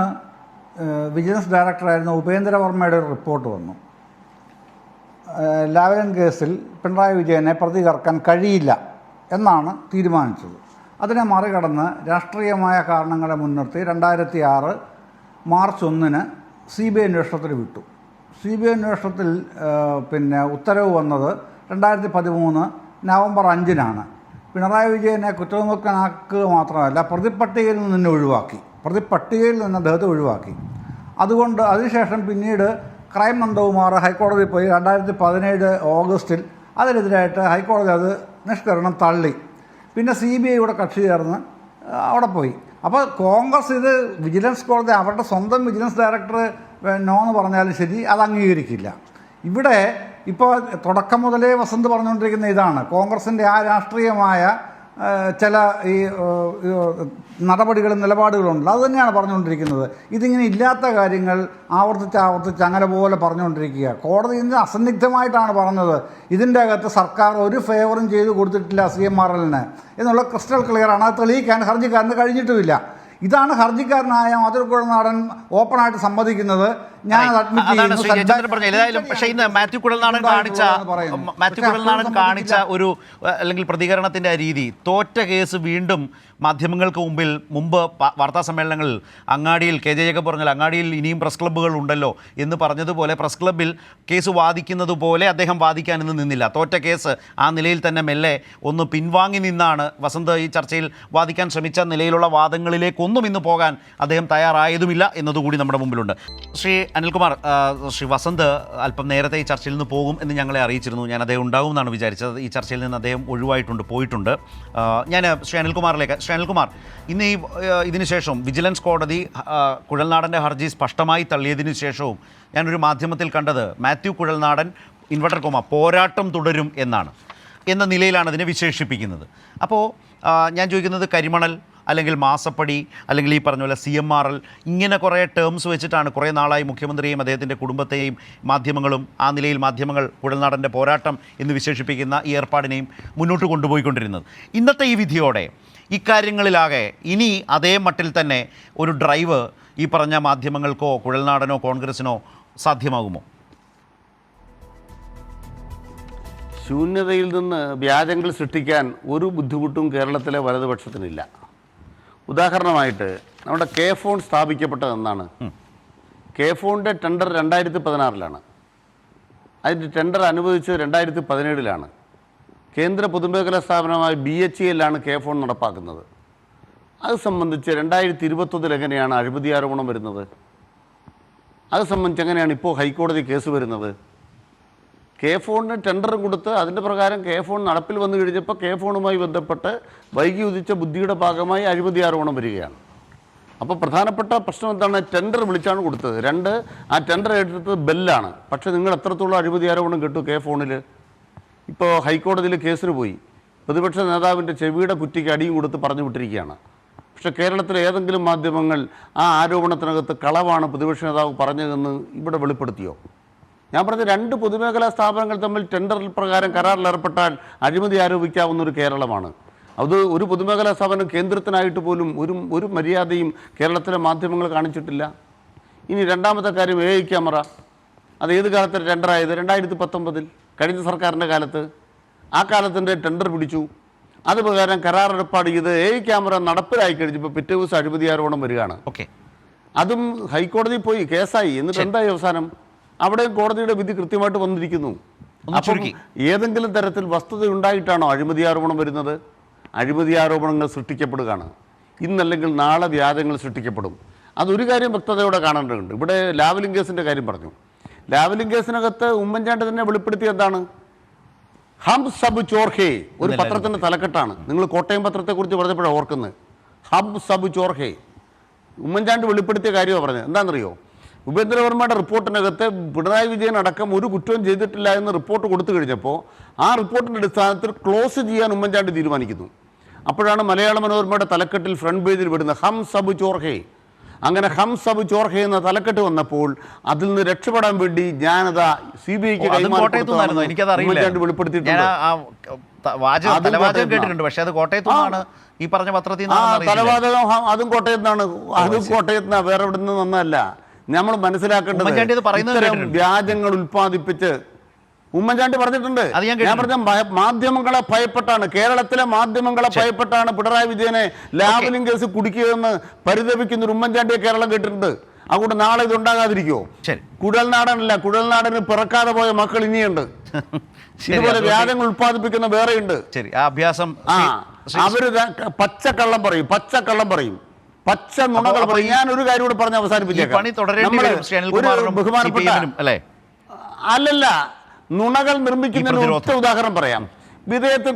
വിജിലൻസ് ഡയറക്ടറായിരുന്ന ഉപേന്ദ്രവർമ്മയുടെ ഒരു റിപ്പോർട്ട് വന്നു. ലാവ്ലിൻ കേസിൽ പിണറായി വിജയനെ പ്രതി ചേർക്കാൻ കഴിയില്ല എന്നാണ് തീരുമാനിച്ചത്. അതിനെ മറികടന്ന് രാഷ്ട്രീയമായ കാരണങ്ങളെ മുൻനിർത്തി 2006 മാർച്ച് 1 CBI അന്വേഷണത്തിന് വിട്ടു. CBI അന്വേഷണത്തിൽ പിന്നെ ഉത്തരവ് വന്നത് 2013 നവംബർ 5 പിണറായി വിജയനെ കുറ്റവിമുക്തനാക്കുക മാത്രമല്ല, പ്രതിപ്പട്ടികയിൽ നിന്ന് അദ്ദേഹത്തെ ഒഴിവാക്കി. അതുകൊണ്ട് അതിനുശേഷം പിന്നീട് ക്രൈം നന്ദകുമാർ ഹൈക്കോടതിയിൽ പോയി 2017 ഓഗസ്റ്റിൽ അതിനെതിരായിട്ട് ഹൈക്കോടതി അത് നിഷ്കരണം തള്ളി. പിന്നെ CBI കക്ഷി ചേർന്ന് അവിടെ പോയി. അപ്പോൾ കോൺഗ്രസ് ഇത് വിജിലൻസ് കോടതി അവരുടെ സ്വന്തം വിജിലൻസ് ഡയറക്ടർ നോ എന്ന് പറഞ്ഞാലും ശരി, അത് അംഗീകരിക്കില്ല. ഇവിടെ ഇപ്പോൾ തുടക്കം മുതലേ വസന്ത് പറഞ്ഞുകൊണ്ടിരിക്കുന്ന ഇതാണ്, കോൺഗ്രസിൻ്റെ ആ രാഷ്ട്രീയമായ ചില ഈ നടപടികളും നിലപാടുകളുണ്ട്. അത് തന്നെയാണ് പറഞ്ഞുകൊണ്ടിരിക്കുന്നത്. ഇതിങ്ങനെ ഇല്ലാത്ത കാര്യങ്ങൾ ആവർത്തിച്ച് അങ്ങനെ പോലെ പറഞ്ഞുകൊണ്ടിരിക്കുക. കോടതി ഇതിന് അസന്നിഗ്ധമായിട്ടാണ് പറഞ്ഞത്, ഇതിൻ്റെ അകത്ത് സർക്കാർ ഒരു ഫേവറും ചെയ്ത് കൊടുത്തിട്ടില്ല CMRLന് എന്നുള്ള ക്രിസ്റ്റൽ ക്ലിയറാണ്. അത് തെളിയിക്കാൻ ഹർജിക്കാരന് കഴിഞ്ഞിട്ടുമില്ല. ഇതാണ് ഹർജിക്കാരനായ മാത്യു കുഴൽനാടൻ ഓപ്പണായിട്ട് സമ്മതിക്കുന്നത്. ഞാൻ പക്ഷേ ഇന്ന് മാത്യു കുഴൽനാടൻ കാണിച്ച ഒരു അല്ലെങ്കിൽ പ്രതികരണത്തിൻ്റെ രീതി, തോറ്റ കേസ് വീണ്ടും മാധ്യമങ്ങൾക്ക് മുമ്പ് വാർത്താ സമ്മേളനങ്ങളിൽ അങ്ങാടിയിൽ KJ ജേക്കബ് പറഞ്ഞാൽ അങ്ങാടിയിൽ ഇനിയും പ്രസ് ക്ലബ്ബുകൾ ഉണ്ടല്ലോ എന്ന് പറഞ്ഞതുപോലെ പ്രസ് ക്ലബ്ബിൽ കേസ് വാദിക്കുന്നത് പോലെ അദ്ദേഹം വാദിക്കാനൊന്നും നിന്നില്ല. തോറ്റ കേസ് ആ നിലയിൽ തന്നെ മെല്ലെ ഒന്ന് പിൻവാങ്ങി നിന്നാണ് വസന്ത് ഈ ചർച്ചയിൽ വാദിക്കാൻ ശ്രമിച്ച നിലയിലുള്ള വാദങ്ങളിലേക്കൊന്നും ഇന്ന് പോകാൻ അദ്ദേഹം തയ്യാറായതുമില്ല എന്നതുകൂടി നമ്മുടെ മുമ്പിലുണ്ട്. ശ്രീ അനിൽകുമാർ, ശ്രീ വസന്ത് അല്പം നേരത്തെ ഈ ചർച്ചയിൽ നിന്ന് പോകും എന്ന് ഞങ്ങളെ അറിയിച്ചിരുന്നു. ഞാൻ അദ്ദേഹം ഉണ്ടാകും എന്നാണ് വിചാരിച്ചത്. ഈ ചർച്ചയിൽ നിന്ന് അദ്ദേഹം പോയിട്ടുണ്ട്. ഞാൻ ശ്രീ അനിൽകുമാർ, ഇന്ന് ഇതിനുശേഷം വിജിലൻസ് കോടതി കുഴൽനാടൻ്റെ ഹർജി സ്പഷ്ടമായി തള്ളിയതിനു ശേഷവും ഞാനൊരു മാധ്യമത്തിൽ കണ്ടത് മാത്യു കുഴൽനാടൻ പോരാട്ടം തുടരും എന്ന നിലയിലാണ് അതിനെ വിശേഷിപ്പിക്കുന്നത്. അപ്പോൾ ഞാൻ ചോദിക്കുന്നത്, കരിമണൽ അല്ലെങ്കിൽ മാസപ്പടി, അല്ലെങ്കിൽ ഈ പറഞ്ഞ പോലെ CMRL, ഇങ്ങനെ കുറേ ടേംസ് വെച്ചിട്ടാണ് കുറേ നാളായി മുഖ്യമന്ത്രിയെയും അദ്ദേഹത്തിൻ്റെ കുടുംബത്തെയും മാധ്യമങ്ങളും ആ നിലയിൽ മാധ്യമങ്ങൾ കുഴൽനാടൻ്റെ പോരാട്ടം എന്ന് വിശേഷിപ്പിക്കുന്ന ഈ ഏർപ്പാടിനെയും മുന്നോട്ട് കൊണ്ടുപോയിക്കൊണ്ടിരുന്നത്. ഇന്നത്തെ ഈ വിധിയോടെ ഇക്കാര്യങ്ങളിലാകെ ഇനി അതേ മട്ടിൽ തന്നെ ഒരു ഡ്രൈവ് ഈ പറഞ്ഞ മാധ്യമങ്ങൾക്കോ കുഴൽനാടനോ കോൺഗ്രസിനോ സാധ്യമാകുമോ? ശൂന്യതയിൽ നിന്ന് വ്യാജങ്ങൾ സൃഷ്ടിക്കാൻ ഒരു ബുദ്ധിമുട്ടും കേരളത്തിലെ വലതുപക്ഷത്തിനില്ല. ഉദാഹരണമായിട്ട് നമ്മുടെ കെ ഫോൺ സ്ഥാപിക്കപ്പെട്ടതെന്നാണ്. കെ ഫോണിൻ്റെ ടെൻഡർ 2016 അതിൻ്റെ ടെൻഡർ അനുവദിച്ചത് 2017 കേന്ദ്ര പൊതുമേഖലാ സ്ഥാപനമായ BHEL കെ ഫോൺ നടപ്പാക്കുന്നത്. അത് സംബന്ധിച്ച് 2021 എങ്ങനെയാണ് അഴിമതി ആരോപണം വരുന്നത്? അത് സംബന്ധിച്ച് എങ്ങനെയാണ് ഇപ്പോൾ ഹൈക്കോടതി കേസ് വരുന്നത്? കെ ഫോണിന് ടെൻഡർ കൊടുത്ത് അതിൻ്റെ പ്രകാരം കെ ഫോൺ നടപ്പിൽ വന്നു കഴിഞ്ഞപ്പോൾ കെ ഫോണുമായി ബന്ധപ്പെട്ട് വൈകി ഉദിച്ച ബുദ്ധിയുടെ ഭാഗമായി അഴിമതി ആരോപണം വരികയാണ്. അപ്പോൾ പ്രധാനപ്പെട്ട പ്രശ്നം എന്താണ്? ടെൻഡർ വിളിച്ചാണ് കൊടുത്തത്. 2, ആ ടെൻഡർ എടുത്തത് ബെല്ലാണ്. പക്ഷേ നിങ്ങൾ എത്രത്തോളം അഴിമതി ആരോപണം കേട്ടു കെ ഫോണിൽ? ഇപ്പോൾ ഹൈക്കോടതിയിൽ കേസിന് പോയി. പ്രതിപക്ഷ നേതാവിൻ്റെ ചെവിയുടെ കുറ്റിക്ക് അടിയും കൊടുത്ത് പറഞ്ഞു വിട്ടിരിക്കുകയാണ്. പക്ഷേ കേരളത്തിലെ ഏതെങ്കിലും മാധ്യമങ്ങൾ ആ ആരോപണത്തിനകത്ത് കളവാണ് പ്രതിപക്ഷ നേതാവ് പറഞ്ഞതെന്ന് ഇവിടെ വെളിപ്പെടുത്തിയോ? ഞാൻ പറഞ്ഞ 2 പൊതുമേഖലാ സ്ഥാപനങ്ങൾ തമ്മിൽ ടെൻഡർ പ്രകാരം കരാറിൽ ഏർപ്പെട്ടാൽ അഴിമതി ആരോപിക്കാവുന്ന ഒരു കേരളമാണ്. അത് ഒരു പൊതുമേഖലാ സ്ഥാപനം കേന്ദ്രത്തിനായിട്ട് പോലും ഒരു മര്യാദയും കേരളത്തിലെ മാധ്യമങ്ങൾ കാണിച്ചിട്ടില്ല. ഇനി രണ്ടാമത്തെ കാര്യം AI ക്യാമറ. അത് ഏത് കാലത്താണ് ടെൻഡറായത്? 2019 കഴിഞ്ഞ സർക്കാരിൻ്റെ കാലത്ത്. ആ കാലത്തിൻ്റെ ടെൻഡർ പിടിച്ചു. അത് പ്രകാരം കരാർ ഏർപ്പാട് ചെയ്ത് AI ക്യാമറ നടപ്പിലായി കഴിഞ്ഞപ്പോൾ പിറ്റേ ദിവസം അഴിമതി ആരോപണം വരികയാണ്. അതും ഹൈക്കോടതി പോയി കേസായി. എന്നിട്ട് എന്തായി അവസാനം? അവിടെ കോടതിയുടെ വിധി കൃത്യമായിട്ട് വന്നിരിക്കുന്നു. അപ്പം ഏതെങ്കിലും തരത്തിൽ വസ്തുത ഉണ്ടായിട്ടാണോ അഴിമതി ആരോപണം വരുന്നത്? അഴിമതി ആരോപണങ്ങൾ സൃഷ്ടിക്കപ്പെടുകയാണ്. ഇന്നല്ലെങ്കിൽ നാളെ വ്യാജങ്ങൾ സൃഷ്ടിക്കപ്പെടും. അതൊരു കാര്യം വ്യക്തതയോടെ കാണേണ്ടതുണ്ട്. ഇവിടെ ലാവ്ലിൻ കേസിൻ്റെ കാര്യം പറഞ്ഞു. ലാവ്ലിൻ കേസിനകത്ത് ഉമ്മൻചാണ്ടി തന്നെ വെളിപ്പെടുത്തിയ എന്താണ്? ഹം സബ് ചോർ ഹേ, ഒരു പത്രത്തിൻ്റെ തലക്കെട്ടാണ്. നിങ്ങൾ കോട്ടയം പത്രത്തെക്കുറിച്ച് പറഞ്ഞപ്പോഴാണ് ഓർക്കുന്നത്. ഹം സബ് ചോർ ഹേ ഉമ്മൻചാണ്ടി വെളിപ്പെടുത്തിയ കാര്യമാണ് പറഞ്ഞത്. എന്താണെന്നറിയോ? ഉപേന്ദ്രവർമ്മയുടെ റിപ്പോർട്ടിനകത്ത് പിണറായി വിജയൻ അടക്കം ഒരു കുറ്റവും ചെയ്തിട്ടില്ല എന്ന് റിപ്പോർട്ട് കൊടുത്തു കഴിഞ്ഞപ്പോൾ ആ റിപ്പോർട്ടിൻ്റെ അടിസ്ഥാനത്തിൽ ക്ലോസ് ചെയ്യാൻ ഉമ്മൻചാണ്ടി തീരുമാനിക്കുന്നു. അപ്പോഴാണ് മലയാള മനോരമയുടെ തലക്കെട്ടിൽ ഫ്രണ്ട് പേജിൽ വിടുന്നത് ഹം സബ് ചോർ ഹേ. അങ്ങനെ ഹം സബ് ചോർ ഹേ എന്ന തലക്കെട്ട് വന്നപ്പോൾ അതിൽ നിന്ന് രക്ഷപ്പെടാൻ വേണ്ടി ഞാനതാ CBIക്ക് ഉമ്മൻചാണ്ടി വെളിപ്പെടുത്തിയിട്ടുണ്ട്. തലവാചകം അതും കോട്ടയത്താണ്. അതും കോട്ടയത്തിനാണ്, വേറെ എവിടെ നിന്ന് വന്നതല്ല. നമ്മൾ മനസ്സിലാക്കേണ്ടത് വ്യാജങ്ങൾ ഉൽപ്പാദിപ്പിച്ച് ഉമ്മൻചാണ്ടി പറഞ്ഞിട്ടുണ്ട്. ഞാൻ പറഞ്ഞ മാധ്യമങ്ങളെ ഭയപ്പെട്ടാണ്, കേരളത്തിലെ മാധ്യമങ്ങളെ ഭയപ്പെട്ടാണ് പിണറായി വിജയനെ ലാവ്ലിൻ കേസ് കുടിക്കുകയെന്ന് പരിതപിക്കുന്ന ഒരു ഉമ്മൻചാണ്ടിയെ കേരളം കേട്ടിട്ടുണ്ട്. അതുകൊണ്ട് നാളെ ഇതുണ്ടാകാതിരിക്കുമോ? കുഴൽനാടനല്ല, കുഴൽനാടന് പിറക്കാതെ പോയ മക്കൾ ഇനിയുണ്ട്. ഇതുപോലെ വ്യാജങ്ങൾ ഉൽപ്പാദിപ്പിക്കുന്ന വേറെയുണ്ട്. അവര് പച്ചക്കള്ളം പറയും, പച്ച നുണകൾ പറയും. ഞാൻ ഒരു കാര്യം കൂടെ പറഞ്ഞ് അവസാനിപ്പിച്ചേക്കാം. അല്ലല്ല, നുണകൾ നിർമ്മിക്കുന്നതിന് ഒറ്റ ഉദാഹരണം പറയാം. വിധേയത്വൻ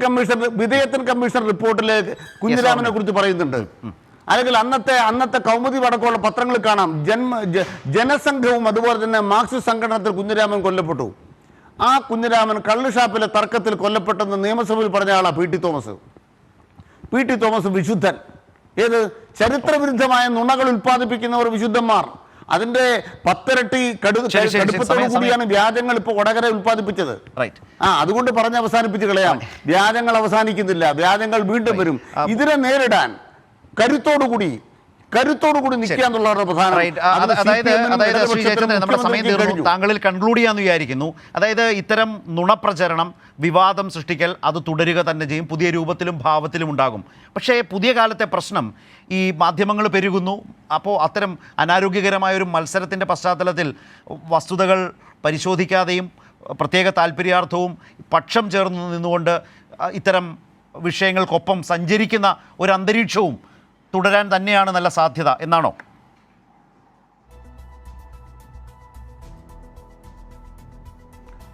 കമ്മീഷൻ റിപ്പോർട്ടില് കുഞ്ഞിരാമനെ കുറിച്ച് പറയുന്നുണ്ട്. അല്ലെങ്കിൽ അന്നത്തെ കൗമുദി അടക്കമുള്ള പത്രങ്ങളിൽ കാണാം ജനസംഘവും അതുപോലെ തന്നെ മാർക്സിസ്റ്റ് സംഘടനത്തിൽ കുഞ്ഞിരാമൻ കൊല്ലപ്പെട്ടു. ആ കുഞ്ഞിരാമൻ കള്ളുഷാപ്പിലെ തർക്കത്തിൽ കൊല്ലപ്പെട്ടെന്ന് നിയമസഭയിൽ പറഞ്ഞ ആളാണ് പി ടി തോമസ് വിശുദ്ധൻ. ഏത് ചരിത്രവിരുദ്ധമായ നുണകൾ ഉൽപ്പാദിപ്പിക്കുന്നവർ വിശുദ്ധന്മാർ. അതിന്റെ 10 ഇരട്ടി കടുപ്പത്തോടു കൂടിയാണ് വ്യാജങ്ങൾ ഇപ്പോൾ വടകര ഉൽപ്പാദിപ്പിച്ചത്. അതുകൊണ്ട് പറഞ്ഞ് അവസാനിപ്പിച്ച് കളയാം. വ്യാജങ്ങൾ അവസാനിക്കുന്നില്ല, വ്യാജങ്ങൾ വീണ്ടും വരും. ഇതിനെ നേരിടാൻ കരുത്തോടുകൂടി നിൽക്കാന്നുള്ളവരുടെ പ്രധാന. നമ്മുടെ സമയം തീർന്നു. താങ്കളിൽ കൺക്ലൂഡ് ചെയ്യാന്ന് വിചാരിക്കുന്നു. അതായത് ഇത്തരം നുണപ്രചരണം, വിവാദം സൃഷ്ടിക്കൽ അത് തുടരുക തന്നെ ചെയ്യും, പുതിയ രൂപത്തിലും ഭാവത്തിലും ഉണ്ടാകും. പക്ഷേ പുതിയ കാലത്തെ പ്രശ്നം ഈ മാധ്യമങ്ങൾ പെരുകുന്നു. അപ്പോൾ അത്തരം അനാരോഗ്യകരമായ ഒരു മത്സരത്തിൻ്റെ പശ്ചാത്തലത്തിൽ വസ്തുതകൾ പരിശോധിക്കാതെയും പ്രത്യേക താല്പര്യാർത്ഥവും പക്ഷം ചേർന്ന് നിന്നുകൊണ്ട് ഇത്തരം വിഷയങ്ങൾക്കൊപ്പം സഞ്ചരിക്കുന്ന ഒരു അന്തരീക്ഷവും തുടരാൻ തന്നെയാണ് നല്ല സാധ്യത എന്നാണോ?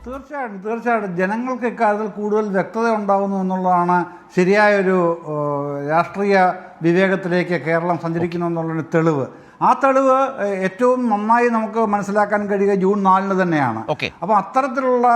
തീർച്ചയായിട്ടും ജനങ്ങൾക്ക് ഇക്കാര്യത്തിൽ കൂടുതൽ വ്യക്തത ഉണ്ടാകുന്നു എന്നുള്ളതാണ് ശരിയായൊരു രാഷ്ട്രീയ വിവേകത്തിലേക്ക് കേരളം സഞ്ചരിക്കുന്നു എന്നുള്ളൊരു തെളിവ്. ആ തെളിവ് ഏറ്റവും നന്നായി നമുക്ക് മനസ്സിലാക്കാൻ കഴിയുക ജൂൺ 4 തന്നെയാണ്. ഓക്കെ. അപ്പോൾ അത്തരത്തിലുള്ള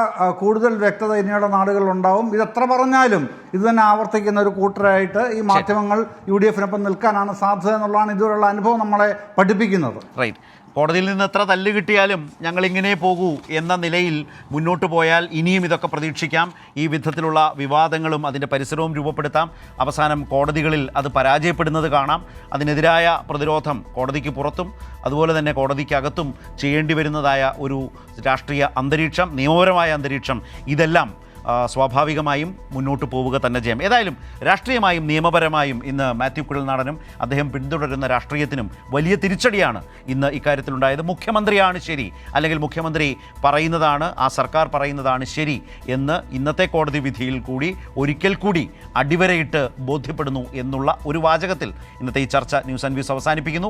കൂടുതൽ വ്യക്തത ഇനിയുള്ള നാടുകളിലുണ്ടാവും. ഇത് എത്ര പറഞ്ഞാലും ഇത് തന്നെ ആവർത്തിക്കുന്ന ഒരു കൂട്ടരായിട്ട് ഈ മാധ്യമങ്ങൾ UDF-നൊപ്പം നിൽക്കാനാണ് സാധ്യത എന്നുള്ളതാണ് ഇതുവരെയുള്ള അനുഭവം നമ്മളെ പഠിപ്പിക്കുന്നത്. റൈറ്റ്. കോടതിയിൽ നിന്ന് എത്ര തല്ല് കിട്ടിയാലും ഞങ്ങൾ ഇങ്ങനെ പോകൂ എന്ന നിലയിൽ മുന്നോട്ട് പോയാൽ ഇനിയും ഇതൊക്കെ പ്രതീക്ഷിക്കാം. ഈ വിധത്തിലുള്ള വിവാദങ്ങളും അതിൻ്റെ പരിസരവും രൂപപ്പെടുത്താം. അവസാനം കോടതികളിൽ അത് പരാജയപ്പെടുന്നത് കാണാം. അതിനെതിരായ പ്രതിരോധം കോടതിക്ക് പുറത്തും അതുപോലെ തന്നെ കോടതിക്കകത്തും ചെയ്യേണ്ടി വരുന്നതായ ഒരു രാഷ്ട്രീയ അന്തരീക്ഷം, നിയമപരമായ അന്തരീക്ഷം, ഇതെല്ലാം സ്വാഭാവികമായും മുന്നോട്ട് പോവുക തന്നെ ചെയ്യും. ഏതായാലും രാഷ്ട്രീയമായും നിയമപരമായും ഇന്ന് മാത്യു കുഴൽനാടനും അദ്ദേഹം പിന്തുടരുന്ന രാഷ്ട്രീയത്തിനും വലിയ തിരിച്ചടിയാണ് ഇന്ന് ഇക്കാര്യത്തിലുണ്ടായത്. മുഖ്യമന്ത്രിയാണ് ശരി, അല്ലെങ്കിൽ മുഖ്യമന്ത്രി പറയുന്നതാണ്, ആ സർക്കാർ പറയുന്നതാണ് ശരി എന്ന് ഇന്നത്തെ കോടതി വിധിയിൽ കൂടി ഒരിക്കൽ കൂടി അടിവരയിട്ട് ബോധ്യപ്പെടുന്നു എന്നുള്ള ഒരു വാചകത്തിൽ ഇന്നത്തെ ഈ ചർച്ച ന്യൂസ് ആൻഡ് വ്യൂസ് അവസാനിപ്പിക്കുന്നു.